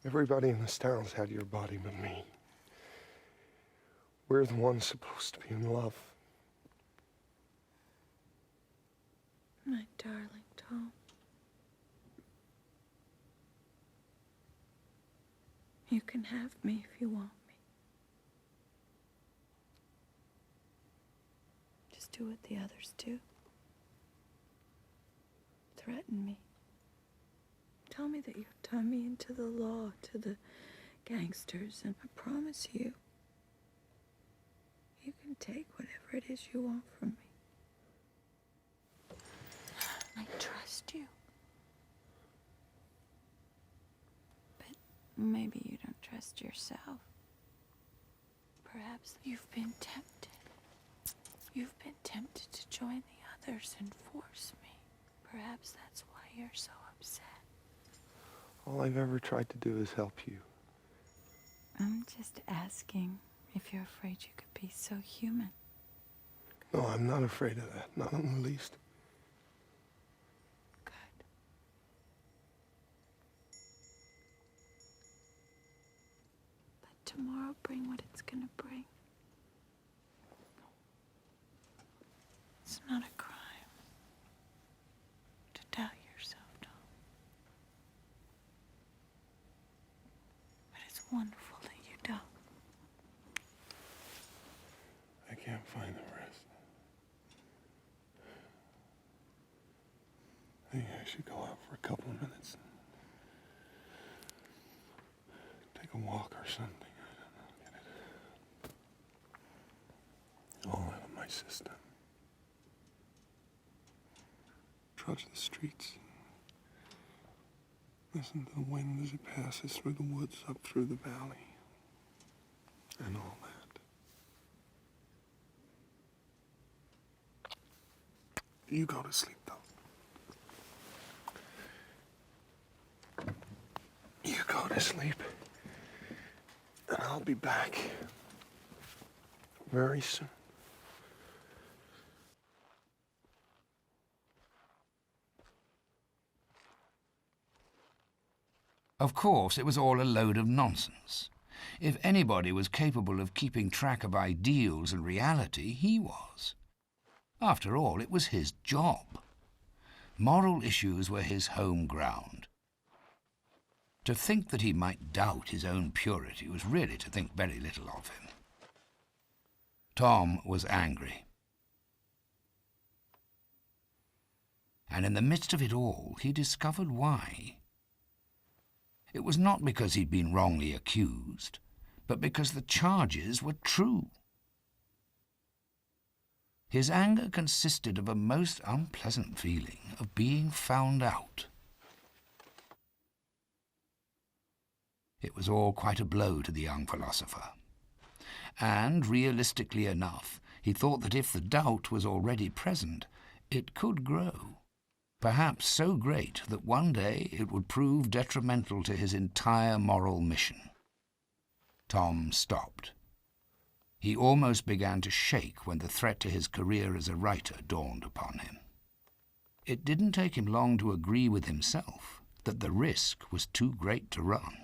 Everybody in this town's had your body but me. We're the ones supposed to be in love. My darling Tom. You can have me if you want me. Just do what the others do. Threaten me. Tell me that you'll turn me into the law, to the gangsters, and I promise you, you can take whatever it is you want from me. I trust you. But maybe you don't trust yourself. Perhaps you've been tempted. You've been tempted to join the others and force me. Perhaps that's why you're so upset. All I've ever tried to do is help you. I'm just asking if you're afraid you could be so human. No, I'm not afraid of that. Not in the least. Good. Let tomorrow bring what it's gonna bring. It's not a crime to doubt yourself, Tom. wonderful that you don't. I can't find the rest. I think I should go out for a couple of minutes. Take a walk or something. I don't know. Get it all out of my system. Trudge the streets. Listen to the wind as it passes through the woods, up through the valley. And all that. You go to sleep, though. You go to sleep. And I'll be back very soon. Of course, it was all a load of nonsense. If anybody was capable of keeping track of ideals and reality, he was. After all, it was his job. Moral issues were his home ground. To think that he might doubt his own purity was really to think very little of him. Tom was angry. And in the midst of it all, he discovered why. It was not because he'd been wrongly accused, but because the charges were true. His anger consisted of a most unpleasant feeling of being found out. It was all quite a blow to the young philosopher. And, realistically enough, he thought that if the doubt was already present, it could grow. Perhaps so great that one day it would prove detrimental to his entire moral mission. Tom stopped. He almost began to shake when the threat to his career as a writer dawned upon him. It didn't take him long to agree with himself that the risk was too great to run.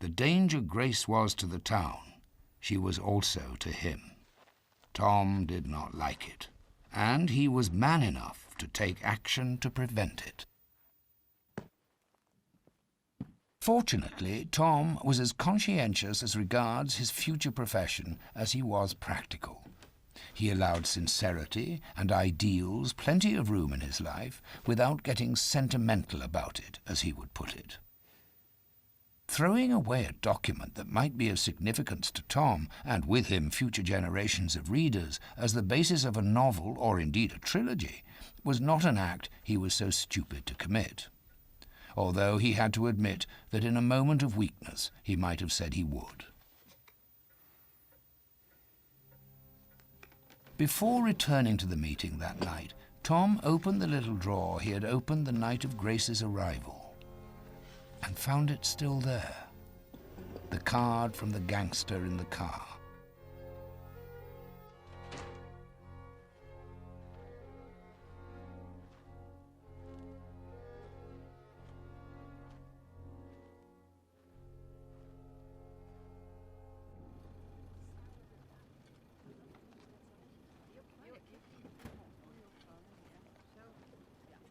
The danger Grace was to the town, she was also to him. Tom did not like it, and he was man enough to take action to prevent it. Fortunately, Tom was as conscientious as regards his future profession as he was practical. He allowed sincerity and ideals plenty of room in his life without getting sentimental about it, as he would put it. Throwing away a document that might be of significance to Tom, and with him future generations of readers, as the basis of a novel or indeed a trilogy, was not an act he was so stupid to commit, although he had to admit that in a moment of weakness he might have said he would. Before returning to the meeting that night, Tom opened the little drawer he had opened the night of Grace's arrival, and found it still there, the card from the gangster in the car.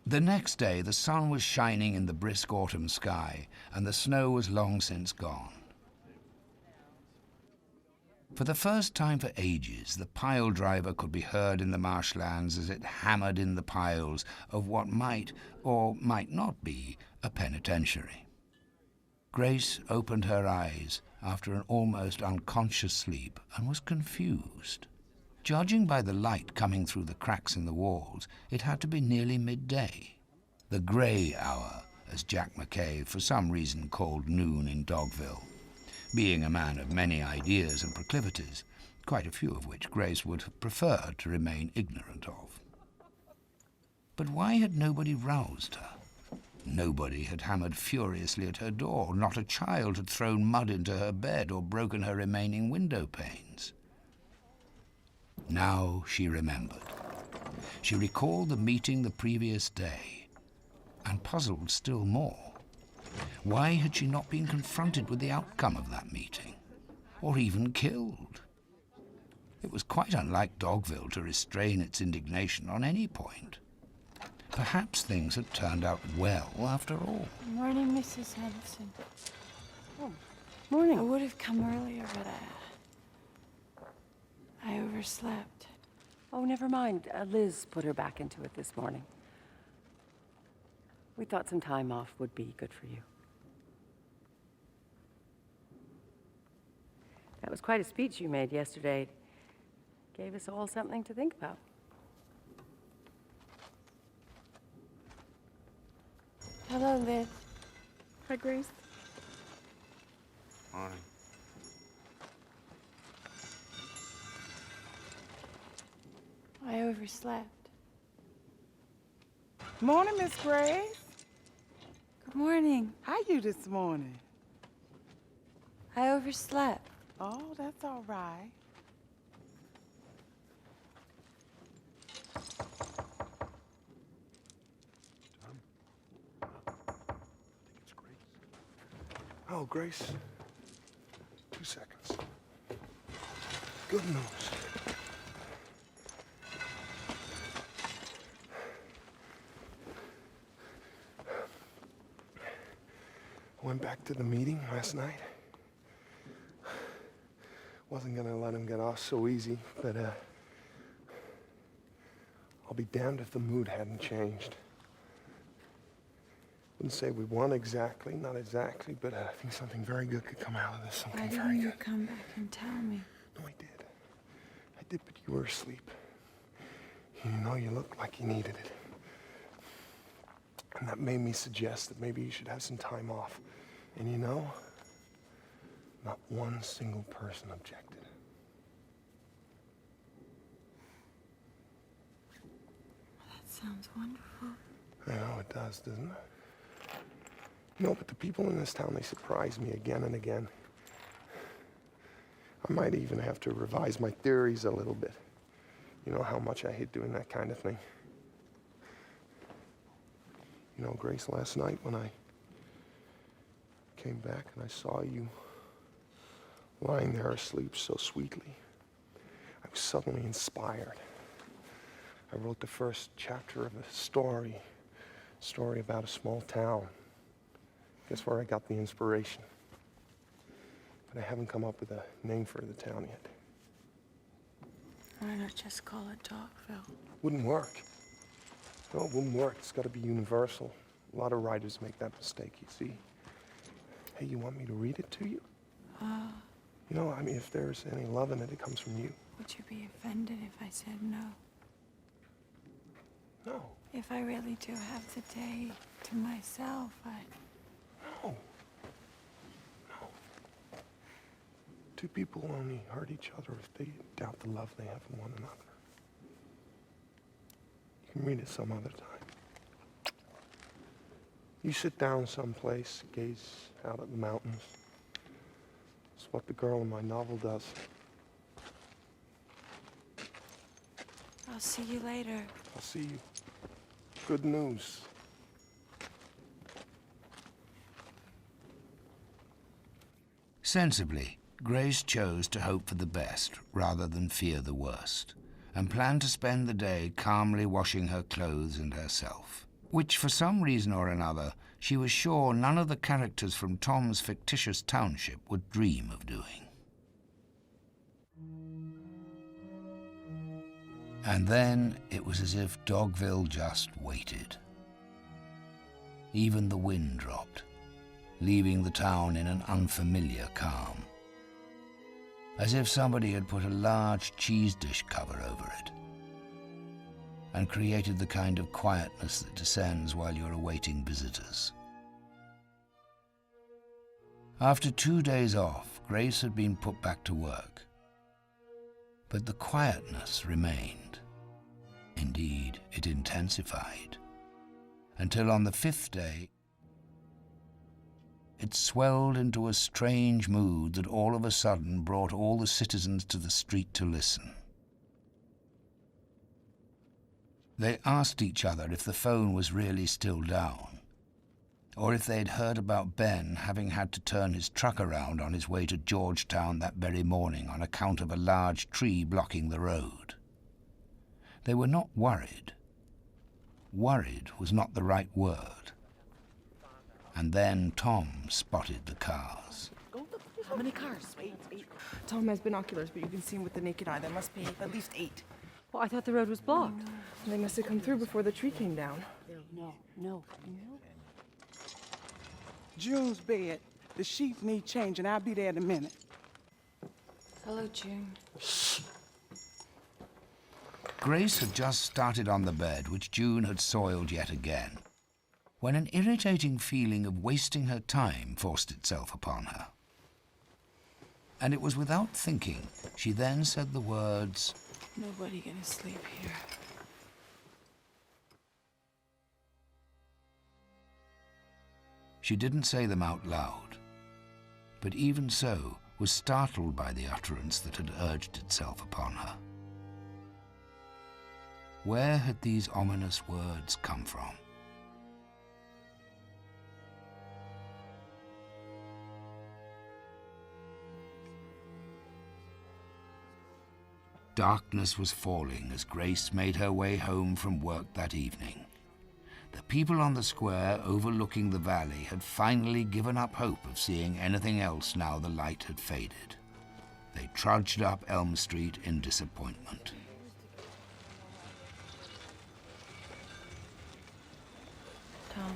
The next day the sun was shining in the brisk autumn sky, and the snow was long since gone. For the first time for ages, the pile driver could be heard in the marshlands as it hammered in the piles of what might or might not be a penitentiary. Grace opened her eyes after an almost unconscious sleep and was confused. Judging by the light coming through the cracks in the walls, it had to be nearly midday. The grey hour, as Jack McKay for some reason called noon in Dogville. Being a man of many ideas and proclivities, quite a few of which Grace would have preferred to remain ignorant of. But why had nobody roused her? Nobody had hammered furiously at her door. Not a child had thrown mud into her bed or broken her remaining window panes. Now she remembered. She recalled the meeting the previous day, and puzzled still more. Why had she not been confronted with the outcome of that meeting, or even killed? It was quite unlike Dogville to restrain its indignation on any point. Perhaps things had turned out well after all. Good morning, Mrs. Henderson. Oh, Morning. I would have come earlier, but I overslept. Oh, never mind. Liz put her back into it this morning. We thought some time off would be good for you. That was quite a speech you made yesterday. Gave us all something to think about. Hello, Liv. Hi, Grace. Morning. I overslept. Morning, Miss Grace. Good morning. How you this morning? I overslept. Oh, that's all right. Oh, Grace. 2 seconds. Good news. I went back to the meeting last night. Wasn't gonna let him get off so easy, but I'll be damned if the mood hadn't changed. Wouldn't say we won exactly, not exactly, but I think something very good could come out of this. Why Something very didn't you good. come back and tell me? No, I did. I did, but you were asleep. You know, you looked like you needed it. And that made me suggest that maybe you should have some time off. And you know, not one single person objected. That sounds wonderful. I know it does, doesn't it? No, but the people in this town, they surprise me again and again. I might even have to revise my theories a little bit. You know how much I hate doing that kind of thing. You know, Grace, last night when I came back and I saw you lying there asleep so sweetly, I was suddenly inspired. I wrote the first chapter of a story about a small town. Guess where I got the inspiration? But I haven't come up with a name for the town yet. Why not just call it Dogville? Wouldn't work. No, it wouldn't work. It's got to be universal. A lot of writers make that mistake, you see. Hey, you want me to read it to you? You know, I mean, if there's any love in it, it comes from you. Would you be offended if I said no? No. If I really do have the day to myself, No. No. Two people only hurt each other if they doubt the love they have for one another. You can read it some other time. You sit down someplace, gaze out at the mountains. It's what the girl in my novel does. I'll see you later. I'll see you. Good news. Sensibly, Grace chose to hope for the best rather than fear the worst, and planned to spend the day calmly washing her clothes and herself, which for some reason or another she was sure none of the characters from Tom's fictitious township would dream of doing. And then it was as if Dogville just waited. Even the wind dropped, leaving the town in an unfamiliar calm, as if somebody had put a large cheese dish cover over it and created the kind of quietness that descends while you're awaiting visitors. After 2 days off, Grace had been put back to work, but the quietness remained. Indeed, it intensified, until on the 5th day, it swelled into a strange mood that all of a sudden brought all the citizens to the street to listen. They asked each other if the phone was really still down, or if they'd heard about Ben having had to turn his truck around on his way to Georgetown that very morning on account of a large tree blocking the road. They were not worried. Worried was not the right word. And then Tom spotted the cars. How many cars? Eight. Tom has binoculars, but you can see him with the naked eye. There must be at least 8. Well, I thought the road was blocked. They must have come through before the tree came down. No. June's bed. The sheets need changing. I'll be there in a minute. Hello, June. Grace had just started on the bed, which June had soiled yet again, when an irritating feeling of wasting her time forced itself upon her. And it was without thinking she then said the words, Nobody gonna sleep here. She didn't say them out loud, but even so was startled by the utterance that had urged itself upon her. Where had these ominous words come from? Darkness was falling as Grace made her way home from work that evening. The people on the square overlooking the valley had finally given up hope of seeing anything else now the light had faded. They trudged up Elm Street in disappointment. Tom.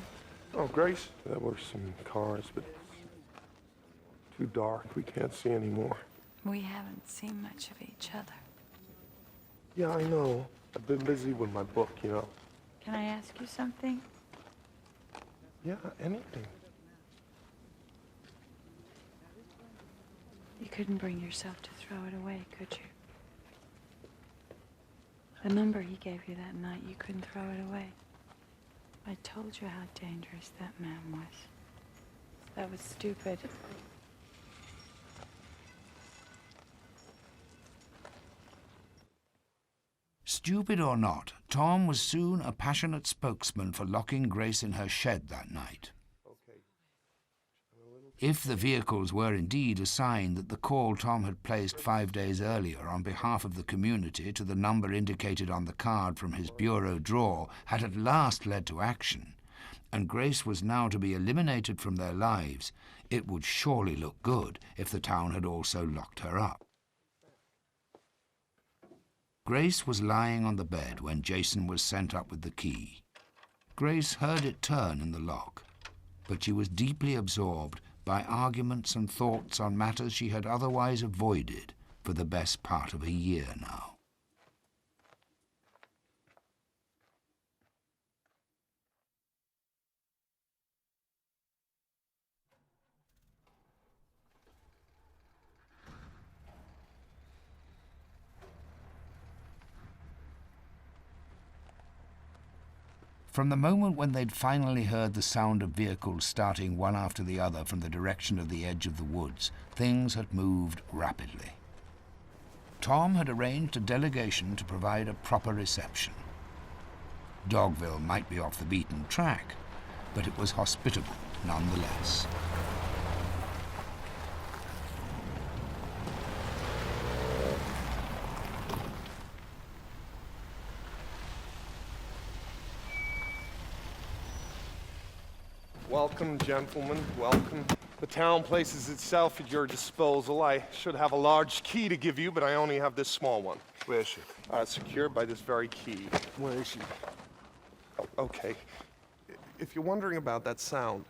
Oh, Grace, there were some cars, but too dark. We can't see anymore. We haven't seen much of each other. Yeah, I know. I've been busy with my book, you know. Can I ask you something? Yeah, anything. You couldn't bring yourself to throw it away, could you? The number he gave you that night, you couldn't throw it away. I told you how dangerous that man was. That was stupid. Stupid or not, Tom was soon a passionate spokesman for locking Grace in her shed that night. If the vehicles were indeed a sign that the call Tom had placed 5 days earlier on behalf of the community to the number indicated on the card from his bureau drawer had at last led to action, and Grace was now to be eliminated from their lives, it would surely look good if the town had also locked her up. Grace was lying on the bed when Jason was sent up with the key. Grace heard it turn in the lock, but she was deeply absorbed by arguments and thoughts on matters she had otherwise avoided for the best part of a year now. From the moment when they'd finally heard the sound of vehicles starting one after the other from the direction of the edge of the woods, things had moved rapidly. Tom had arranged a delegation to provide a proper reception. Dogville might be off the beaten track, but it was hospitable nonetheless. Welcome, gentlemen, welcome. The town places itself at your disposal. I should have a large key to give you, but I only have this small one. Where is she? Secured by this very key. Where is she? Oh, okay. If you're wondering about that sound,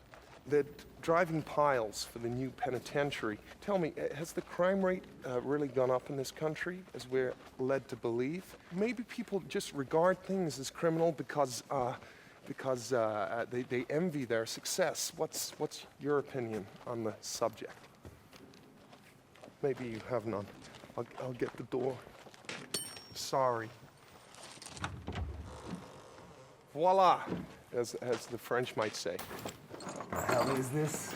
they're driving piles for the new penitentiary. Tell me, has the crime rate really gone up in this country, as we're led to believe? Maybe people just regard things as criminal because they envy their success. What's your opinion on the subject? Maybe you have none. I'll get the door. Sorry. Voila, as the French might say. What the hell is this?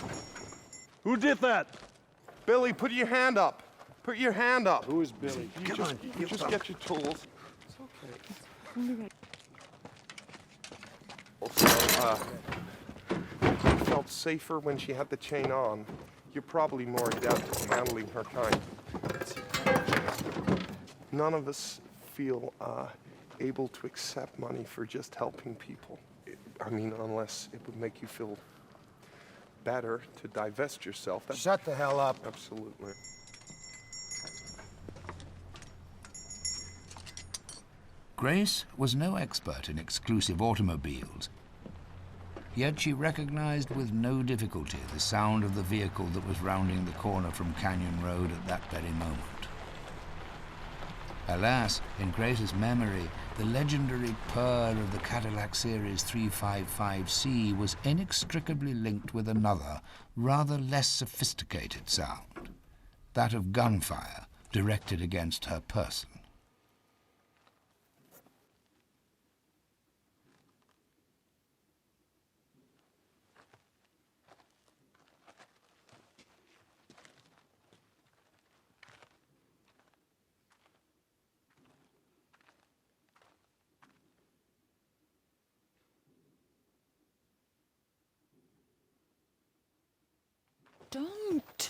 Who did that? Billy, put your hand up. Put your hand up. Who is Billy? You just get your tools. It's okay. So, you felt safer when she had the chain on. You're probably more adept at handling her kind. None of us feel able to accept money for just helping people. I mean, unless it would make you feel better to divest yourself. Shut the hell up. Absolutely. Grace was no expert in exclusive automobiles, yet she recognized with no difficulty the sound of the vehicle that was rounding the corner from Canyon Road at that very moment. Alas, in Grace's memory, the legendary purr of the Cadillac Series 355C was inextricably linked with another, rather less sophisticated sound, that of gunfire directed against her person. Don't.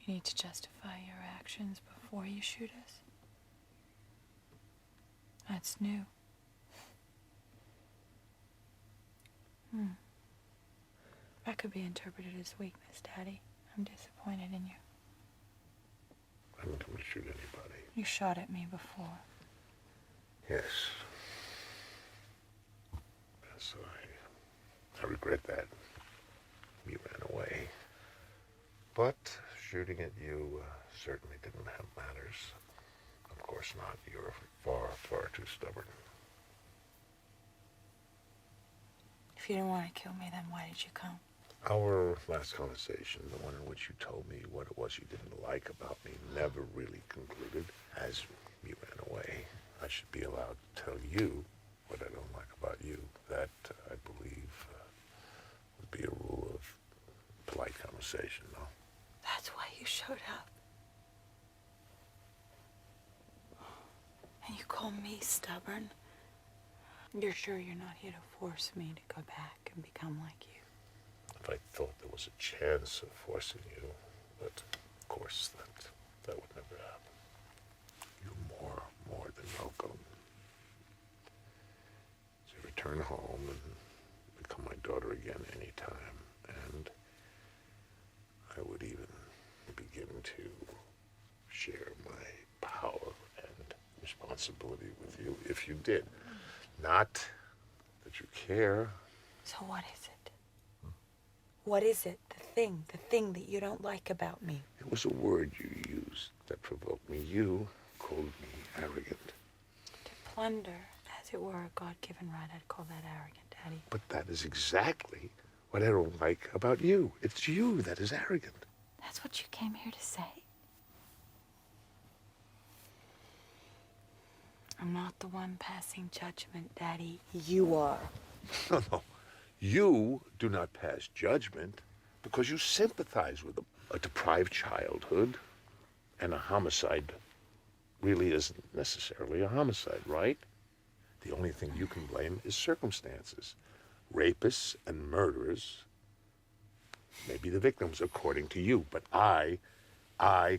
You need to justify your actions before you shoot us. That's new. That could be interpreted as weakness, Daddy. I'm disappointed in you. I don't want to shoot anybody. You shot at me before. Yes. Yes, I regret that. You ran away. But shooting at you certainly didn't have matters. Of course not. You're far, far too stubborn. If you didn't want to kill me, then why did you come? Our last conversation, the one in which you told me what it was you didn't like about me, never really concluded. As you ran away, I should be allowed to tell you what I don't like about you. That, I believe, would be a rule of polite conversation, no? That's why you showed up. And you call me stubborn? You're sure you're not here to force me to go back and become like you? If I thought there was a chance of forcing you, but of course that would never happen. You're more than welcome to return home and become my daughter again anytime. And I would even begin to share my power and responsibility with you if you did. Not that you care. So what is it? What is it? The thing that you don't like about me? It was a word you used that provoked me. You called me arrogant. To plunder, as it were, a God-given right, I'd call that arrogant, Daddy. But that is exactly what I don't like about you. It's you that is arrogant. That's what you came here to say? I'm not the one passing judgment, Daddy. You are. No. You do not pass judgment because you sympathize with them. A deprived childhood and a homicide really isn't necessarily a homicide, right? The only thing you can blame is circumstances. Rapists and murderers may be the victims according to you, but I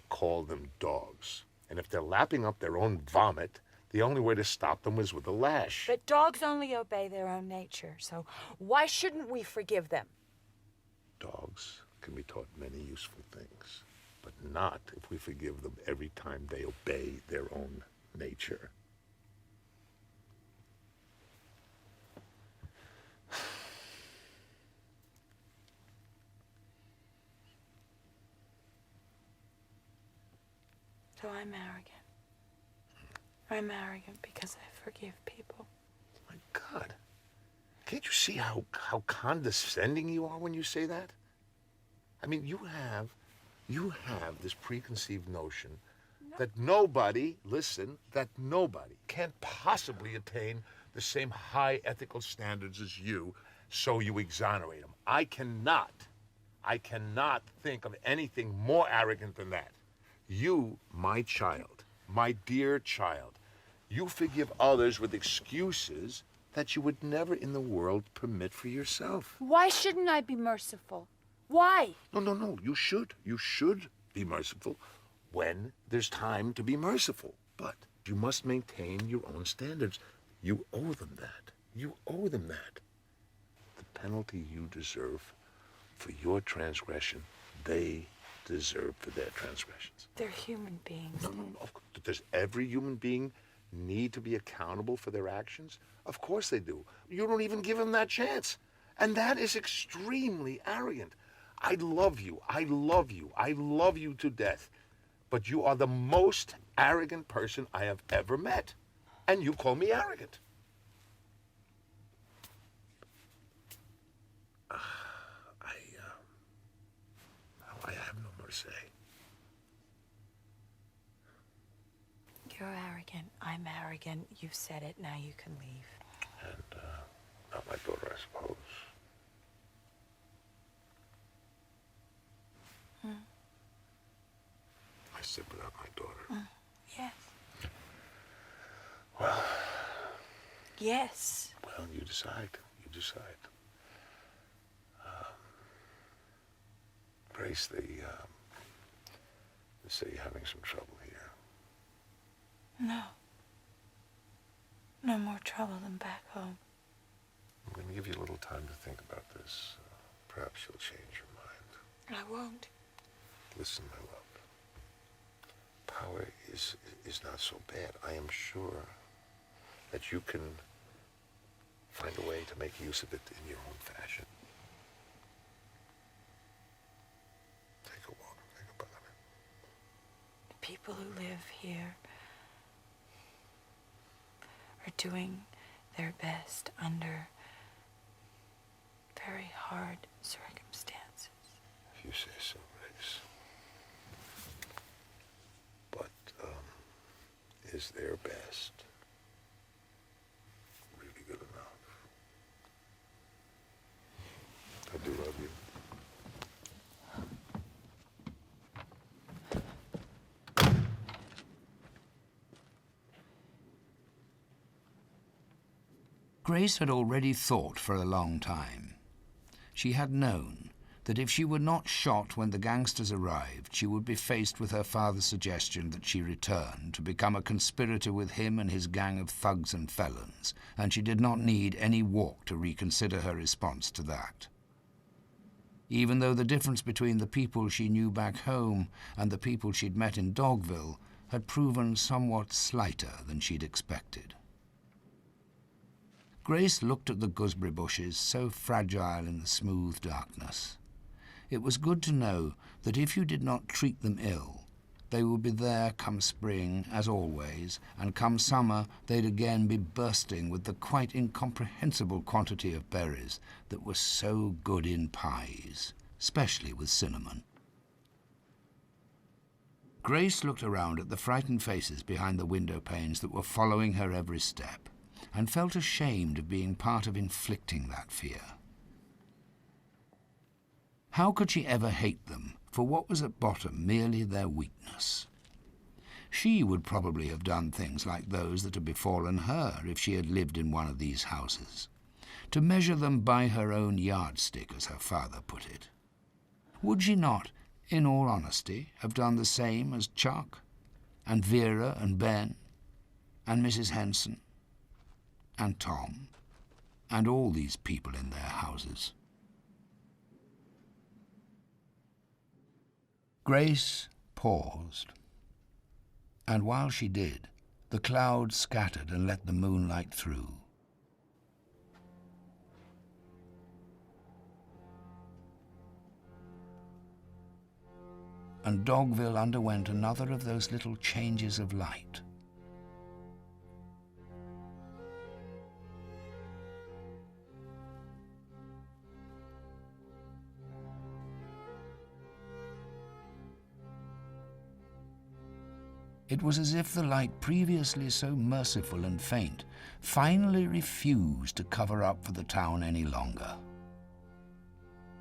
call them dogs. And if they're lapping up their own vomit, the only way to stop them is with a lash. But dogs only obey their own nature, so why shouldn't we forgive them? Dogs can be taught many useful things, but not if we forgive them every time they obey their own nature. So I'm arrogant. I'm arrogant because I forgive people. My God. Can't you see how condescending you are when you say that? I mean, you have this preconceived notion that nobody can possibly attain the same high ethical standards as you, so you exonerate them. I cannot think of anything more arrogant than that. You, my child, My dear child, you forgive others with excuses that you would never in the world permit for yourself. Why shouldn't I be merciful? Why? No, you should. You should be merciful when there's time to be merciful. But you must maintain your own standards. You owe them that. You owe them that. The penalty you deserve for your transgression, they deserve for their transgressions. They're human beings. No. Of course. Does every human being need to be accountable for their actions? Of course they do. You don't even give them that chance. And that is extremely arrogant. I love you. I love you. I love you to death. But you are the most arrogant person I have ever met. And you call me arrogant. I have no more to say. You're arrogant. I'm arrogant. You've said it. Now you can leave. And not my daughter, I suppose. I said without my daughter. Yes. Well. Yes. Well, you decide. You decide. Grace, they say you're having some trouble here. No. No more trouble than back home. I'm going to give you a little time to think about this. Perhaps you'll change your mind. I won't. Listen, my love. Power is not so bad. I am sure that you can find a way to make use of it in your own fashion. Take a walk. Think about it. The people who live here are doing their best under very hard circumstances. If you say so, Grace. But is their best really good enough? I do love you. Grace had already thought for a long time. She had known that if she were not shot when the gangsters arrived, she would be faced with her father's suggestion that she return to become a conspirator with him and his gang of thugs and felons, and she did not need any walk to reconsider her response to that. Even though the difference between the people she knew back home and the people she'd met in Dogville had proven somewhat slighter than she'd expected. Grace looked at the gooseberry bushes, so fragile in the smooth darkness. It was good to know that if you did not treat them ill, they would be there come spring, as always, and come summer they'd again be bursting with the quite incomprehensible quantity of berries that were so good in pies, especially with cinnamon. Grace looked around at the frightened faces behind the window panes that were following her every step, and felt ashamed of being part of inflicting that fear. How could she ever hate them for what was at bottom merely their weakness? She would probably have done things like those that had befallen her if she had lived in one of these houses, to measure them by her own yardstick, as her father put it. Would she not, in all honesty, have done the same as Chuck, and Vera and Ben, and Mrs. Henson, and Tom, and all these people in their houses? Grace paused, and while she did, the clouds scattered and let the moonlight through. And Dogville underwent another of those little changes of light. It was as if the light, previously so merciful and faint, finally refused to cover up for the town any longer.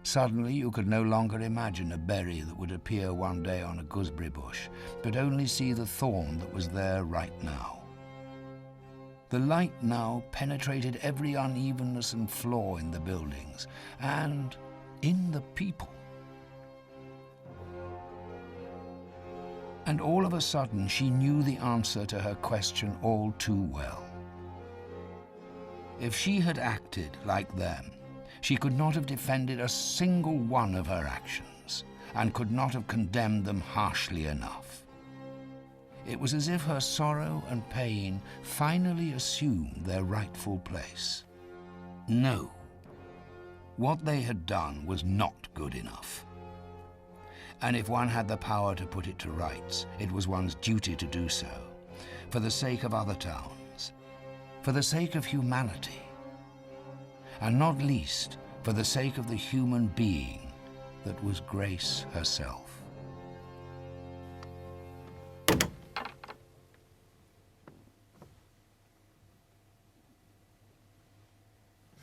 Suddenly you could no longer imagine a berry that would appear one day on a gooseberry bush, but only see the thorn that was there right now. The light now penetrated every unevenness and flaw in the buildings, and in the people. And all of a sudden she knew the answer to her question all too well. If she had acted like them, she could not have defended a single one of her actions, and could not have condemned them harshly enough. It was as if her sorrow and pain finally assumed their rightful place. No, what they had done was not good enough. And if one had the power to put it to rights, it was one's duty to do so, for the sake of other towns, for the sake of humanity, and not least for the sake of the human being that was Grace herself.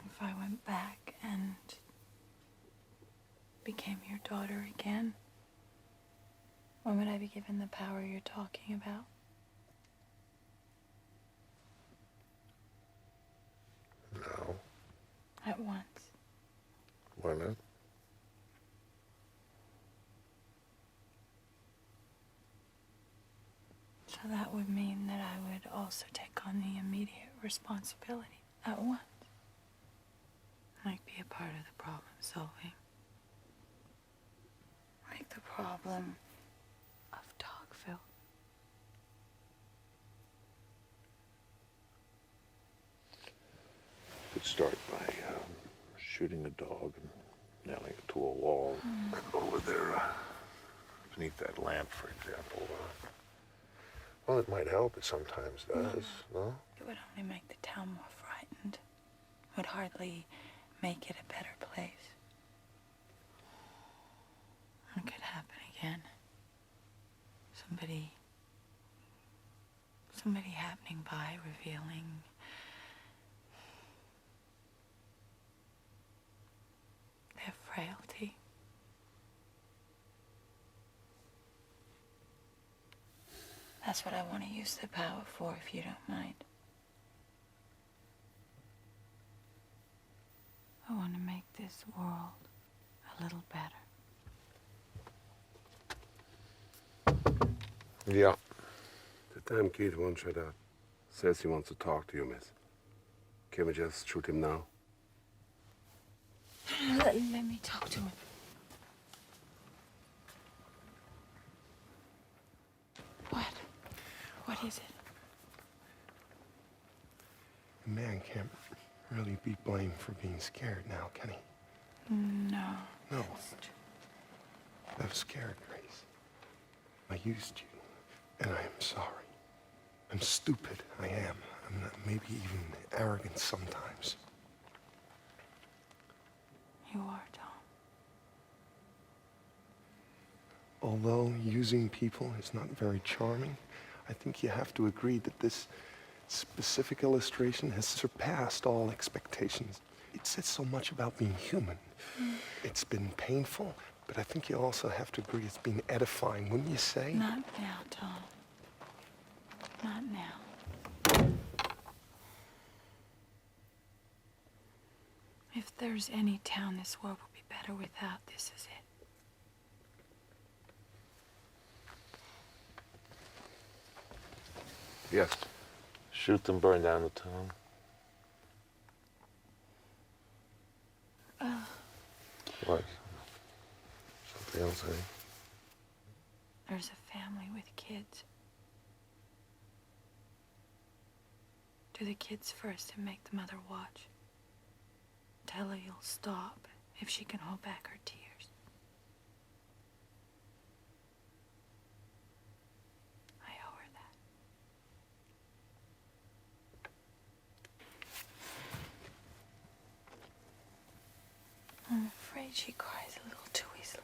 If I went back and became your daughter again, when would I be given the power you're talking about? No. At once. Why not? So that would mean that I would also take on the immediate responsibility at once. Like be a part of the problem solving. Like the problem of Dogville. Could start by shooting a dog and nailing it to a wall. Over there, beneath that lamp, for example. Well, it might help. It sometimes does, no? It would only make the town more frightened. It would hardly make it a better place. It could happen again. Somebody happening by, revealing their frailty. That's what I want to use the power for, if you don't mind. I want to make this world a little better. Yeah. The damn kid won't shut up. Says he wants to talk to you, miss. Can we just shoot him now? Let me talk to him. What is it? A man can't really be blamed for being scared now, can he? No. No. I was scared, Grace. I used you, and I am sorry. I'm stupid, I am. I'm not, maybe even arrogant sometimes. You are, Tom. Although using people is not very charming, I think you have to agree that this specific illustration has surpassed all expectations. It says so much about being human. It's been painful, but I think you also have to agree it's been edifying, wouldn't you say? Not now, Tom. Not now. If there's any town this world would be better without, this is it. Yes. Shoot them, burn down the town. What? Something else, eh? There's a family with kids. Do the kids first and make the mother watch. Tell her you'll stop if she can hold back her tears. I owe her that. I'm afraid she cries a little too easily.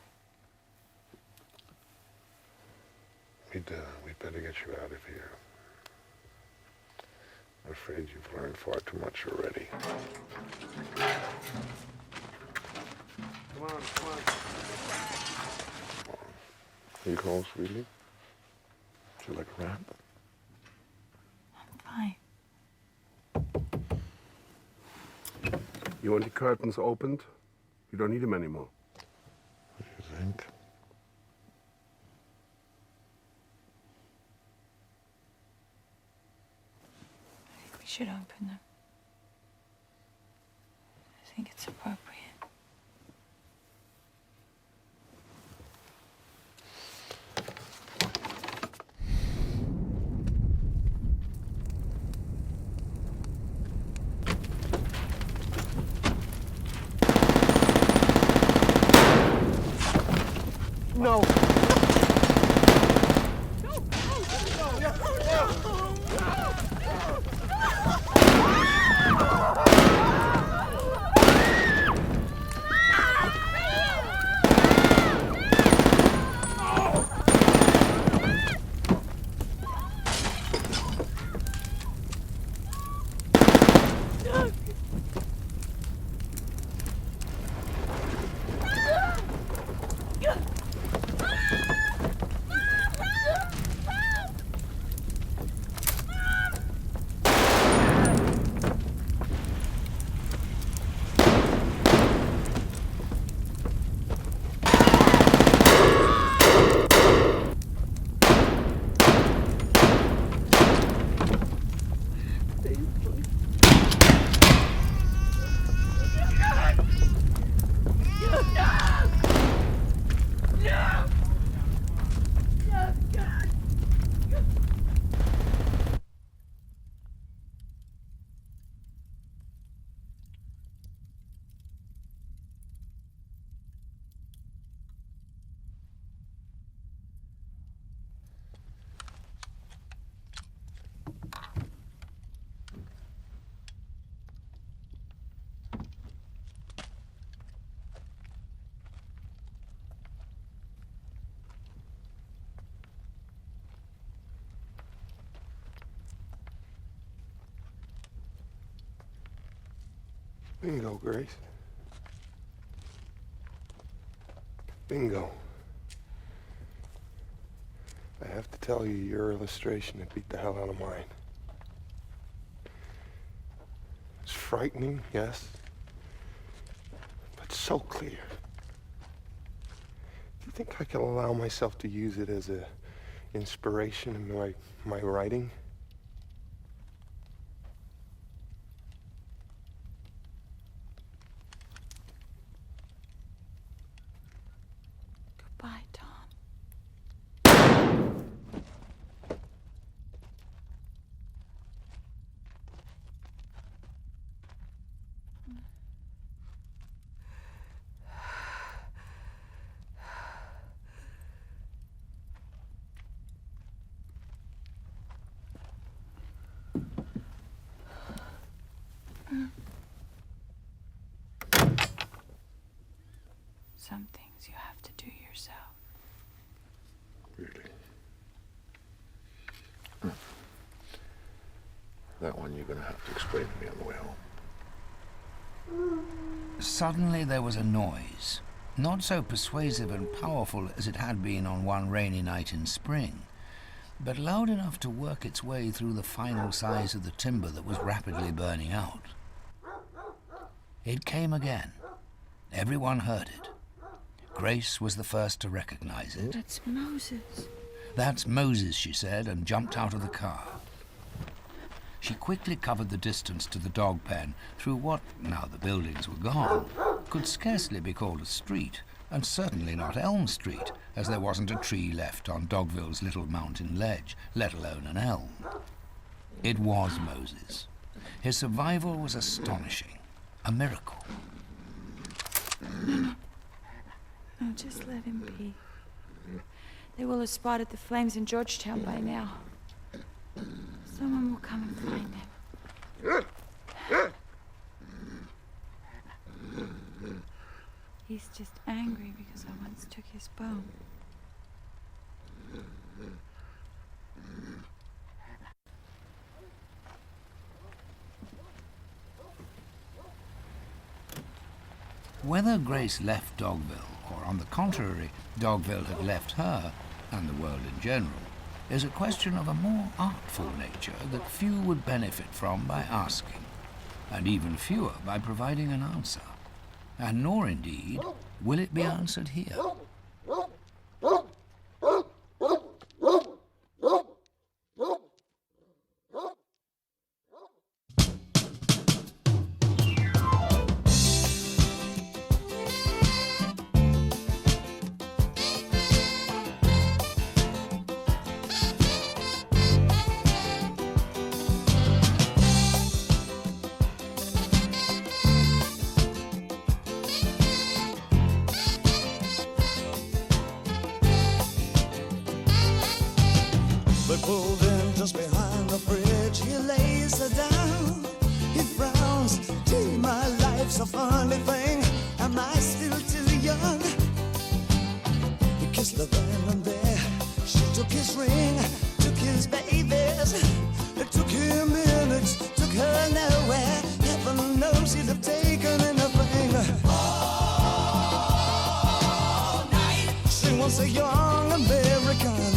We'd better get you out of here. I'm afraid you've learned far too much already. Come on, come on. Are you cold, sweetie? Would you like a wrap? Fine. You want the curtains opened? You don't need them anymore. What do you think? I think we should open them. I think it's appropriate. No. Bingo, Grace. Bingo. I have to tell you, your illustration had beat the hell out of mine. It's frightening, yes, but so clear. Do you think I can allow myself to use it as a inspiration in my writing? Goodbye, Tom. Some things you have to do yourself. Really? That one you're going to have to explain to me on the way home. Suddenly there was a noise, not so persuasive and powerful as it had been on one rainy night in spring, but loud enough to work its way through the final size of the timber that was rapidly burning out. It came again. Everyone heard it. Grace was the first to recognize it. That's Moses. "That's Moses," she said, and jumped out of the car. She quickly covered the distance to the dog pen through what, now the buildings were gone, could scarcely be called a street, and certainly not Elm Street, as there wasn't a tree left on Dogville's little mountain ledge, let alone an elm. It was Moses. His survival was astonishing, a miracle. No, just let him be. They will have spotted the flames in Georgetown by now. Someone will come and find him. He's just angry because I once took his bone. Whether Grace left Dogville, or on the contrary, Dogville had left her, and the world in general, is a question of a more artful nature that few would benefit from by asking, and even fewer by providing an answer. And nor, indeed, will it be answered here. They pulled in just behind the bridge. He lays her down. He frowns. Gee, my life's a funny thing. Am I still too young? He kissed her then and there. She took his ring, took his babies. It took him minutes, took her nowhere. Heaven knows he'd have taken anything. All night. She wants a young American.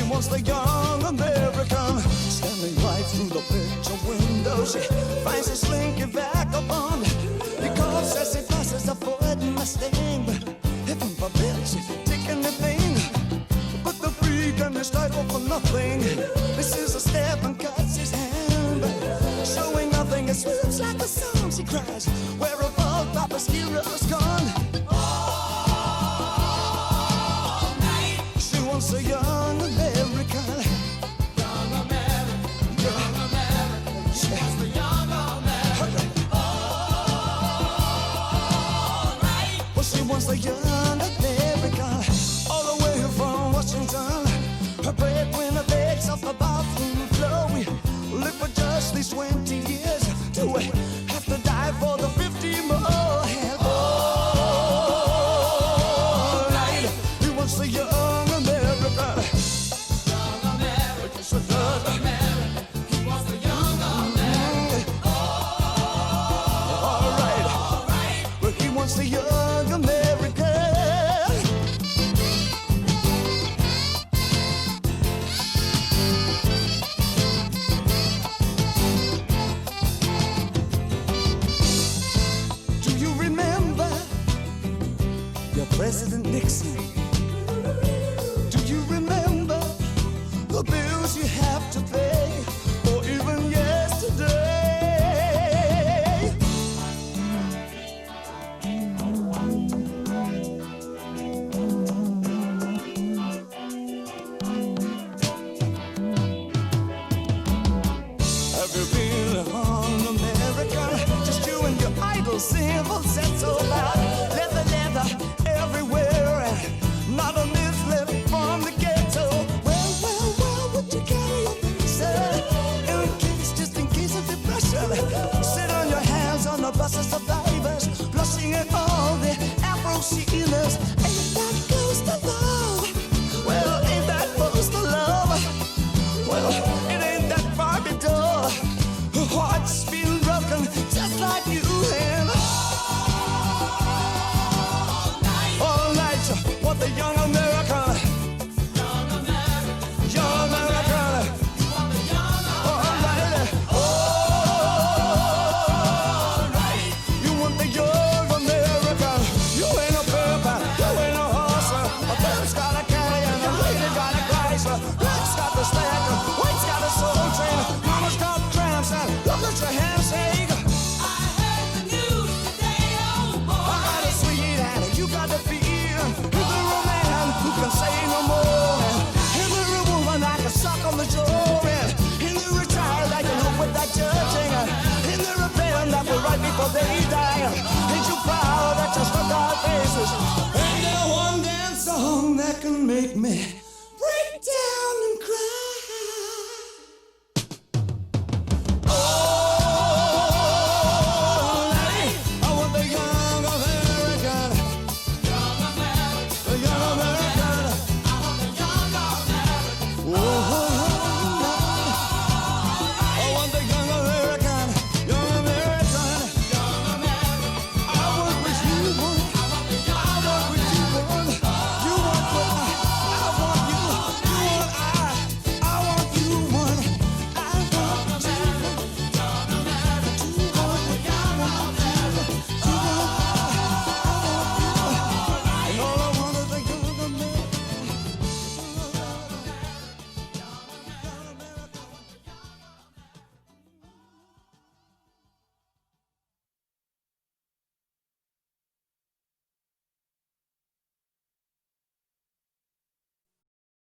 Wants the young American. Standing right through the picture window, she finds a slinky vagabond. He calls as he passes a Ford Mustang. Heaven forbid she take anything but the freak and his title for nothing. This is a step and cuts his hand, showing nothing. It swims like a song. She cries, where have all Papa's heroes gone? All night. She wants a young American. Young American. Young American. She wants the young American. All right. Well, she wants the young American. All the way from Washington. Her breadwinner begs off the bathroom floor. We live for just these 20 years. Do we have to die for the 50 more? Hell, all right. He wants the young American. Young American. So young American. He wants the young American. All right. All right. Well, he wants the young American. Do you remember your President Nixon? Do you remember the bills you have to pay, or even yesterday? Have you been on America? Just you and your idle civil set so loud. Leather, leather everywhere, and not a miss left from the ghetto. Well, would you carry your visa? Just in case of depression. Sit on your hands on the bus of survivors, blushing at all the Afro-Sheeners.